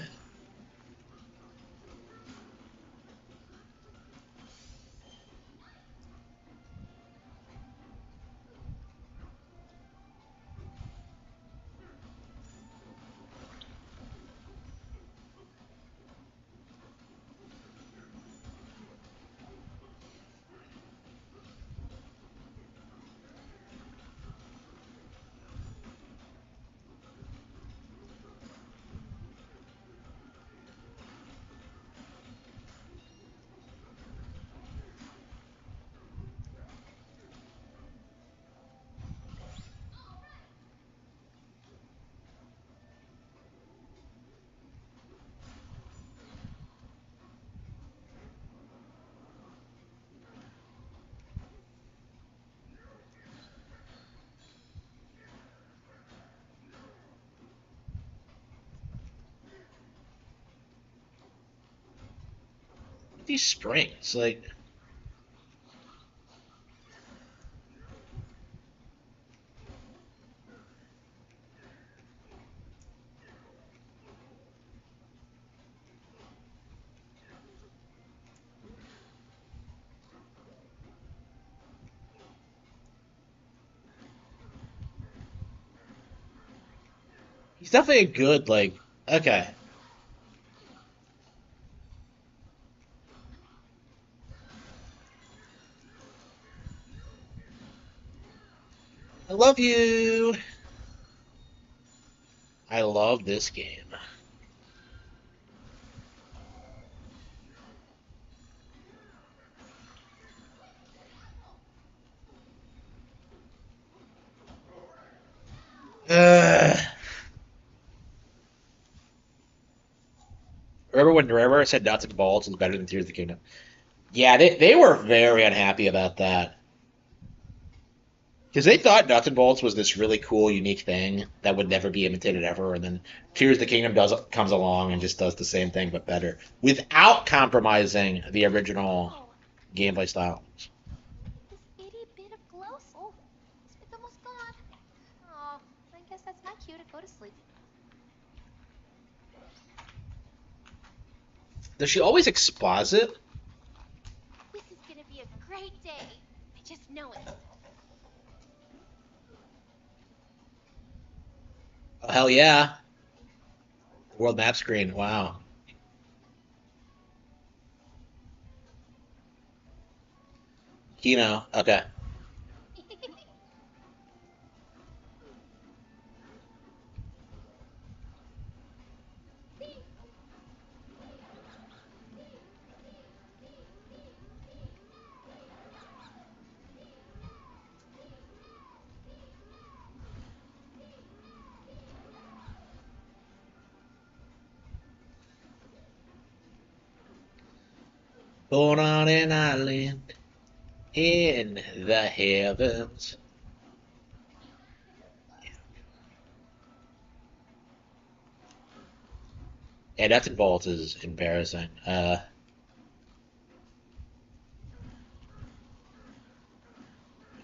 These springs, like. He's definitely a good, like. Okay. I love you. I love this game. Ugh. Remember when Rare said Nuts and Bolts is better than Tears of the Kingdom? Yeah, they were very unhappy about that. Because they thought Nuts and Bolts was this really cool, unique thing that would never be imitated ever, and then Tears of the Kingdom comes along and just does the same thing but better, without compromising the original Oh, gameplay style. this itty bit of glow. Oh, it's almost gone. Oh, I guess that's my cue to go to sleep. Does she always exposit? This is gonna be a great day. I just know it. Oh, hell yeah. World map screen. Wow. Kino. Okay. Born on an island in the heavens. Yeah, nuts and bolts is embarrassing. There's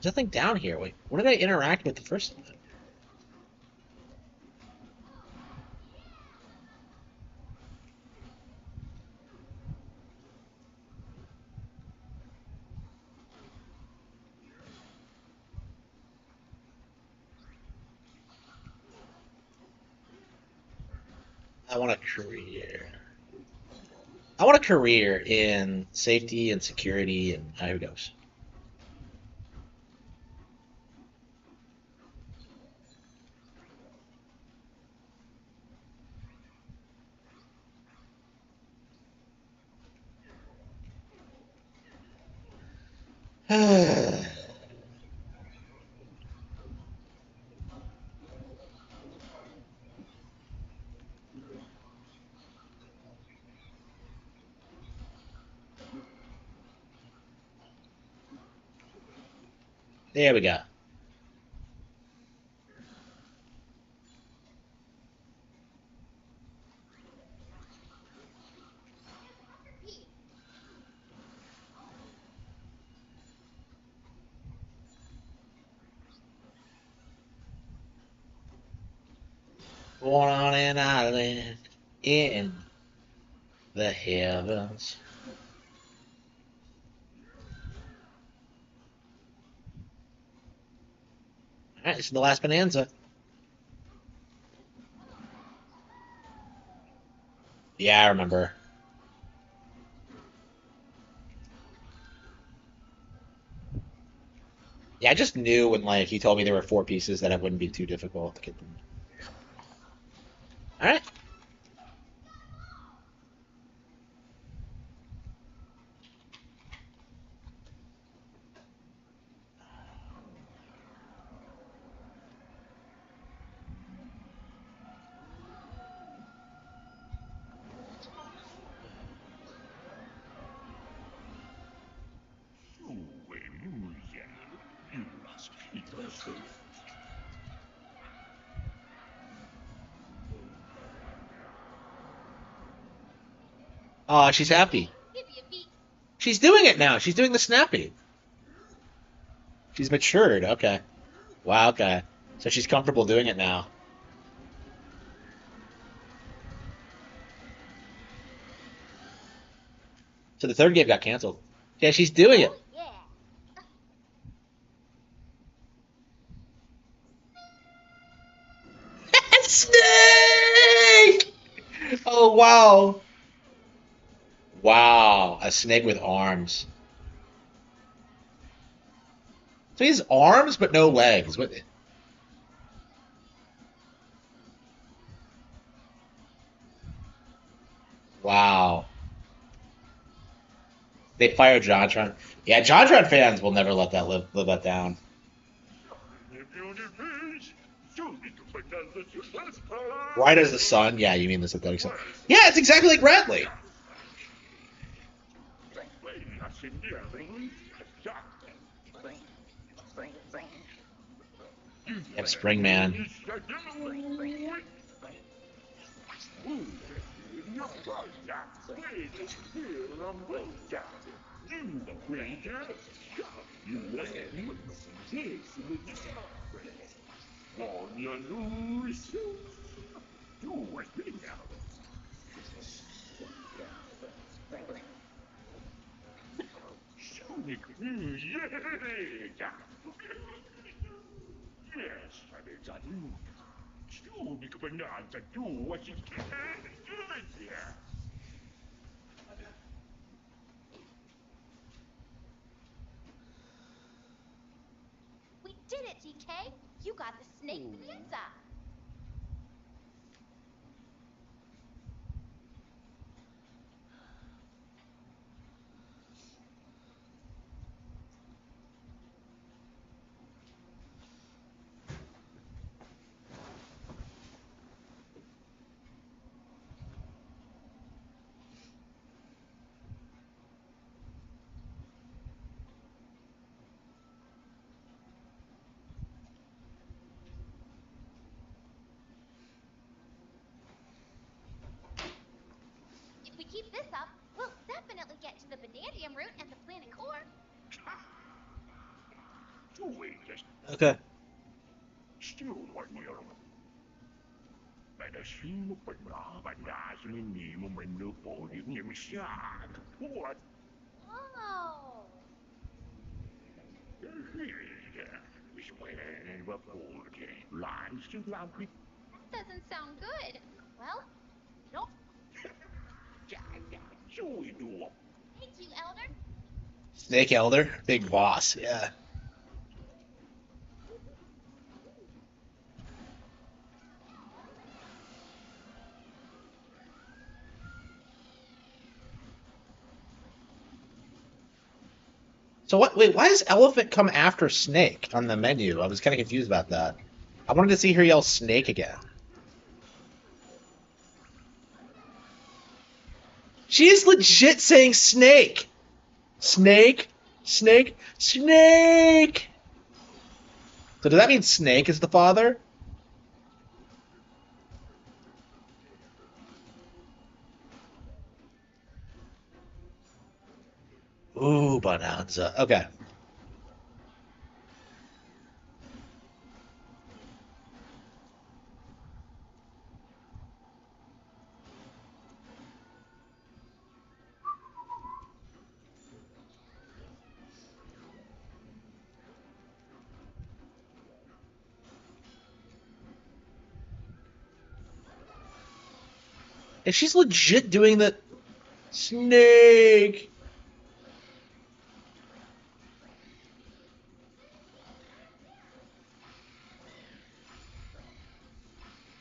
nothing down here. Wait, what did I interact with the first time? I want a career. I want a career in safety and security, and here it goes. There we go. Born on an island in the heavens. All right, this is the last Bonanza. Yeah, I remember. Yeah, I just knew when like he told me there were four pieces that it wouldn't be too difficult to get them. All right. Oh, she's happy. Give you a beat. She's doing it now. She's doing the snappy. She's matured. Okay. Wow. Okay. So she's comfortable doing it now. So the third game got canceled. Yeah, she's doing it. Oh, yeah. Snake! Oh wow. Wow, a snake with arms. So he has arms but no legs. What? Wow. They fired JonTron. Yeah, JonTron fans will never let that live that down. Right as the sun. Yeah, you mean the synthetic sun. Yeah, it's exactly like Bradley. Yeah, Springman. We did it, DK. You got the snake bonanza. Okay. Still one year. But sino pa nabanasan ni mo manupo ni Misyag? What? Oh, that doesn't sound good. Well, no. Thank you, Elder. Snake Elder, big boss. Yeah. So what? Wait, why does elephant come after snake on the menu? I was kind of confused about that. I wanted to see her yell snake again. She is legit saying snake. Snake, snake, snake. So does that mean Snake is the father? Ooh, Bananza. Okay. And she's legit doing the snake.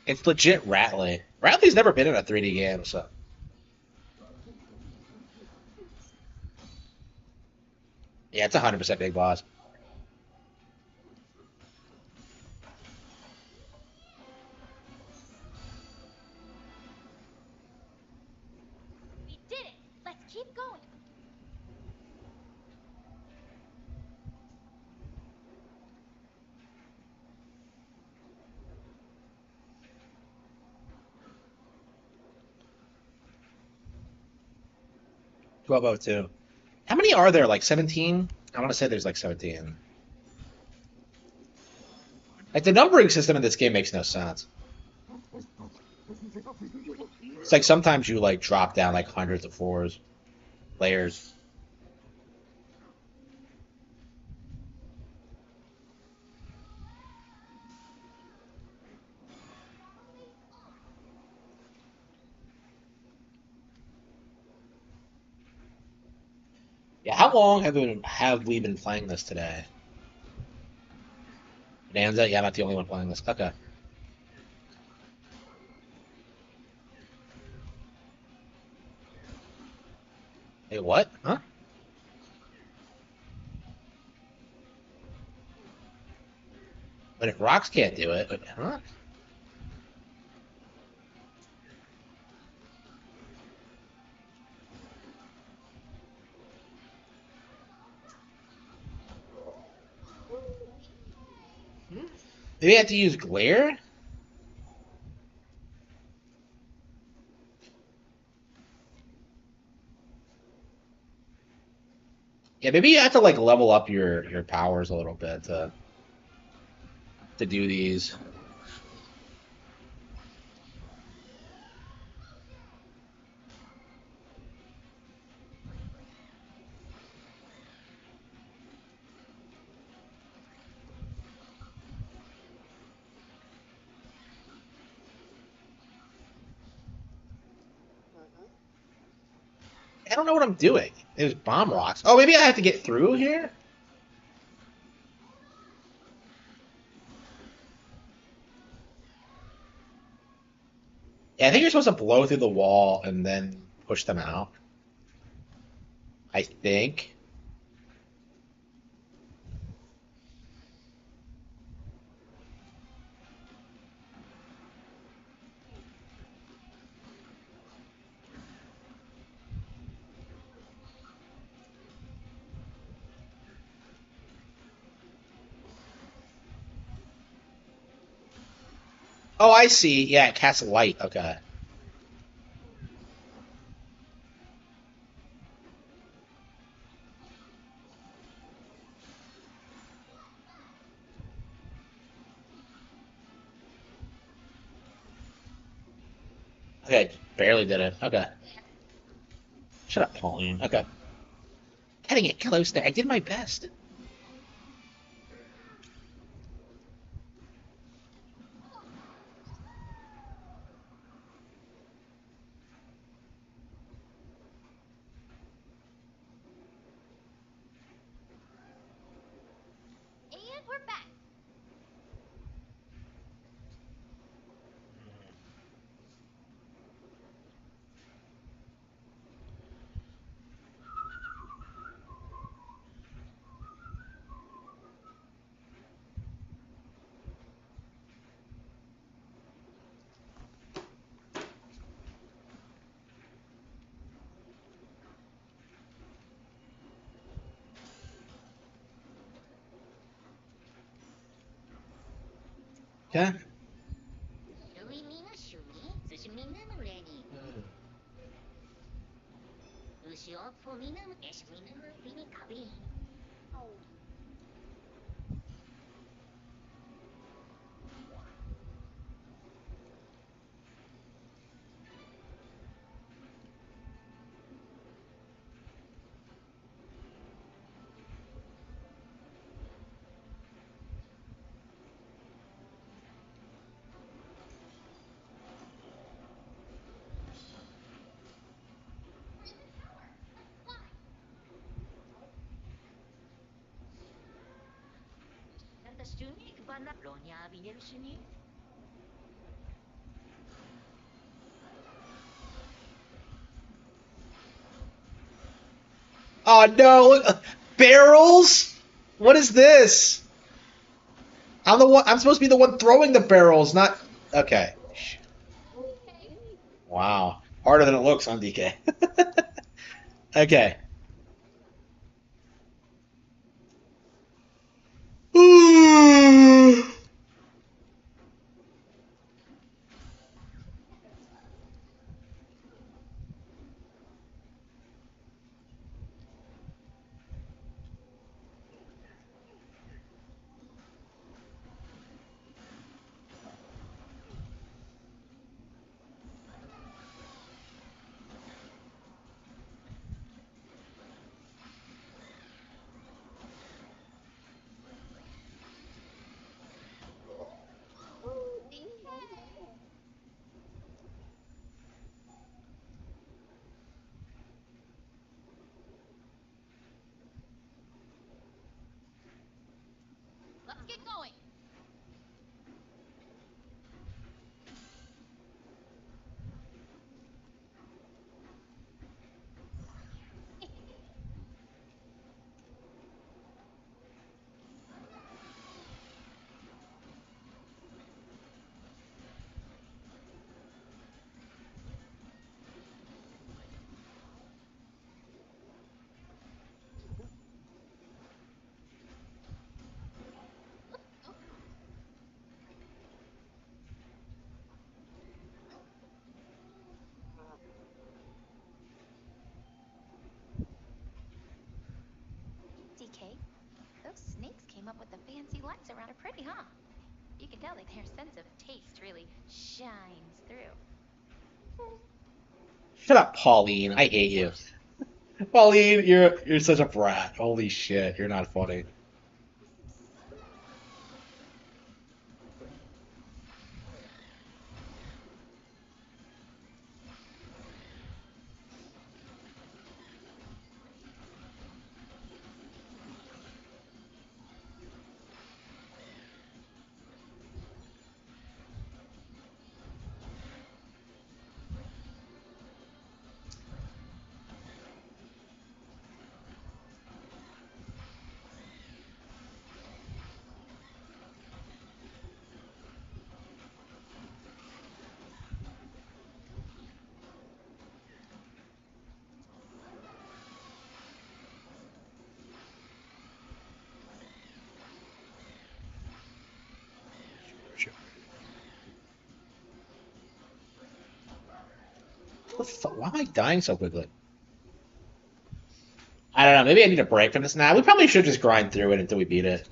It's legit Ratley. Ratley's never been in a 3D game, so yeah, it's 100% Big Boss. We did it. Let's keep going. Twelve oh two. How many are there? Like 17? I want to say there's like 17. Like the numbering system in this game makes no sense. It's like sometimes you like drop down like hundreds of floors, layers. Yeah, how long have we been playing this today? Bananza? Yeah, I'm not the only one playing this. Okay. Hey, what? Huh? But if rocks can't do it, huh? Maybe I have to use glare? Yeah, maybe you have to like level up your powers a little bit to do these. I don't know what I'm doing. There's bomb rocks. Oh, maybe I have to get through here? Yeah, I think you're supposed to blow through the wall and then push them out. I think. Oh, I see. Yeah, it casts light. Okay. Okay, barely did it. Okay. Shut up, Pauline. Okay. Gotta get close there. I did my best. And we're back. Okay. シュウイミがシュウイ寿司みんなの上に牛をフォミナムエシミナムビニカビ Oh. Fly. なんだシュニークバナロニャービネルシュニ Oh no! Barrels? What is this? I'm the one. I'm supposed to be the one throwing the barrels, not. Okay. Okay. Wow. Harder than it looks on DK. Okay. DK. Let's get going. DK, those snakes came up with the fancy lights around her pretty, huh? You can tell that their sense of taste really shines through. Shut up, Pauline. I hate you. Pauline, you're such a brat. Holy shit, you're not funny. What the fuck? Why am I dying so quickly? I don't know. Maybe I need a break from this now. We probably should just grind through it until we beat it.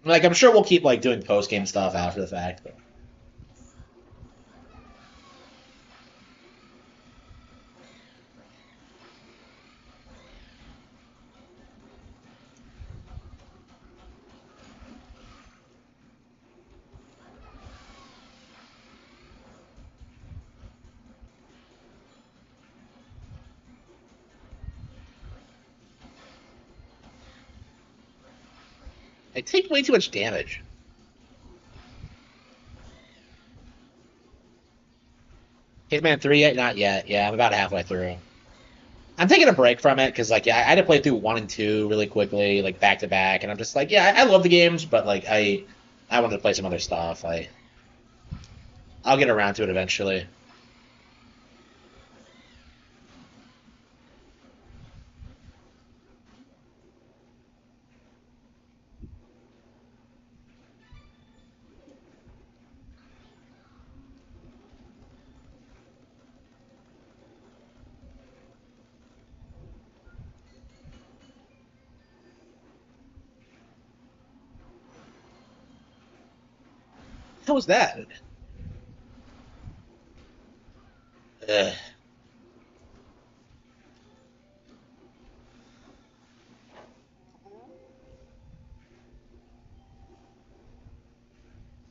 Like, I'm sure we'll keep like doing post game stuff after the fact. But I take way too much damage. Hitman 3 yet? Not yet. Yeah, I'm about halfway through. I'm taking a break from it because, like, yeah, I had to play through 1 and 2 really quickly, like back to back, and I'm just like, yeah, I love the games, but like, I wanted to play some other stuff. I'll get around to it eventually. How was that? Ugh.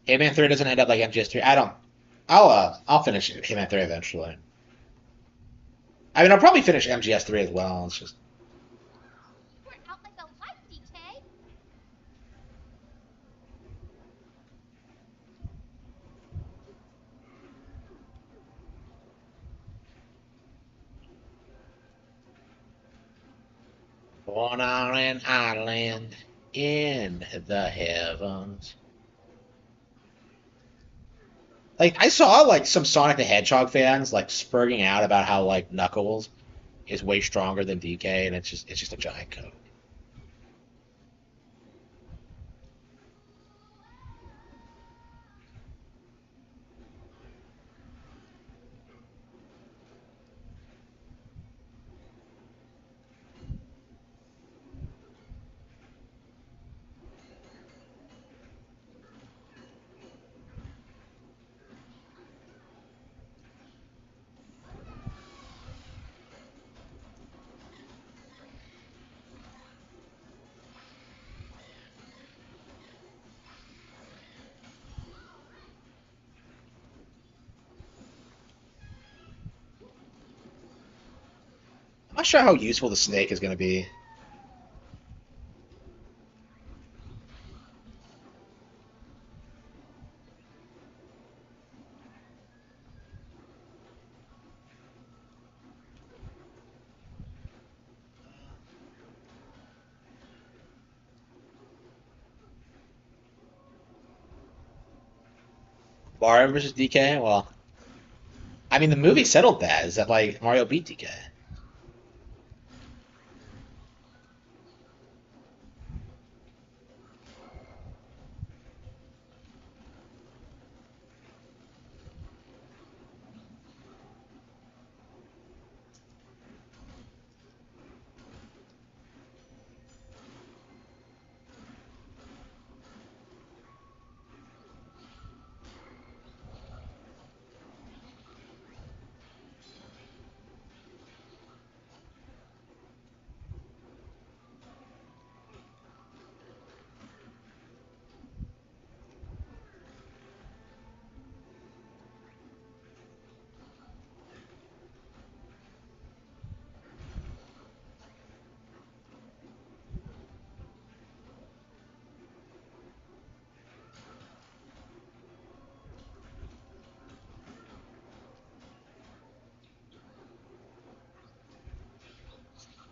Hitman 3 doesn't end up like MGS3. I don't. I'll finish Hitman 3 eventually. I mean, I'll probably finish MGS3 as well. It's just You were out like a light, DK. born on an island in the heavens. Like I saw like some Sonic the Hedgehog fans like spurging out about how like Knuckles is way stronger than DK, and it's just a giant coat. I'm not sure how useful the snake is going to be. Mario versus DK. Well, I mean the movie settled that. Is that like Mario beat DK?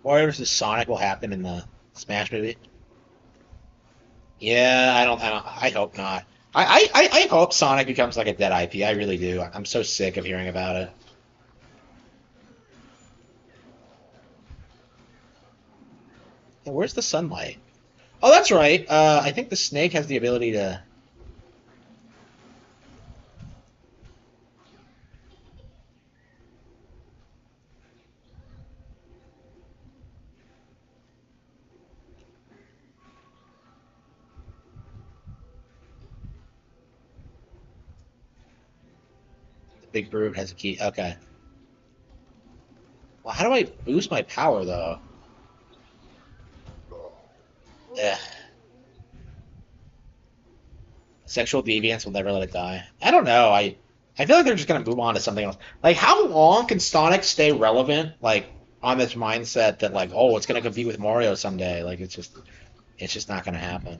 Mario versus Sonic will happen in the Smash movie. Yeah, I don't. I hope not. I hope Sonic becomes like a dead IP. I really do. I'm so sick of hearing about it. Yeah, where's the sunlight? Oh, that's right. I think the snake has the ability to. The big brute has a key. Okay. Well, how do I boost my power though? Ugh. Sexual deviance will never let it die. I don't know. I feel like they're just gonna move on to something else. Like, how long can Sonic stay relevant? Like on this mindset that like, oh, it's gonna compete with Mario someday. Like, it's just not gonna happen.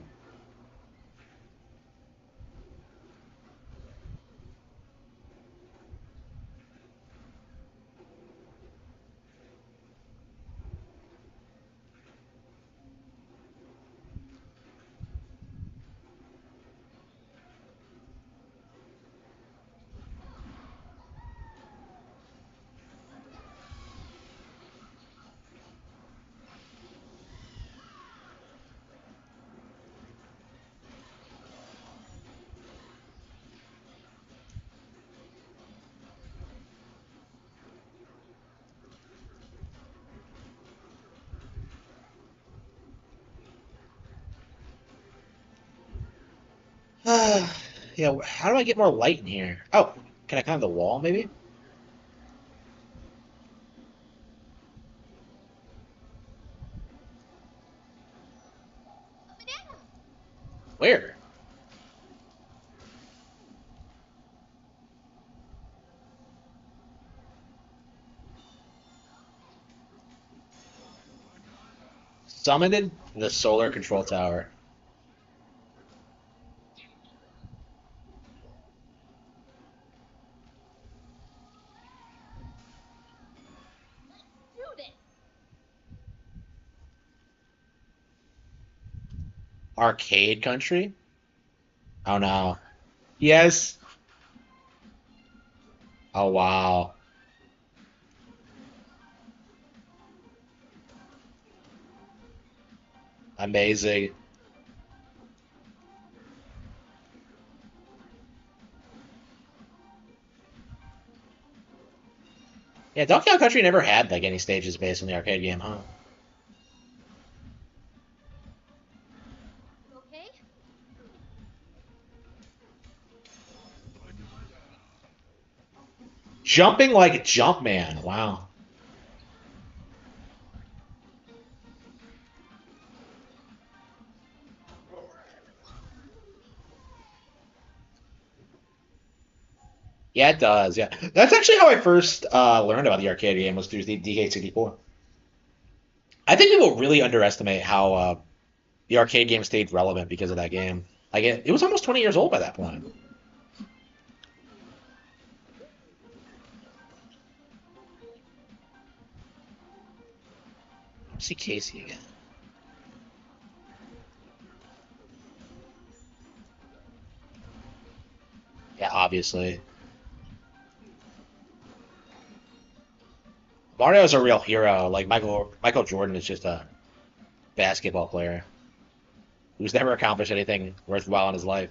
Yeah, how do I get more light in here? Oh, can I climb the wall, maybe? A banana! Where? Summoned the solar control tower. Do this! Arcade country? Oh no. Yes. Oh wow. Amazing. Yeah, Donkey Kong Country never had like any stages based on the arcade game, huh? You okay? Jumping like a Jumpman. Wow. Yeah, it does. Yeah, that's actually how I first learned about the arcade game was through the DK64. I think people really underestimate how the arcade game stayed relevant because of that game. Like it was almost 20 years old by that point. See Casey again. Yeah, obviously. Mario's a real hero. Like Michael Jordan is just a basketball player who's never accomplished anything worthwhile in his life.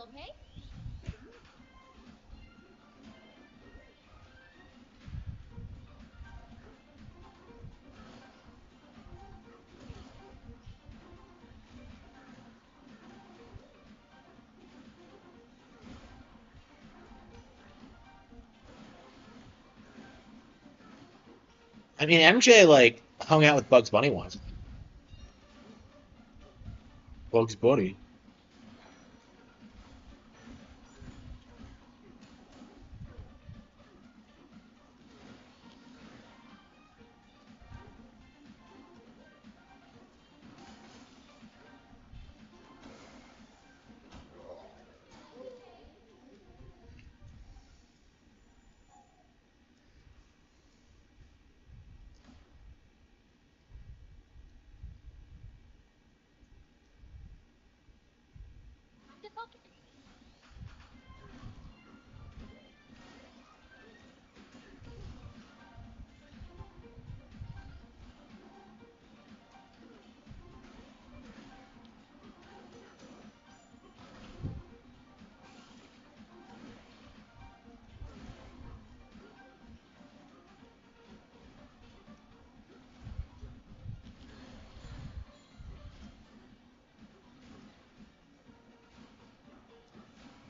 Okay? I mean, MJ like hung out with Bugs Bunny once. Bugs Bunny. Time to focus.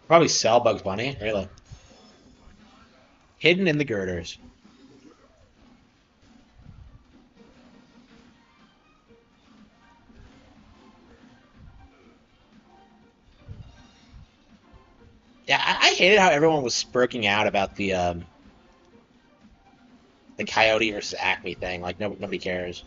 Probably sell Bugs Bunny. Really. Hidden in the girders. Yeah, I hated how everyone was spurking out about the Coyote versus Acme thing. Like nobody cares.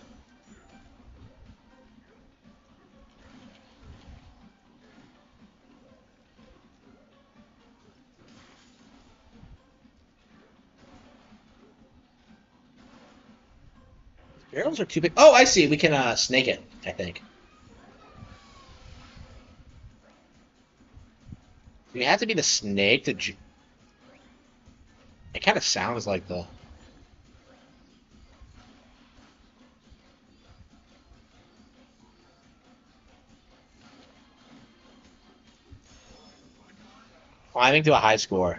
Barrels are too big. Oh, I see. We can snake it. I think. You have to be the snake to. It kind of sounds like the. Climbing to a high score.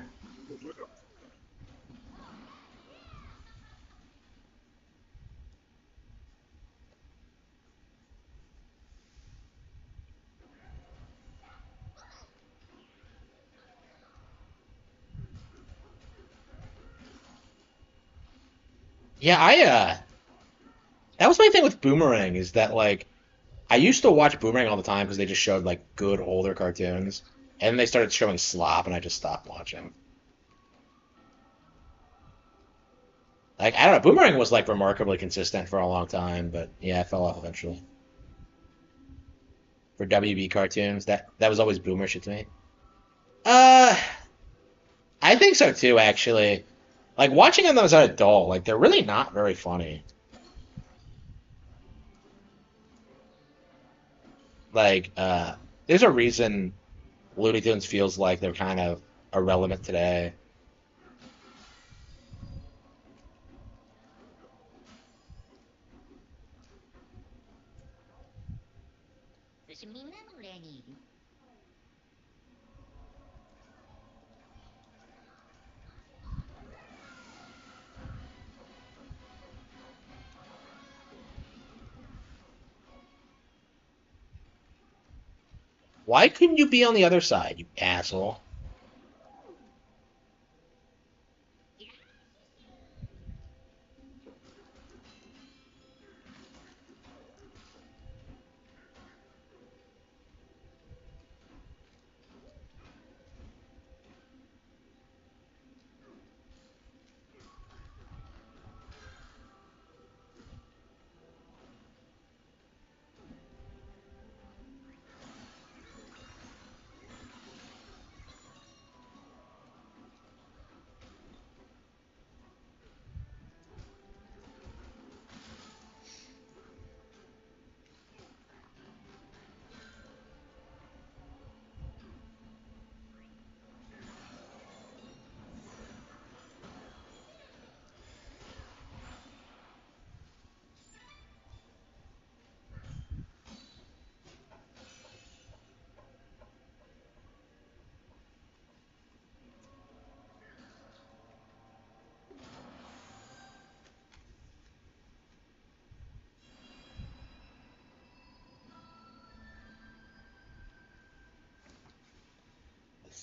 Yeah, that was my thing with Boomerang is that like I used to watch Boomerang all the time because they just showed like good older cartoons, and then they started showing slop, and I just stopped watching. Like I don't know, Boomerang was like remarkably consistent for a long time, but yeah, it fell off eventually. For WB cartoons, that was always Boomer shit to me. Uh, I think so too, actually. Like watching them as an adult, like they're really not very funny. Like, there's a reason Looney Tunes feels like they're kind of irrelevant today. 私みんなの例に Why couldn't you be on the other side, you asshole?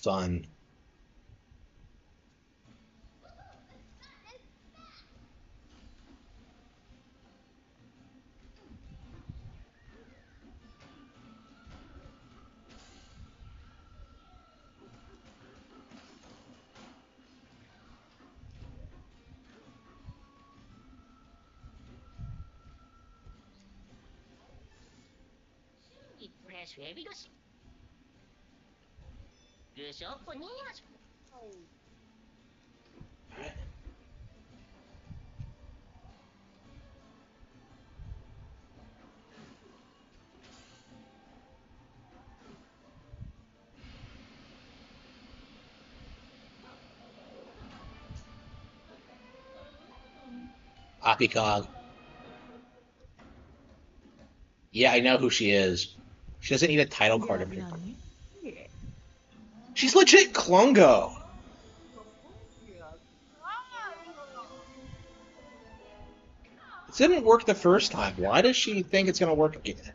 Son. Fresh baby goes. Goes up for years. Poppycog. Yeah, I know who she is. She doesn't need a title card every part. She's legit Klungo. It didn't work the first time. Why does she think it's gonna work again?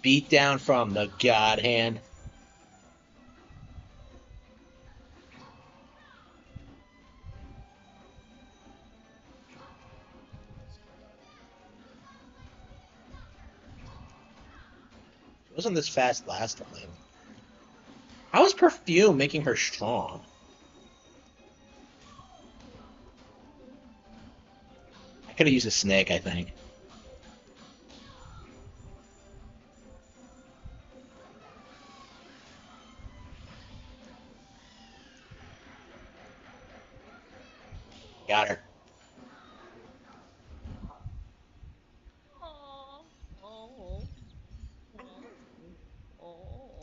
Beat down from the God Hand. She wasn't this fast last time. How is perfume making her strong? I could have used a snake, I think. Got her.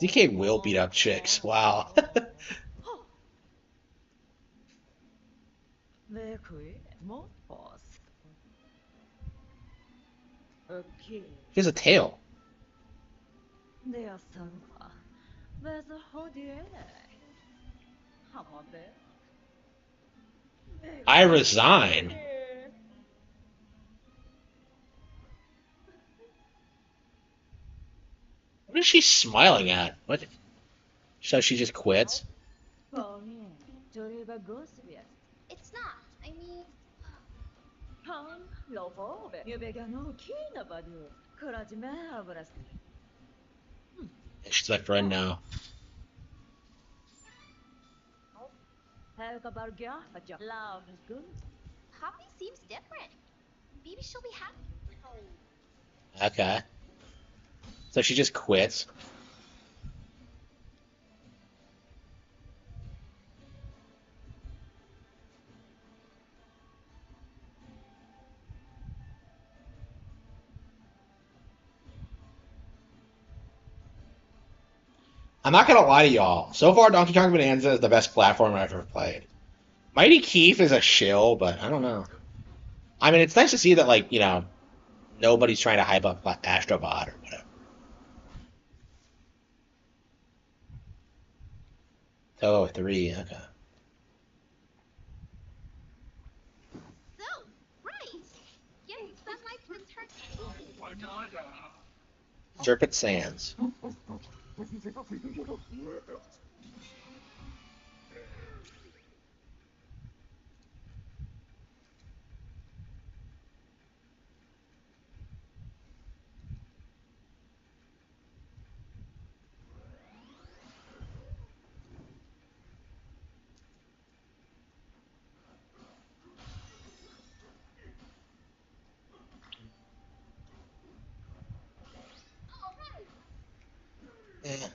DK will beat up chicks. Wow. 내 그의 뭐 버스. 오케이. He has a tail. 내 아상과 왜서 어디에? 하마베. I resign. What is she smiling at? What? So she just quits? 뻥이 저리가 고스비야. It's not. I mean, 형 로보베 유배가 너 키나 봐도 그러지 마 아브라스. She's my friend now. 해가 바르겨 맞죠? Love is good. Poppy seems different. Maybe she'll be happy. Okay. So she just quits. I'm not gonna lie to y'all. So far, Donkey Kong Bonanza is the best platformer I've ever played. Mighty Keef is a shill, but I don't know. I mean, it's nice to see that, like, nobody's trying to hype up Astrobot or whatever. Oh, 3, okay. So, right. Getting sunlight's been turned. Serpent Sands. Yeah.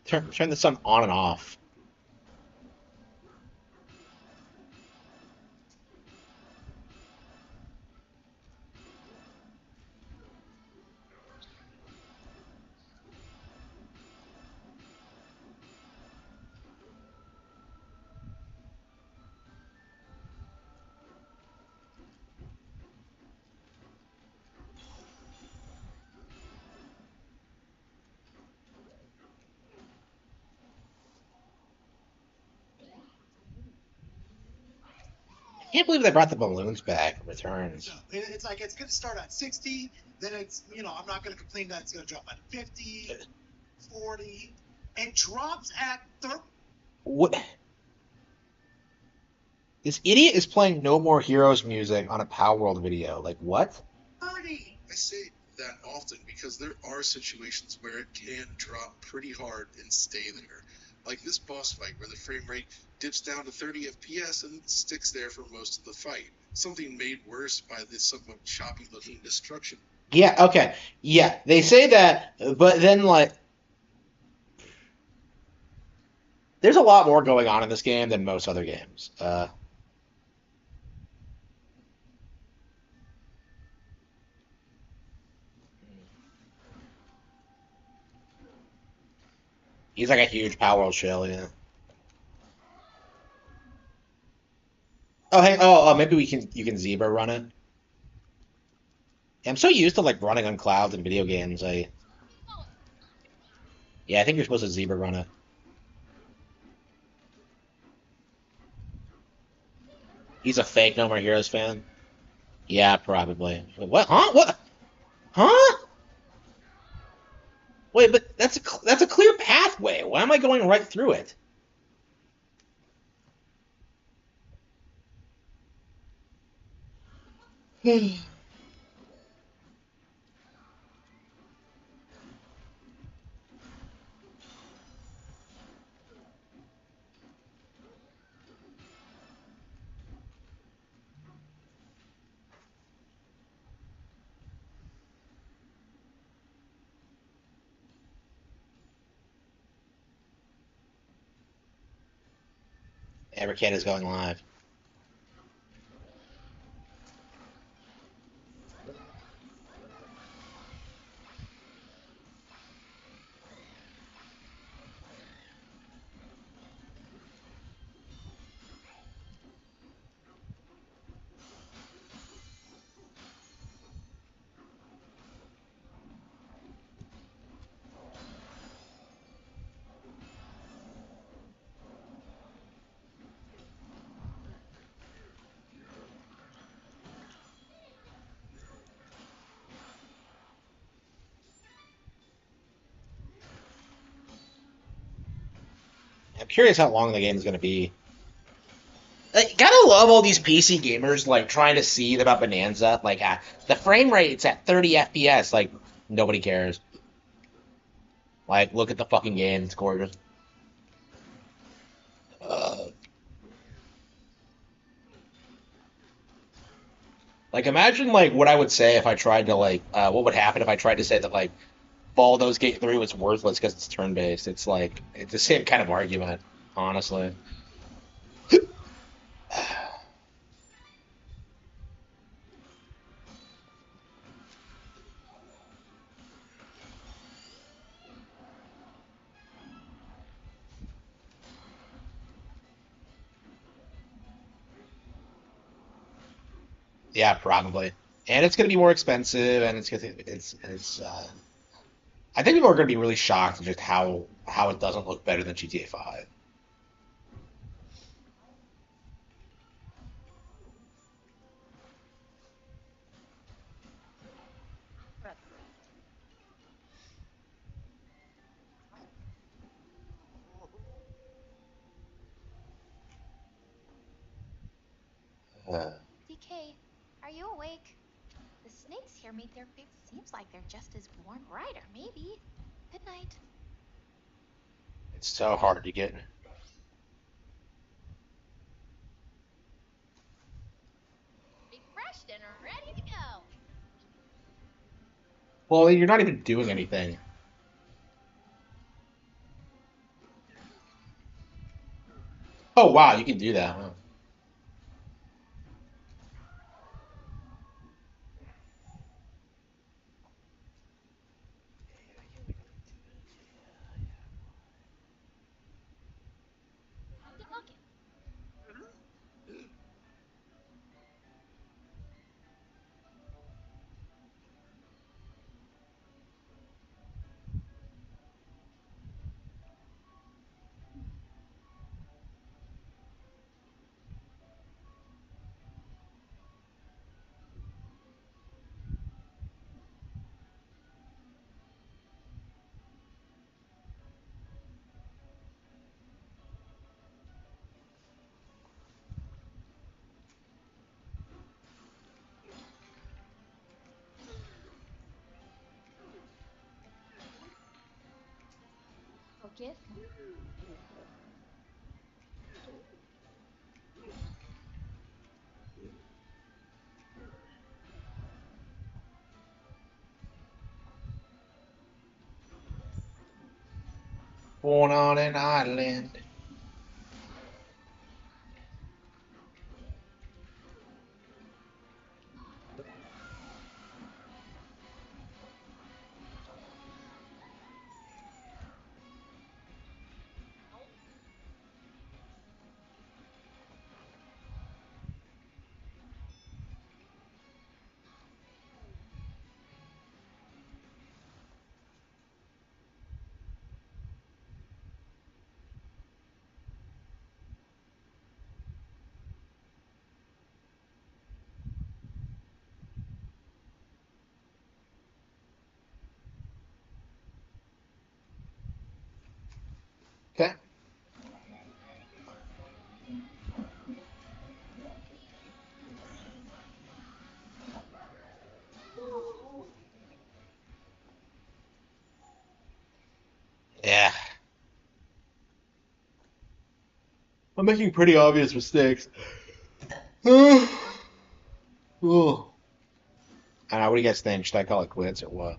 Turn the sun on and off. I can't believe they brought the balloons back. Returns. It's like it's going to start at 60, then it's, I'm not going to complain that it's going to drop at 50, 40. It drops at 30. What? This idiot is playing No More Heroes music on a Power World video. Like, what? 30. I say that often because there are situations where it can drop pretty hard and stay there. Like this boss fight where the frame rate dips down to 30 FPS and sticks there for most of the fight. Something made worse by this somewhat choppy looking destruction. Yeah, okay. Yeah, they say that, but then, like, there's a lot more going on in this game than most other games. He's like a huge power shell, yeah. Oh, hey, maybe you can zebra run it. Yeah, I'm so used to like running on clouds in video games. Yeah, I think you're supposed to zebra run it. He's a fake No More Heroes fan. Yeah, probably. Wait, what? Huh? What? Huh? Wait, but that's a clear pathway. Why am I going right through it? Evercade is going live. I'm curious how long the game is going to be. Like, gotta love all these PC gamers like trying to seethe about Bonanza. Like, the frame rate's at 30 FPS. Like, nobody cares. Like, look at the fucking game; it's gorgeous. Uh, like, imagine like what I would say if I tried to like, what would happen if I tried to say that like Baldur's Gate 3 was worthless because it's turn based. It's like it's the same kind of argument, honestly. Yeah, probably. And it's gonna be more expensive, and it's. I think people are gonna be really shocked at just how it doesn't look better than GTA 5. Uh, DK, are you awake? The snakes here make their face seems like they're just as warm, brighter, maybe. Good night. it's so hard to get. Refreshed and ready to go. Well, you're not even doing anything. Oh wow, you can do that. Huh? Forgive me. Born on an island. Okay. Yeah. I'm making pretty obvious mistakes. Oh. I don't know, what do you guys think? Should I call it quits or what?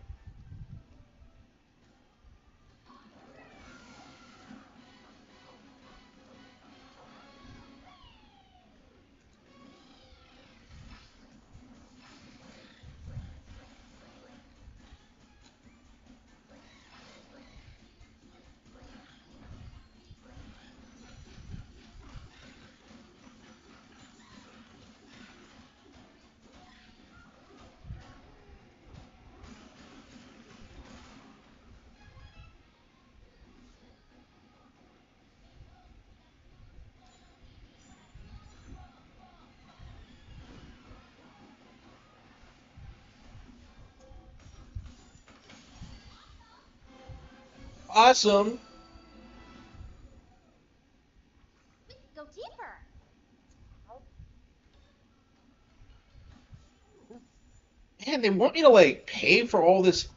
Awesome. We could go deeper. Man, they want me to like pay for all this.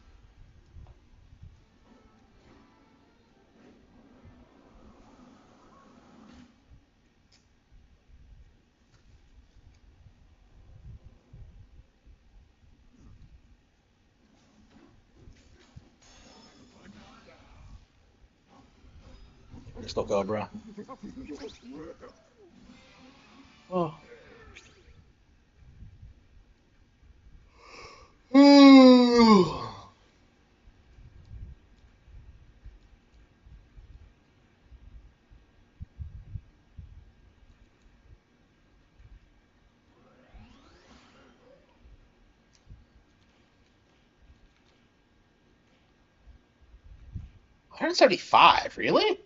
Crystal Cobra. Oh. 175, really?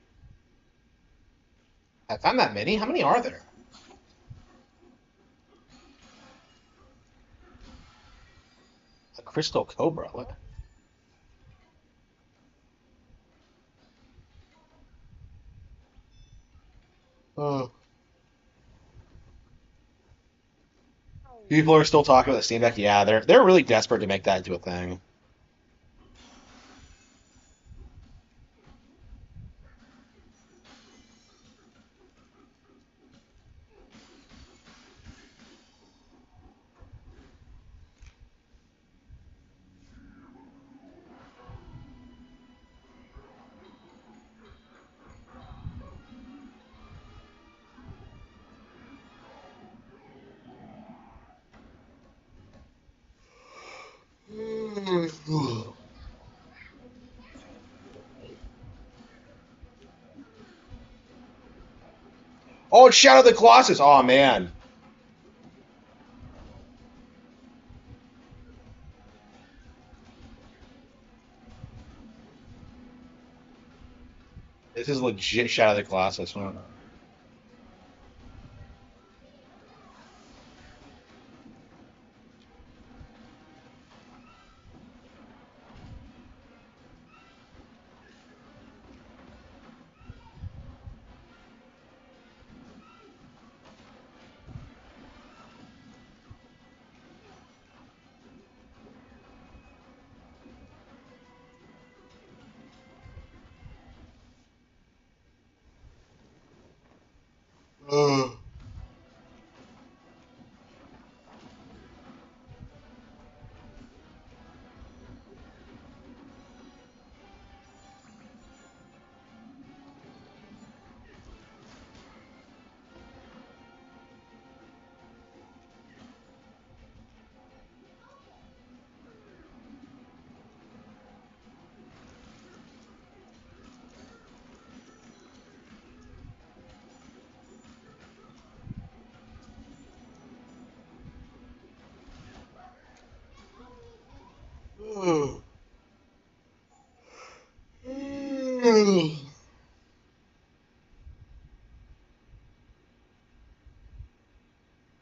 I found that many? How many are there? A Crystal Cobra. What? Oh. People are still talking about the Steam Deck. Yeah, they're really desperate to make that into a thing. Oh, it's Shadow of the Colossus. Oh man, this is legit Shadow of the Colossus. Huh?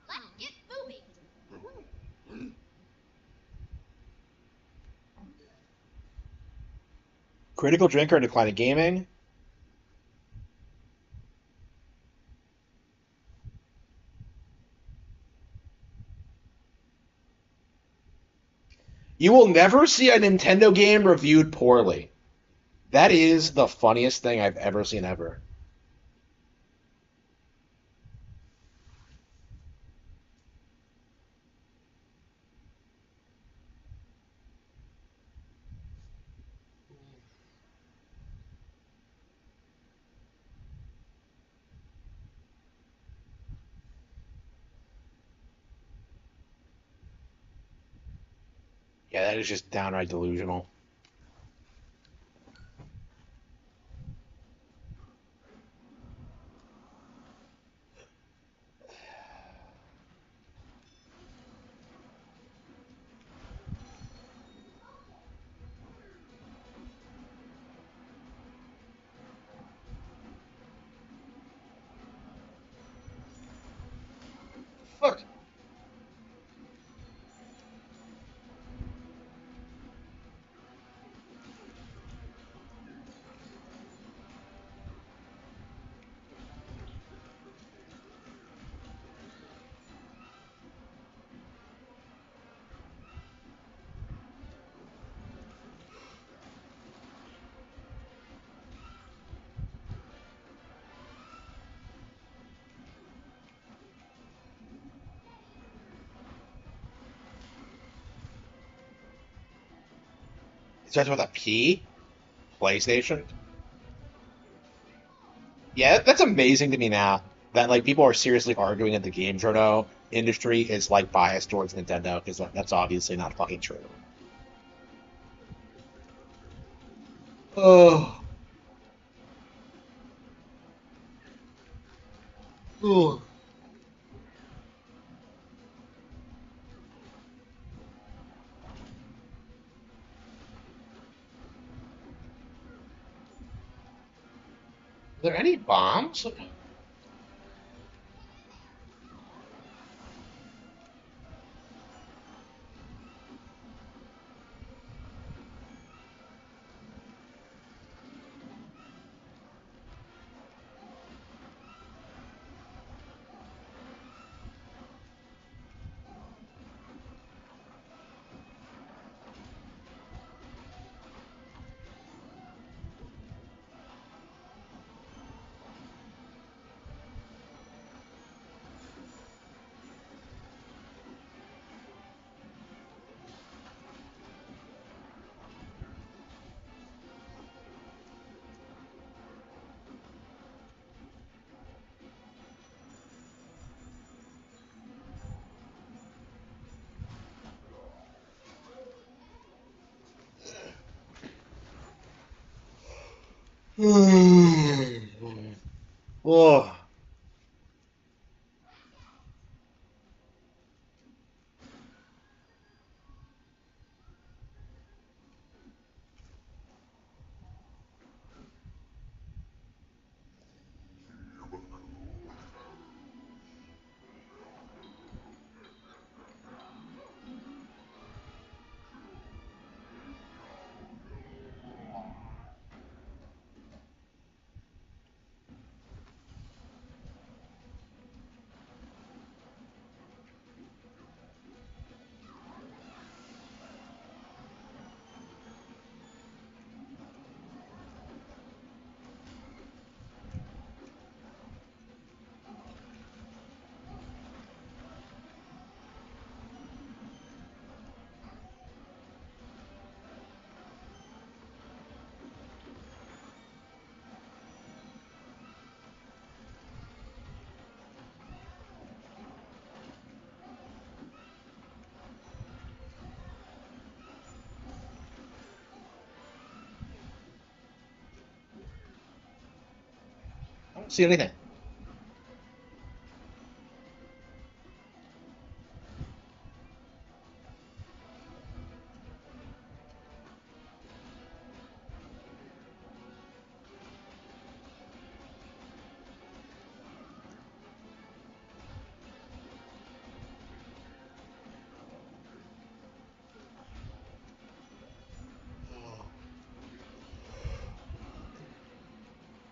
Let's get moving. Critical drinker and declining gaming. You will never see a Nintendo game reviewed poorly. That is the funniest thing I've ever seen ever. Yeah, that is just downright delusional. Fuck. It starts with a P? PlayStation? Yeah, that's amazing to me now. That like people are seriously arguing that the game journo industry is like biased towards Nintendo because that's obviously not fucking true. Oh. Oh. Are there any bombs? Oh. I don't see anything.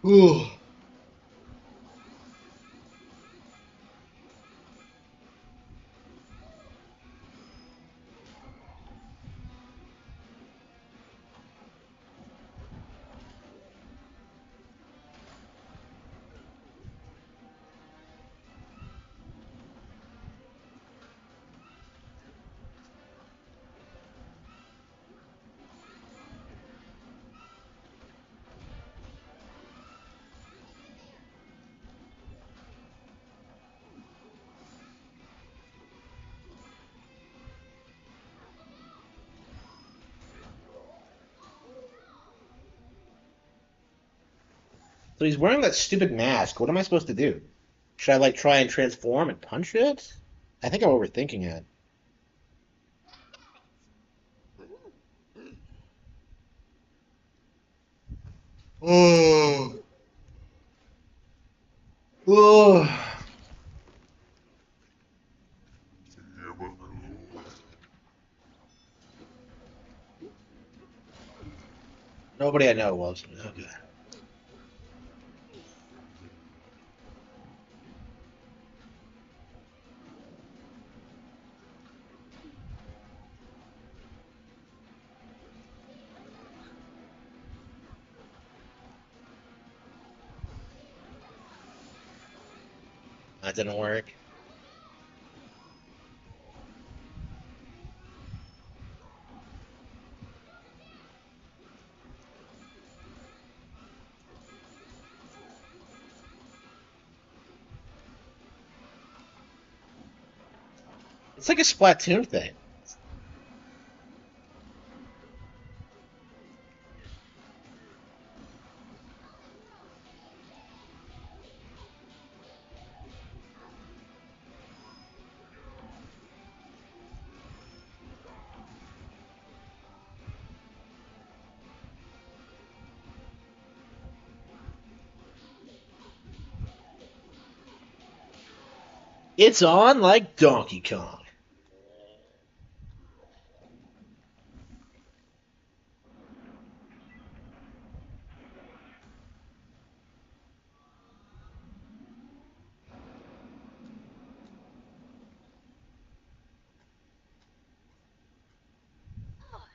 Ooh. So he's wearing that stupid mask. What am I supposed to do? Should I like try and transform and punch it? I think I'm overthinking it. Oh. Oh. Nobody I know loves me. Okay. That didn't work. It's like a Splatoon thing. It's on like Donkey Kong. Oh,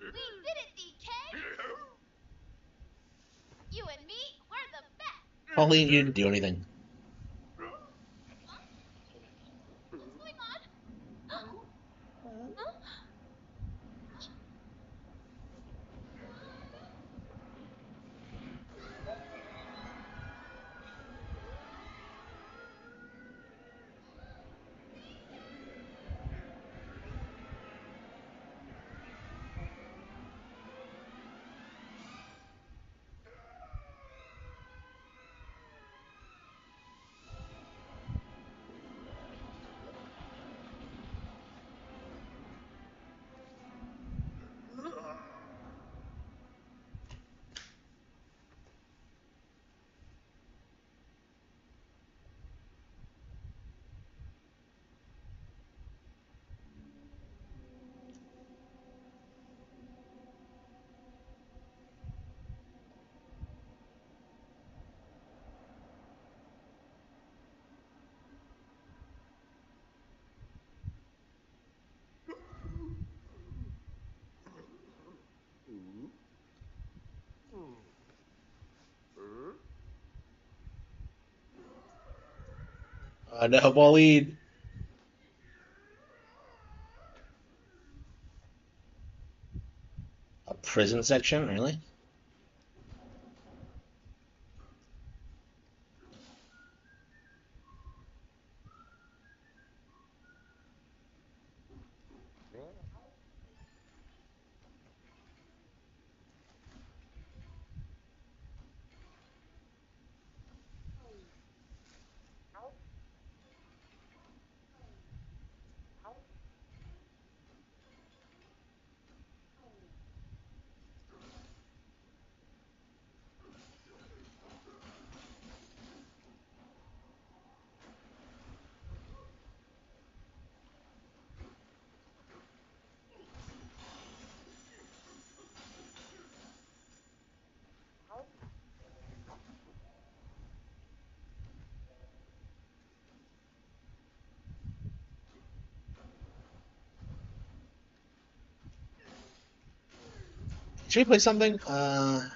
we did it, DK! You and me, we're the best! Pauline, you didn't do anything. Huh? What's going on? Huh? No, Pauline. A prison section, really? Should we play something? I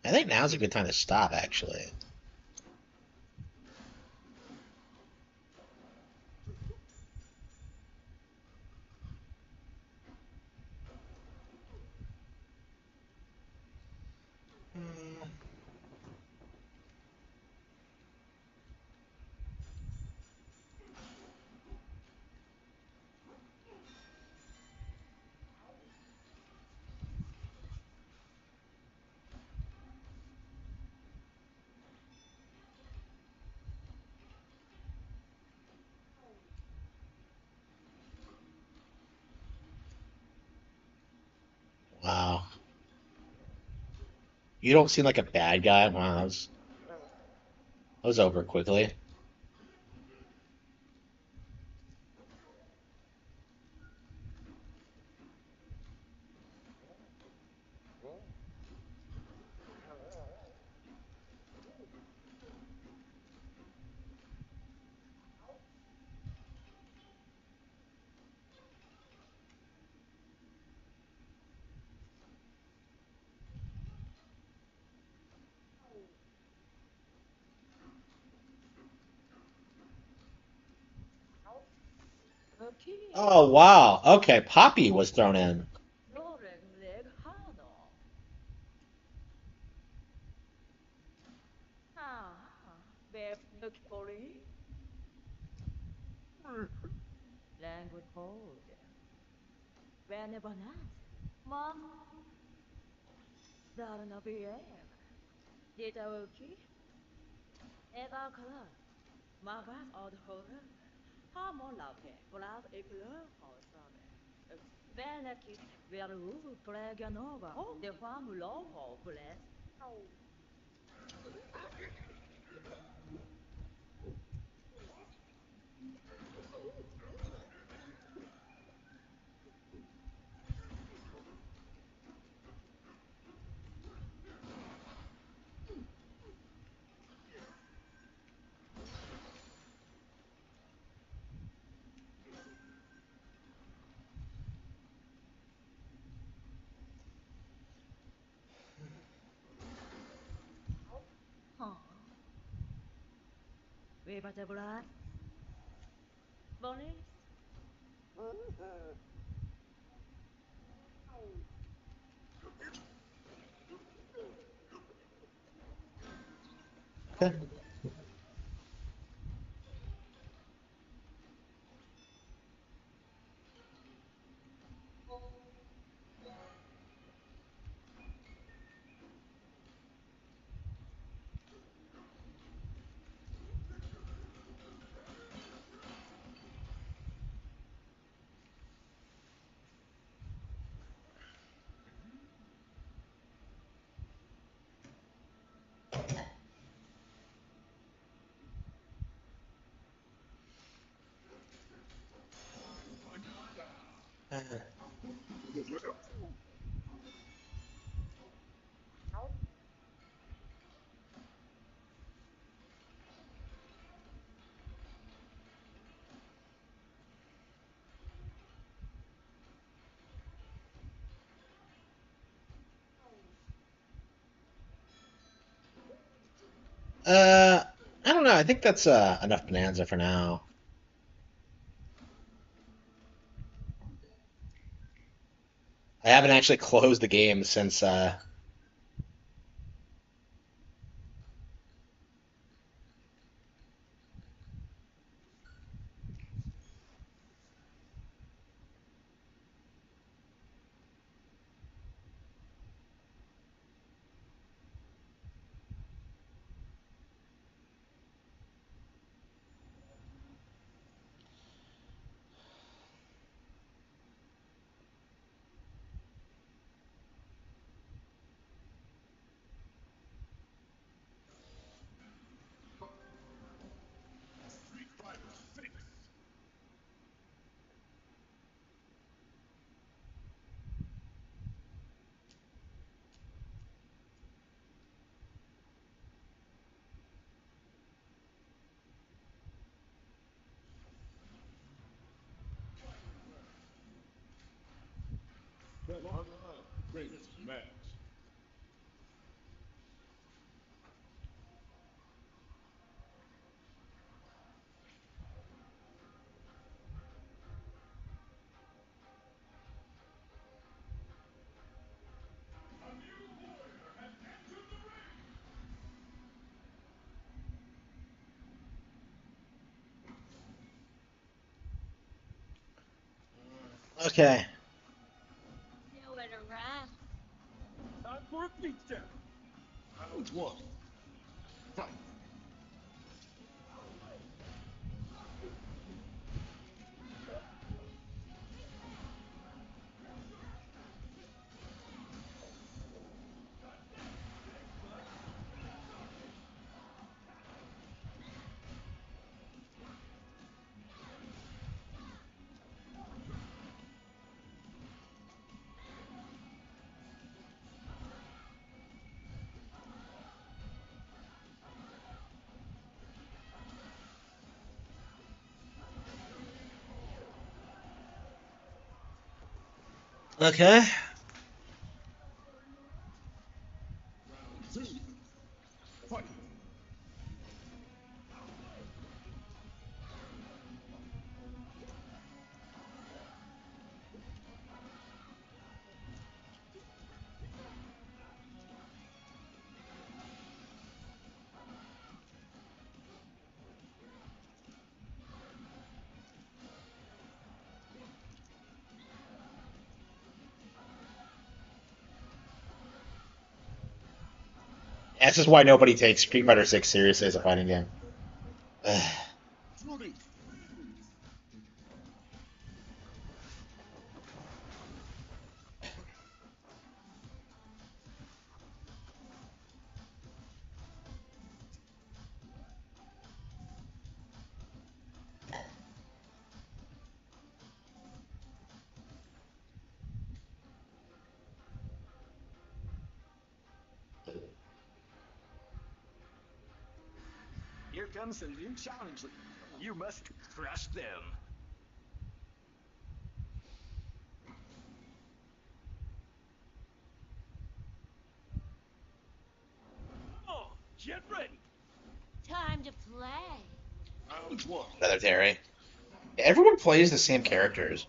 think now's a good time to stop, actually. You don't seem like a bad guy. Wow, that was over quickly. Okay. Oh wow. Okay, Poppy was thrown in. Roaring leg Hano. Ah, Bev Nukipori. Languid cold. Bene Bananza. Ma, Darna BM. Dita Oki. Ega Kala. Magas od Horror. Harman Lave. Brav Eclair Hosame. Beneki. Veru Preganova. De Fam Loho. Bless. Huh. Vibate Brad. Bonnie. Uh, I don't know. I think that's enough Bonanza for now. I haven't actually closed the game since. Street Fighter 6. Bananza, greatest match. A new warrior has entered the ring. Okay. Nowhere to run. Time for a feature. Round one. Fight. Okay. This is why nobody takes Street Fighter 6 seriously as a fighting game. Here comes the new challenge. You must crush them. Oh, get ready. Time to play. Round one. Another Terry. Everyone plays the same characters.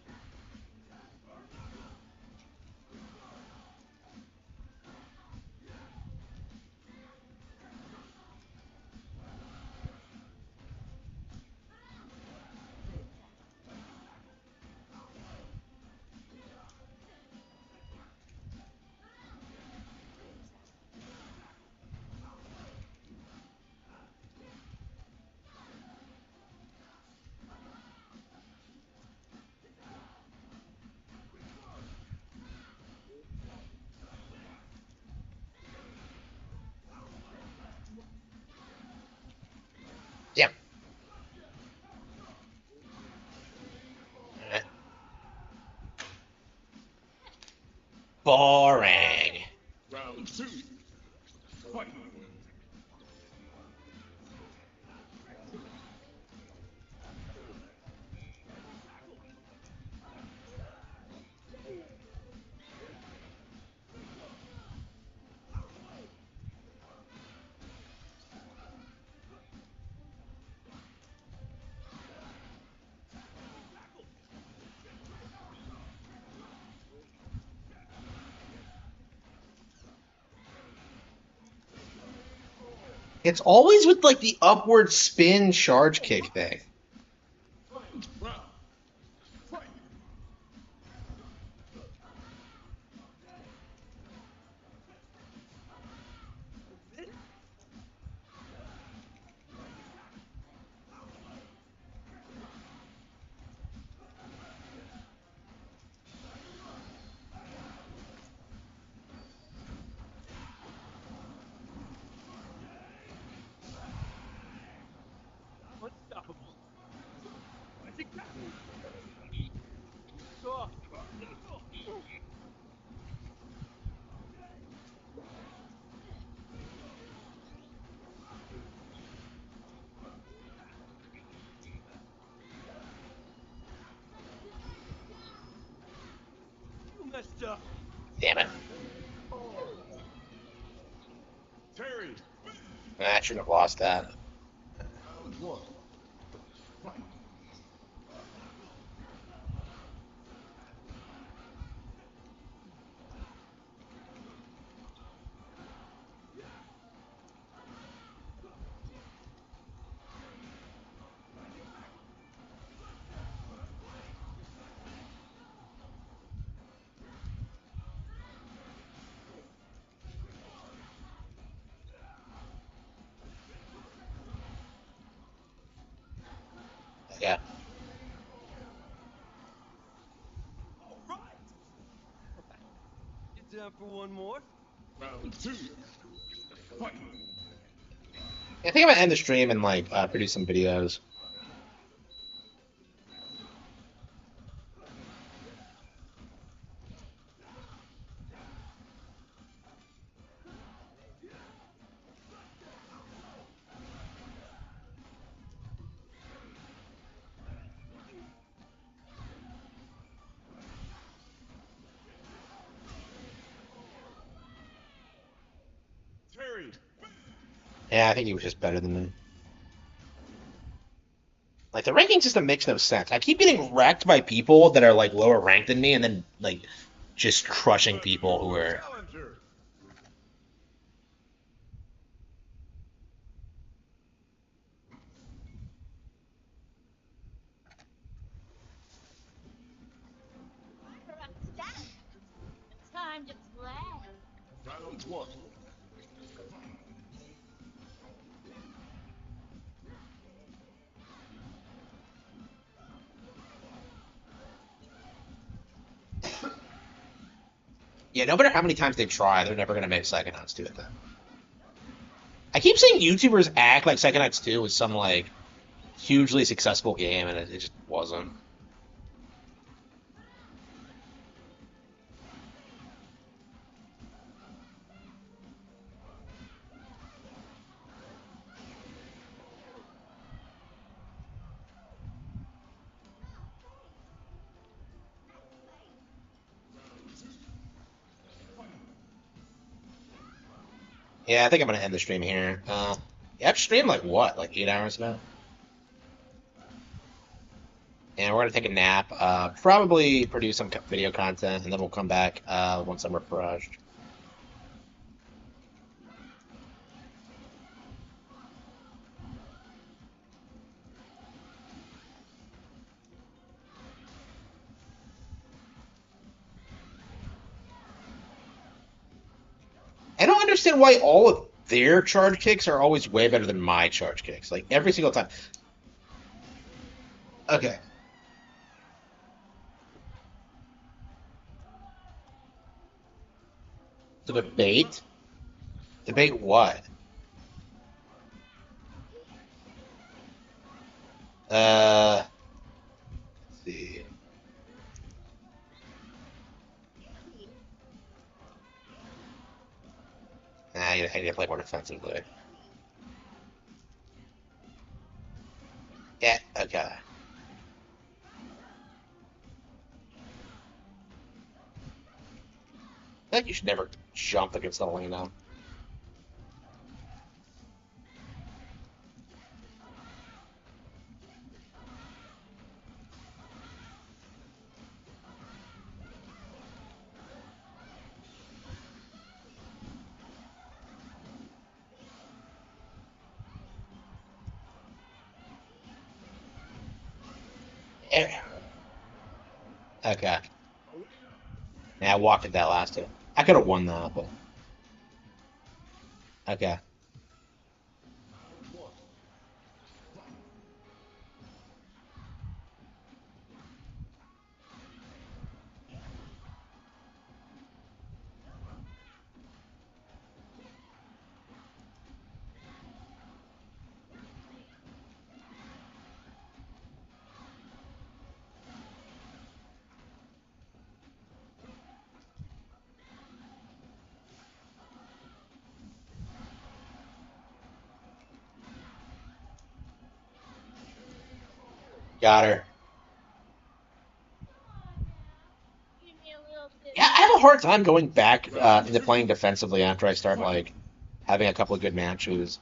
Yeah. Boring. Round two. Fight. It's always with like the upward spin charge kick thing. Round. Fight. Unstoppable. Magic back. Oh. You messed up. Damn it. Terry. I shouldn't have lost that. Round one. Fight. Yeah. All right. You down for one more? Round two. Fight. I think I'm gonna end the stream and like produce some videos. Yeah, I think he was just better than me. Like the ranking system makes no sense. I keep getting wrecked by people that are like lower ranked than me, and then like just crushing people who are. Time to play. Round one. Yeah, no matter how many times they try, they're never gonna make Psychonauts 2 at that. I keep seeing YouTubers act like Psychonauts 2 was some like hugely successful game, and it just wasn't. Yeah, I think I'm gonna end the stream here. Yeah, I've streamed like what, like 8 hours now, and we're gonna take a nap. Probably produce some video content, and then we'll come back once I'm refreshed. I don't understand why all of their charge kicks are always way better than my charge kicks. Like every single time. Okay. The debate? Debate what? Let's see. Nah, I need to play more defensively. Yeah, okay. I feel like you should never jump against the lane now. Eh, okay. Yeah, I walked at that last hit. I could have won that, but okay. Got her. Give me a little bit Yeah, I have a hard time going back into playing defensively after I start like having a couple of good matches.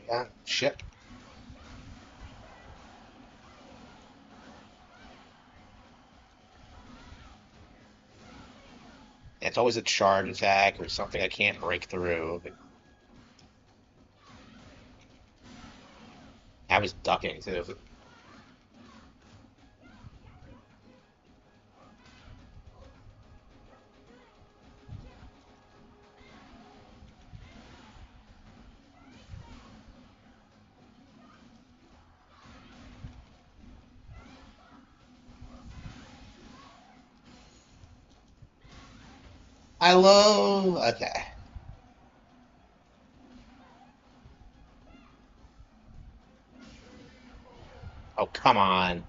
Yeah, shit. It's always a charge attack or something I can't break through. But I was ducking too. I love. Okay. Oh, come on.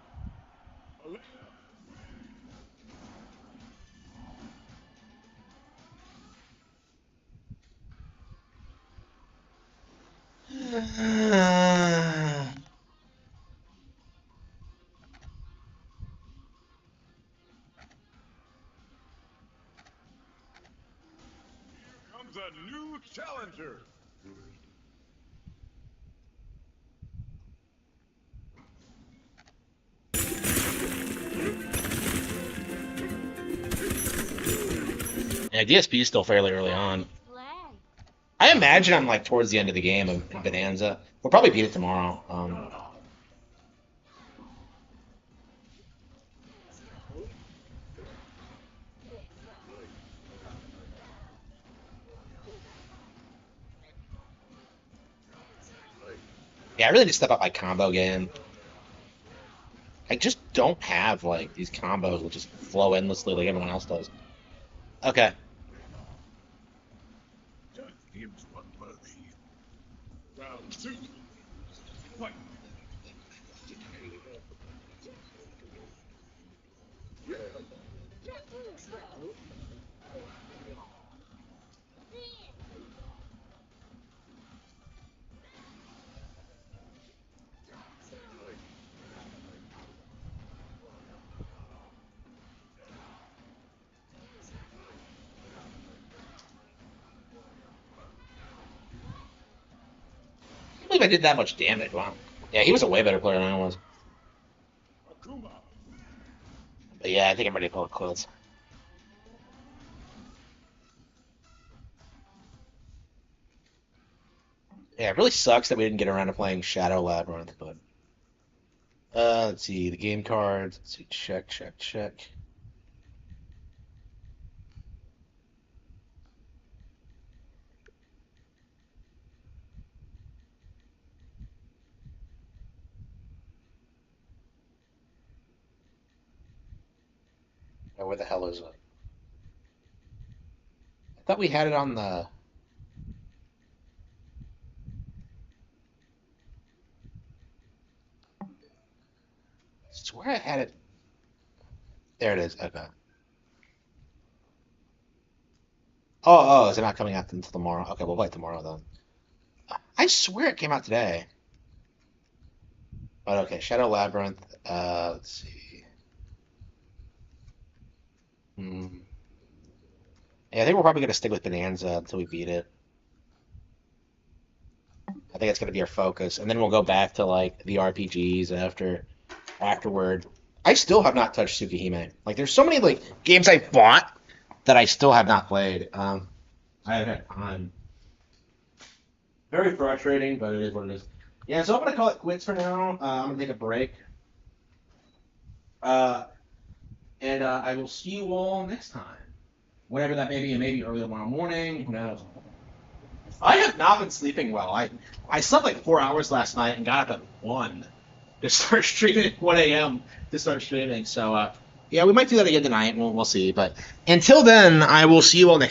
Comes a new challenger. Yeah, DSP is still fairly early on. Flag. I imagine I'm like towards the end of the game of Bananza. We'll probably beat it tomorrow. Yeah, I really need to step up my combo game. I just don't have like these combos that just flow endlessly like everyone else does. Okay. Just gives one worthy. Round two. Fight. I can't believe I did that much damage. Wow. Yeah, he was a way better player than I was. Akuma. But yeah, I think I'm ready to call it quits. Yeah, it really sucks that we didn't get around to playing Shadow Labyrinth, but let's see the game cards. Let's see, check. Oh, where the hell is it? I thought we had it on the. I swear I had it. There it is. Okay. Oh, is it not coming out until tomorrow? Okay, we'll play it tomorrow then. I swear it came out today. But okay, Shadow Labyrinth. Let's see. Hmm. Yeah, I think we're probably gonna stick with Bonanza until we beat it. I think it's gonna be our focus, and then we'll go back to like the RPGs afterward. I still have not touched Tsukihime. Like, there's so many like games I bought that I still have not played. I have had time. Very frustrating, but it is what it is. Yeah, so I'm gonna call it quits for now. I'm gonna take a break. Uh, and I will see you all next time. Whatever that may be, it may be early tomorrow morning. Who knows? I have not been sleeping well. I slept like 4 hours last night and got up at 1 to start streaming at 1 a.m. to start streaming. So yeah, we might do that again tonight. We'll see. But until then, I will see you all next.